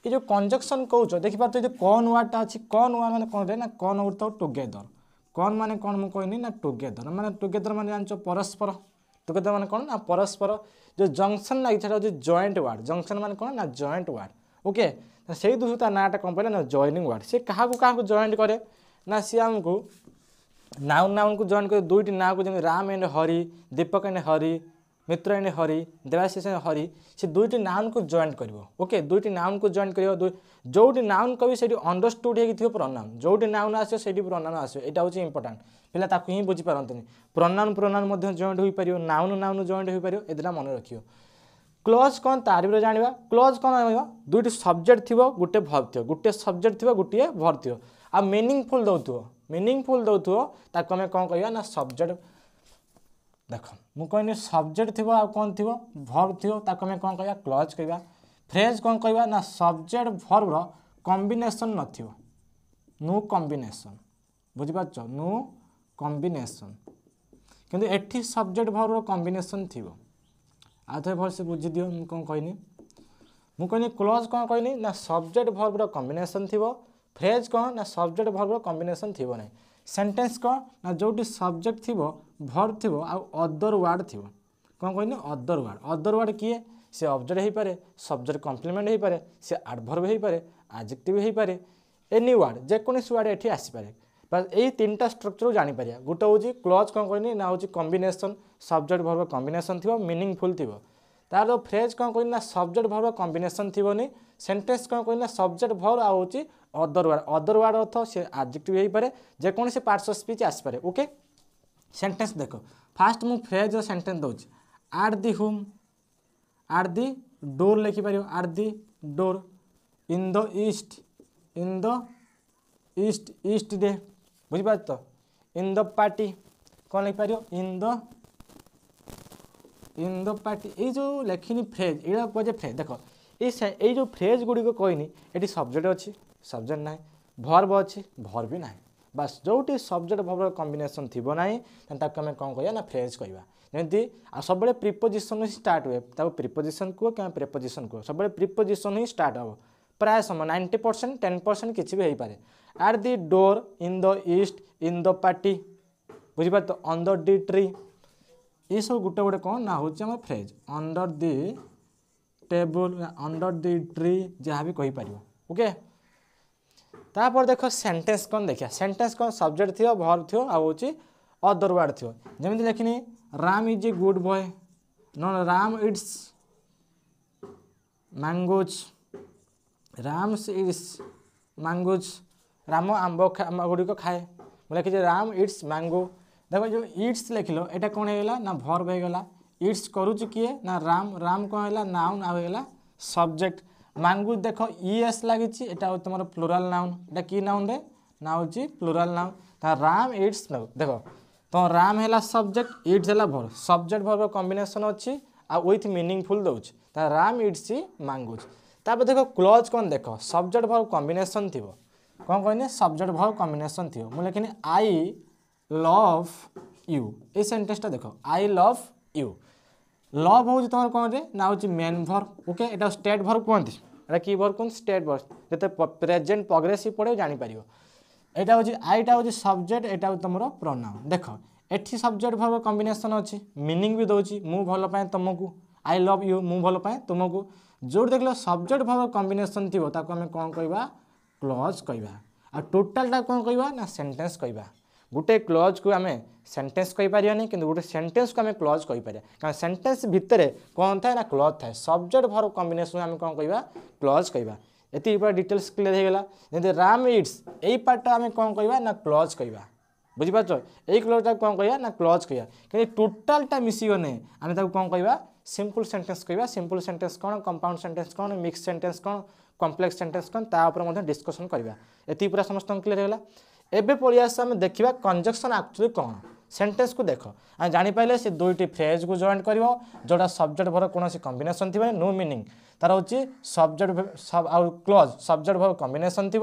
ये जो कंजक्शन कहउछ देखि पातो जो कौन वर्ड ता अछि कौन वर्ड माने कोन रे ना कौन वर्ड तो टुगेदर कौन माने कोन मु कहनी ना टुगेदर माने जानचो परस्पर टुगेदर माने कोन ना परस्पर जो जंक्शन लागि छटा जो जॉइंट वर्ड जंक्शन माने कोन ना जॉइंट वर्ड ओके से दूसरा नाटा कौन पड़े ना जॉइनिंग वर्ड से क्या जॉइंट करे ना सी आमको नाउन नाउन को जॉइन करे दुईटी ना को जमी Ram and Hari Deepak and Hari Mitra and Hari Debashish and Hari से दुईटी नाउन को जॉइन करिवो ओके दुईटी नाउन को जॉइन करिवो जोटी नाउन कवि से अंडरस्टूड हो प्रोनाउन जोटी नाउन आसो से प्रोनाउन आसो यहाँ हूँ इंपोर्टाट पिला ताकू ही बुझी पारंतनी प्रोनाउन प्रोनाउन जॉइंट हो पारियो नाउन नाउन जॉइंट हो पारियो एदिना मन रखियो क्लज कौन तार भी जाना क्लज कौन दुईटी सब्जेक्ट थी गोटे भर्ब थी गोटे सब्जेक्ट थी गोटे भर्ब थी आ मीनिंगफुल दौथो ताको आम कौन कह ना सब्जेक्ट देख मुझे कहनी सब्जेक्ट थी कौन थी भर्ब थी ताको आम कौन कह क्लज कह फ्रेज कौन कह ना सब्जेक्ट भर्बर कॉम्बिनेशन न नो कॉम्बिनेशन बुझीपार नो कॉम्बिनेशन किंतु एठी सब्जेक्ट भर्बर कॉम्बिनेशन थी आ थे भल से बुझी दियो मु कौन कहनी मु कहनी क्लज कौन कहनी ना सब्जेक्ट भर्बर कॉम्बिनेशन थी फ्रेज कौन ना सब्जेक्ट भर्बर कॉम्बिनेशन थी ना सेंटेंस कौन ना जोटी सब्जेक्ट थी भर्ब थी आ अदर वर्ड थी कौन कहनी अदर वर्ड किए से ऑब्जेक्ट हो पारे सब्जेक्ट कॉम्प्लीमेंट हो पारे से एडवर्ब हो पारे एडजेक्टिव हो पारे एनी वर्ड जेकोसी वर्ड एठी आसी पारे बस यही तीन टा स्ट्रक्चर जानी पारिया गोटे हूँ क्लज कौन कहनी ना हूँ कॉम्बिनेशन सब्जेक्ट भर्ब कॉम्बिनेशन थी मीनिंगफुल थी तार फ्रेज कौन कहनी ना सब्जेक्ट भर्ब कॉम्बिनेशन थी सेंटेंस कौन कहनी ना सब्जेक्ट भर्ब आ हूँ अदर वर्ड अर्थ से एडजेक्टिव हो पारे जेकोसी पार्ट्स ऑफ स्पीच आसी पारे ओके सेंटेंस देख फास्ट मु फ्रेज सेंटेंस दूँ at the home at the door लिखिपार at the door in the east east day बुझीपार तो इन द पार्टी कौन लिखिपार इन द पार्टी ये जो लेखिनी फ्रेज ये कहे फ्रेज देख ये जो फ्रेज गुड़िक कहनी ये सब्जेक्ट अच्छी सब्जेक्ट ना भर्ब अच्छी भर्ब भी ना बस जोटी सब्जेक्ट भर्ब कॉम्बिनेशन थी ना आम कौन कह ना फ्रेज कहवा जमी आ सब प्रिपोजिशन ही स्टार्ट हुए प्रिपोजिशन कह क्या प्रिपोजिशन कह सब प्रिपोजिशन ही स्टार्ट हम प्राय समय 90% 10% किसी भी हो पारे at the door in the east in the party बुझीपार तो अंडर दी ट्री ये सब गोटे गोटे कौन ना हूँ आम phrase under the table under the tree जहाँ भी कहीपर ओके तापर देख सेंटेंस कौन देखिए सेंटेंस कौन सब्जेक्ट थी भर्ब थी आ हूँ अदर वर्ड थी जमी लिखनी Ram is a good boy no Ram eats mangoes Ram eats mangoes Ram आंब गुड़िक खाए मुझे लिखी राम इट्स मैंगो देख जो इट्स लिखल यहाँ कौन होगा ना भर्ब होगा इट्स करुच किए ना राम राम कौन है नाउन आगला सब्जेक्ट मैंगो देख ईएस लगी यहाँ तुम प्लूराल नाउन यहाँ कि नाउन रे ना हूँ प्लूराल नाउन राम इट्स देख तो राम है सब्जेक्ट इट्स है भर्ब सब्जेक्ट भर्ब कॉम्बिनेशन अच्छी आ विथ मीनिंगफुल दौच राम इट्स मैंगोज तापर देख क्लज कौन देख सब्जेक्ट भर्ब कॉम्बिनेशन थी कौन कहने सब्जेक्ट भर्ब कॉम्बिनेशन थी मुझे लिखनी आई लव यू ये सेंटेंसटा देख आई लव यू लव हूँ तुम कौन रे ना हूँ मेन भर्ब ओके यहाँ स्टेट भर्ब कहते यहाँ कि भर्ब कौन स्टेट भर्ब जो प्रेजेंट प्रोग्रेसिव पढ़े जापर यहाँ हूँ आईटा हूँ सब्जेक्ट यहाँ तुम प्रोनाउन देख एठी सब्जेक्ट भर्ब कॉम्बिनेशन अच्छी मीनिंग भी दूसरी मु भल पाए तुमको आई लव यू मु भल पाए तुमको जो देख लो सब्जेक्ट भर्ब कॉम्बिनेशन थी आम कौन कहवा क्लज कहवा आ टोटालटा कौन कहवा ना सेंटेंस कहवा गोटे क्लज को आम सेंटेंस कहीपर कि गोटे सेंटेंस को आम क्लज कहीपर कारण सेंटेंस भितर कौन थाए ना क्लज थाए सब्जेक्ट भर्ब कॉम्बिनेशन आम कौन कहवा क्लज कहवा ये पूरा डिटेल्स क्लियर होगा जमी राम इट्स यही पार्टा आम कौन कहवा ना क्लज कहवा बुझीपार यही क्लजटा कौन कहवा ना क्लज कहवा कि टोटालटा मिसीगने आम कौन कहवा सिंपल सेंटेंस कहवा सिंपल सेंटेंस कौन कंपाउंड सेंटेंस कौन मिक्स सेंटेंस कौन कॉम्प्लेक्स सेंटेंस कौन तापर डिस्कसन करवा ये पूरा समस्त क्लियर होगा एबे पड़ियास आम देखा कंजक्शन एक्चुअली कौन सेंटेंस को देख आम जापारे से दुईटी फ्रेज को जॉइन कर जोटा सब्जेक्ट भर कौन कॉम्बिनेशन थी नो मीनिंग तार हूँ सब्जेक्ट क्लज सब्जेक्ट भर कॉम्बिनेशन थी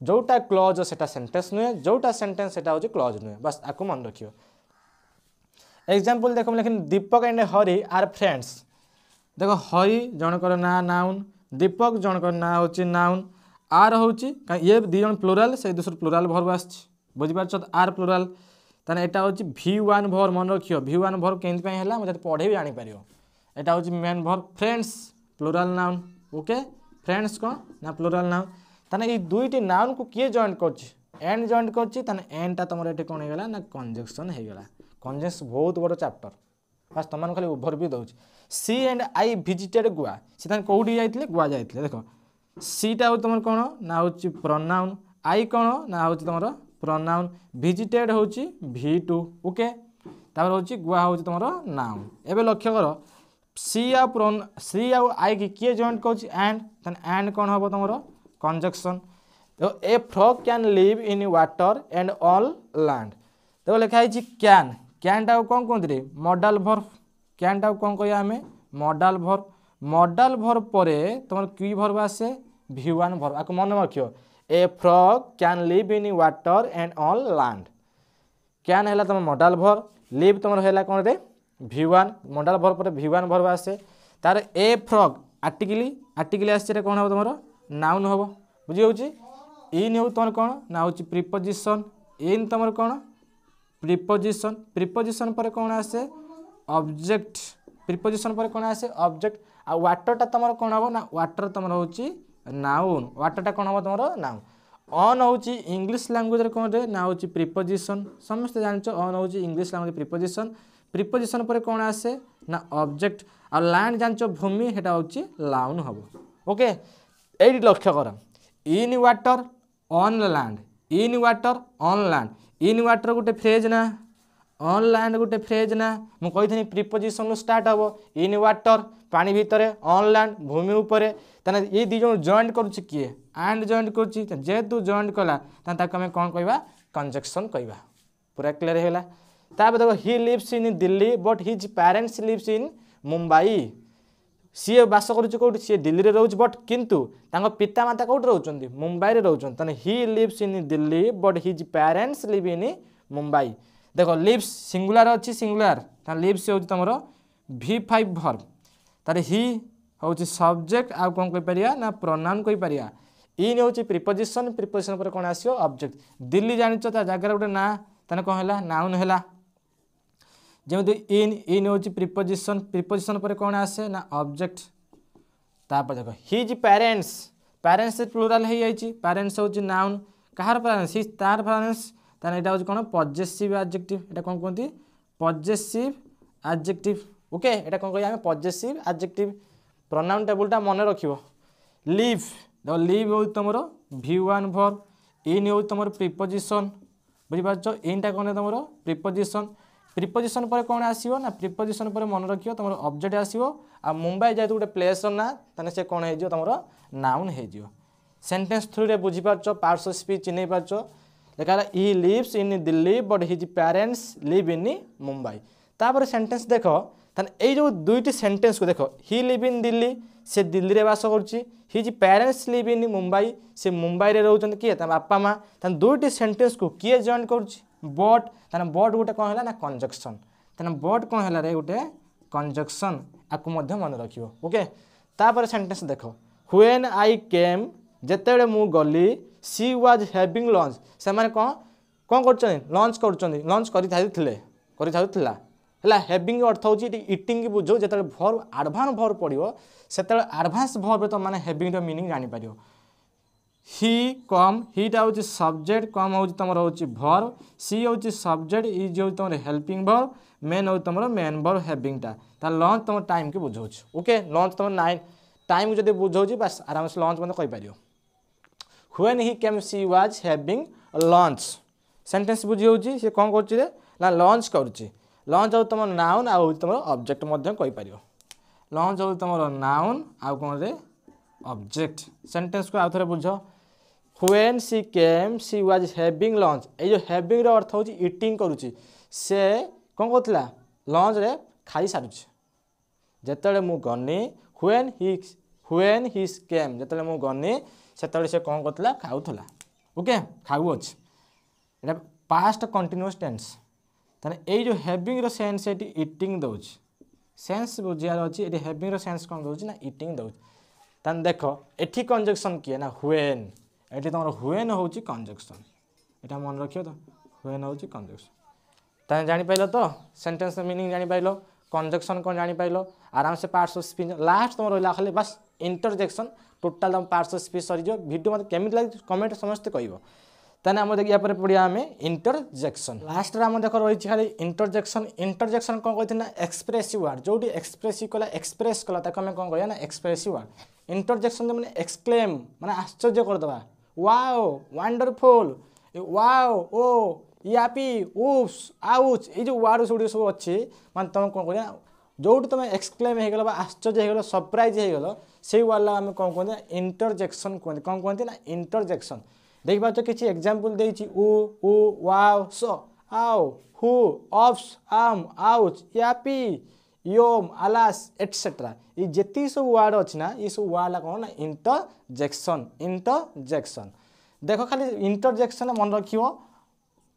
जोटा क्लॉज सेटा सेंटेंस नुहे जोटा सेंटेंस सेटा होची क्लॉज नुहे बस आकु मन रखियो एग्जांपल देखो लेकिन दीपक एंड हरि आर फ्रेंड्स देखो हरि जनकर ना नाउन दीपक जनकर ना होची नाउन आर होची ये दी जन प्लुराल से दूसर प्लुराल भर्ब आछि बुझि पारछ आर प्लुराल ताने एटा होची v1 भर्ब मन रखियो v1 भर्ब केंति पय हला मते पढे भी जानि परियो एटा होची main verb friends plural noun okay friends को ना प्लुराल नाउन ताने ई दुईटी नाउन को किए जॉइन करछि एंड जॉइन करछि ताने एंड ता तमरे एटे कोन हेगला ना कंजक्शन हेगला कंजक्शन बहुत बड़ चैप्टर बस तमन खाली ओवरव्यू दउछि she and I visited Goa से ताने कोउडी जाइतले गोवा जाइतले देखो सीटा हो तुम कौन ना हूँ प्रोनाउन आई कौन ना हूँ तुम प्रोनाउन विजिटेड हूँ v2 ओके तापर हूँ गोवा हूँ तुम नाउन एबे लक्ष्य कर सी आउ आई की किए जॉइन कर एंड कौन हम तुम conjunction A frog can live in water and all land देखो लिखाई कैन टा कौन कहते मॉडल भर्ब कैन टा कौन कह आम मॉडल भर्ब पर तुम कि भर्ब आसे v1 भर्ब आपको मन रखियो ए frog can live in water and all land can है तुम मॉडल भर्ब लिव तुम है कौन रे v1 मॉडल भर्ब पर v1 भर्ब आसे तार ए फ्रॉग आर्टिकल आसे कौन हम तुम नाउन हम बुझी होची इन हो तुम कौन ना हूँ प्रिपोजिशन इन तुम कौन प्रिपोजिशन पर कौन आसे ऑब्जेक्ट प्रिपोजिशन पर कौन आसे ऑब्जेक्ट आ वाटर टा तुम कौन हम ना वाटर तुम होची नाउन वाटर टा कौन हम तुम नाउन ऑन होची इंग्लिश लैंग्वेज रे कौन रे ना होची प्रिपोजिशन समस्त जानचो ऑन होची इंग्लिश लैंग्वेज प्रिपोजिशन पर कौन आसे ना ऑब्जेक्ट आ लैंड जानचो भूमि हेटा होची लाउन हबो ओके एडी लक्ष्य कर in water on land in water on land in water गोटे फ्रेज ना ऑन लैंड गोटे फ्रेज ना मु कही प्रिपोजिशन स्टार्ट हम इन वाटर पानी भितर ऑन लैंड भूमि ऊपर ताने ये दी जन जॉइंट करुछि किए एंड जॉइंट करुछि जेतु जॉइंट कला ताके हमें कौन कहबा कंजक्शन कहबा पूरा क्लियर हैला ताबे देखो he lives in Delhi but his parents lives in Mumbai सी बास करुछि कोठी सी दिल्ली रे रहउछि बट किंतु तांको पिता माता कोठी रहउछन्ती मुंबई रे रहउछन्ती ताने he lives in Delhi but his parents live in Mumbai देखो लिव्स सिंगुलर अच्छी सिंगुलर ता लिव्स होची तमरो v5 भर्ब तारे ही होची सब्जेक्ट आ कोन कहि परिया ना प्रोनाउन कहि परिया इन होची प्रिपोजिशन पर कोन आसियो ऑब्जेक्ट दिल्ली जानिचो ता जागर उडे ना तने कोन हैला नाउन हैला जेमति इन होची प्रिपोजिशन पर कोन आसे ना ऑब्जेक्ट तापर देखो हिज पेरेंट्स प्लुरल हे जाईची पेरेंट्स होची नाउन कहार पेरेंट्स हिज तार पेरेंट्स ताने एटा होची कोन पॉजेसिव एडजेक्टिव एटा कोन कहंती पॉजेसिव एडजेक्टिव ओके एटा कोन कहि हमें पॉजेसिव एडजेक्टिव प्रोनाउन टेबलटा मन रखियो लिव देखो लिव हो तमरो v1 भर्ब इन हो तमरो प्रिपोजिशन बुझि पाछो इनटा कोन तमरो प्रिपोजिशन पर कोन आसीबो ना प्रिपोजिशन पर मन रखियो तमरो ऑब्जेक्ट आसीबो आ मुंबई जाय गोटे प्लेस ना ताने से कोन हे जियो तमरो नाउन हे जियो सेंटेंस थ्रू रे बुझि पाछो पार्ट्स ऑफ स्पीच चिन्ह पाछो देखा he lives in Delhi but his parents live in Mumbai तापर सेंटेंस देखो ताने ए जो दुईटी सेंटेंस को देखो ही लिव इन दिल्ली से दिल्ली रे वास करछि his parents live in Mumbai से मुंबई रे रहउछन किए ता बापा मां ताने दुईटी सेंटेंस को किए जॉइन करछि बट ताने बट गोटे कोन हैला ना कंजक्शन ताने बट कोन हैला रे गोटे कंजक्शन आकु मध्य मन रखियो ओके तापर सेंटेंस देखो व्हेन आई केम जेतेबेले मु गली सी वाज हैविंग लंच से माने कौन लंच करिथाइथिला हला हैविंग अर्थ होची इटिंग बुझो जेतेबेले भर्ब एडवांस भर्ब पड़ियो सेतेबेले एडवांस भर्ब तो माने हैविंग रो मीनिंग जानि पारियो ही कम हीटा होची सब्जेक्ट कम होची तमर होची भर्ब सी होची सब्जेक्ट इज होची तमर हेल्पिंग भर्ब मेन होची तमर मेन भर्ब हैविंग ता लंच तमर टाइम के बुझोची ओके लंच तमर 9 टाइम जदि बुझोची बस आराम से लंच मतलब कहि पारियो When he came, she was having lunch. Sentence बुझी होची से कौन करची रे ना लंच करची लंच हो तुम नाउन आ तुम ऑब्जेक्ट मध्य कहि पारियो लंच हो तुम नाउन आ कौन रे ऑब्जेक्ट सेंटेंस को आउ थरे बुझो When she came, she was having lunch. ए जो having रो अर्थ होची ईटिंग करूची से कौन करथला लंच रे खाई सारुची जेतले मु गनी when he came जेतले मु गनी सेतले से कौन करथला खाउथला ओके खाऊँच एटा पास्ट कंटिन्यूअस टेंस ताने ए जो हैविंग रो सेंस एटी इटिंग दउच सेंस बुझियार अछि एटी हैविंग रो सेंस कोन दउच ना इटिंग दउच ताने देखो एठी कंजक्शन किए ना व्हेन एटी तमरो व्हेन होउची कंजक्शन एटा मन रखियो तो व्हेन होउची कंजक्शन ताने जानि पाइलो तो सेंटेंस मीनिंग जानि पाइलो कंजक्शन कोन जानि पाइलो आराम से पार्ट्स ऑफ स्पीच लास्ट तमरो रहला खाली बस इंटरजेक्शन टोटल तम पार्ट्स ऑफ स्पीच सरी जो वीडियो मत केमित लाग कमेंट समस्त कहइबो ताने हम देखिया पर पडिया हमें इंटरजेक्शन लास्ट रे हम देखो रही खाली इंटरजेक्शन इंटरजेक्शन कोन कहथि ना एक्सप्रेसिव वर्ड जोडी एक्सप्रेसिव कला एक्सप्रेस कला ताको हम कोन कहया ना एक्सप्रेसिव वर्ड इंटरजेक्शन माने एक्सक्लेम माने आश्चर्य कर दबा वाओ वंडरफुल वाओ ओ यापी उफ्स आउच ए जो वर्ड जोडी सब अछि माने तुम कोन कहया जोडी तुम एक्सक्लेम हे गेलो बा आश्चर्य हे गेलो सरप्राइज हे गेलो सेही वर्ड ला हम कोन कहया इंटरजेक्शन कोन ना इंटरजेक्शन देख बात किसी एग्जांपल देछि उ वाओ सो आओ हु ऑफ्स आम आउच यापी योम अलास एटसेट्रा ये जेती सब वर्ड अछि ना ये सब वर्ड ला कोन ना इंटरजेक्शन देखो खाली इंटरजेक्शन मन रखियो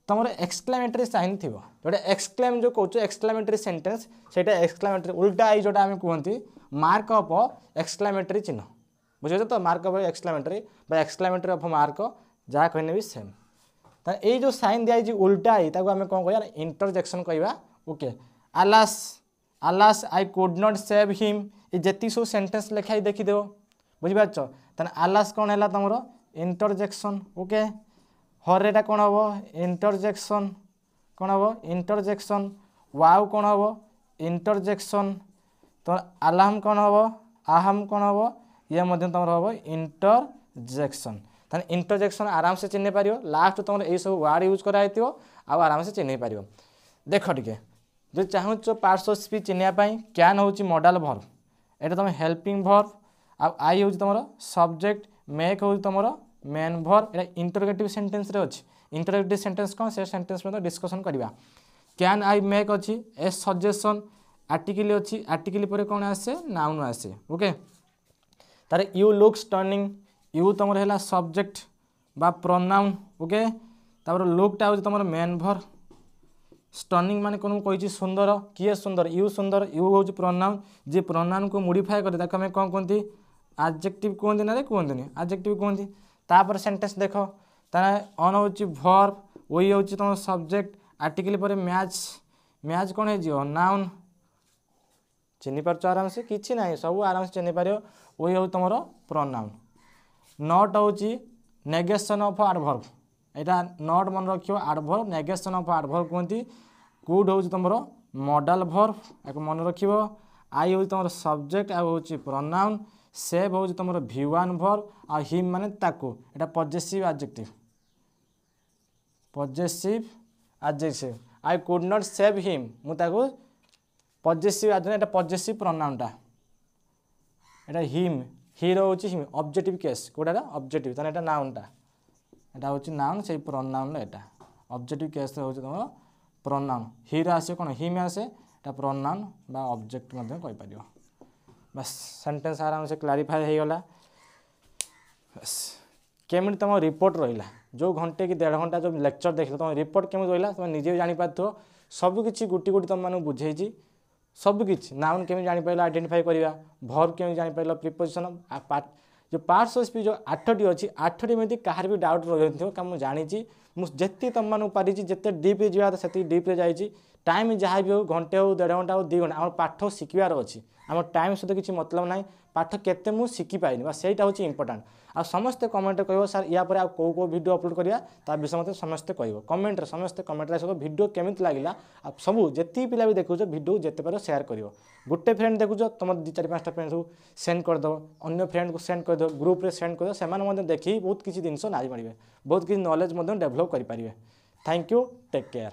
तमरो एक्सक्लेमेटरी साइन थिबो जोटा एक्सक्लेम जो कहउछ एक्सक्लेमेटरी सेंटेंस सेटा एक्सक्लेमेटरी उल्टा आई जोटा हम कहंती मार्क ऑफ एक्सक्लेमेटरी चिन्ह बुझे तो मार्क ऑफ एक्सक्लेमेटरी बा एक्सक्लेमेटरी ऑफ मार्क जहाँ कहने भी सेम तो ये जो साइन दिया उल्टा आई ताको आम कौन कह इंटरजेक्शन कहवा ओके आलास आलास I could not save him ये जेती सब सेंटेंस लिखाई देखीदेव बुझिपारछ ताने आलास कौन है तुम इंटरजेक्शन ओके हरेटा कौन हम इंटरजेक्शन कौन हम इंटरजेक्शन वाव कौन हम इंटरजेक्शन तो आलाम कौन हम आहम कौन हम ये तुम हम इंटरजेक्शन ताने इंटरजेक्शन आराम से चिन्ह पारियो लास्ट तुम ये सब वर्ड यूज कराइथियो आ आराम से चिन्ह पारियो देख टिके जो चाहूच पार्ट्स ऑफ स्पीच चिन्हवाई कैन होची मॉडल वर्ब एटा तुम हेल्पिंग वर्ब आ आई होची तुम सब्जेक्ट मेक होची तुम मेन वर्ब एटा इंटरोगेटिव सेंटेंस रे अछि इंटरोगेटिव सेंटेंस कौन से सेंटेंस में तो डिस्कशन करबा कैन आई मेक अछि ए सजेशन आर्टिकल अछि आर्टिकल पर कौन आसे नाउन आसे ओके तारे यू लुक स्टनिंग यू तुम है सब्जेक्ट बा प्रोनाउन ओके तापर लुकटा हो तुम मेन वर्ब स्टनिंग माने कौन कही सुंदर किए सुंदर यू हूँ प्रोनाउन जी प्रोनाउन को मॉडिफाई करे ताको हमें कौन कहती एडजेक्टिव कहते ना कहते एडजेक्टिव कहती तापर सेंटेंस देख ताने ऑन होची वर्ब ओई होची तुम सब्जेक्ट आर्टिकल पर मैच मैच कौन है नाउन चिन्ह पार्छ आराम से किछि ना सब आराम से चिन्ह पारियो ओई हो तुम प्रोनाउन नॉट होची negation of adverb Etah not मन रखियो एडवर्ब नेगेशन ऑफ एडवर्ब कहती कुड होची तुमरो मॉडल वर्ब एक मन रखियो आई होची तुमरो सब्जेक्ट आ होची प्रोनाउन सेव होची तुमरो V1 वर्ब आ हिम माने ताकू एटा possessive adjective I could not save him मु ताकू पॉजेसिव एडजेक्टिव एटा पॉजेसिव प्रोनाउन टा एटा हिम हीरो होची हिम ऑब्जेक्टिव केस कोडा ऑब्जेक्टिव ताने एटा नाउन टा एटा होची नाउन से प्रोनाउन एटा ऑब्जेक्टिव केस होची तुम प्रोनाउन हीरो आसे कोन हिम आसे एटा प्रोनाउन बा ऑब्जेक्ट मध्ये कहि परियो बस सेंटेंस आराम से क्लैरिफाई हो गला बस केमिट तुम रिपोर्ट रहिला जो घंटे कि 1.5 घंटा जो लेक्चर देखल तुम रिपोर्ट केमिट रहिला तुम निजे जानि पाथो सब किछि गुटी गुटी तुम मानु बुझेछि सब किछि नाउन केमिट जानि पाइलो आइडेंटिफाई करिवा वर्ब केमिट जानि पाइलो प्रीपोजिशन जो पार्ट्स ऑफ स्पीच जो 8टी अच्छी 8टी में कहार भी डाउट रही क्या मुझे जानी मुझे तुम मानू पारी जिते डीप्रे जावा से डीप्रे जाइए टाइम जहाँ भी हो घंटे हो 1.5 घंटा हो 2 घंटा आम पाठ शिखार अच्छी आम टाइम सहित किसी मतलब ना पाठ केते मु शिखी पाइनि सेटा हूँ इंपोर्टाट आ समस्ते कमेंट कह सर या पर कौ वीडियो अपलोड करिया ता विषय मत समस्ते कह कमेंट समस्ते कमेंट सब वीडियो केमिति लागला आ सब जेती पिला भी देखुछ वीडियो जेते पार शेयर करियो गोटे फ्रेंड देखुछ तुम 4-5टा फ्रेंड सब सेंड कर दो अन्य फ्रेंड को सेंड कर दो ग्रुप रे सेंड कर दो से माने देखि बहुत किसी जिनस ना पारे बहुत किसी नॉलेज डेवलप करि पारिबे थैंक यू टेक केयर।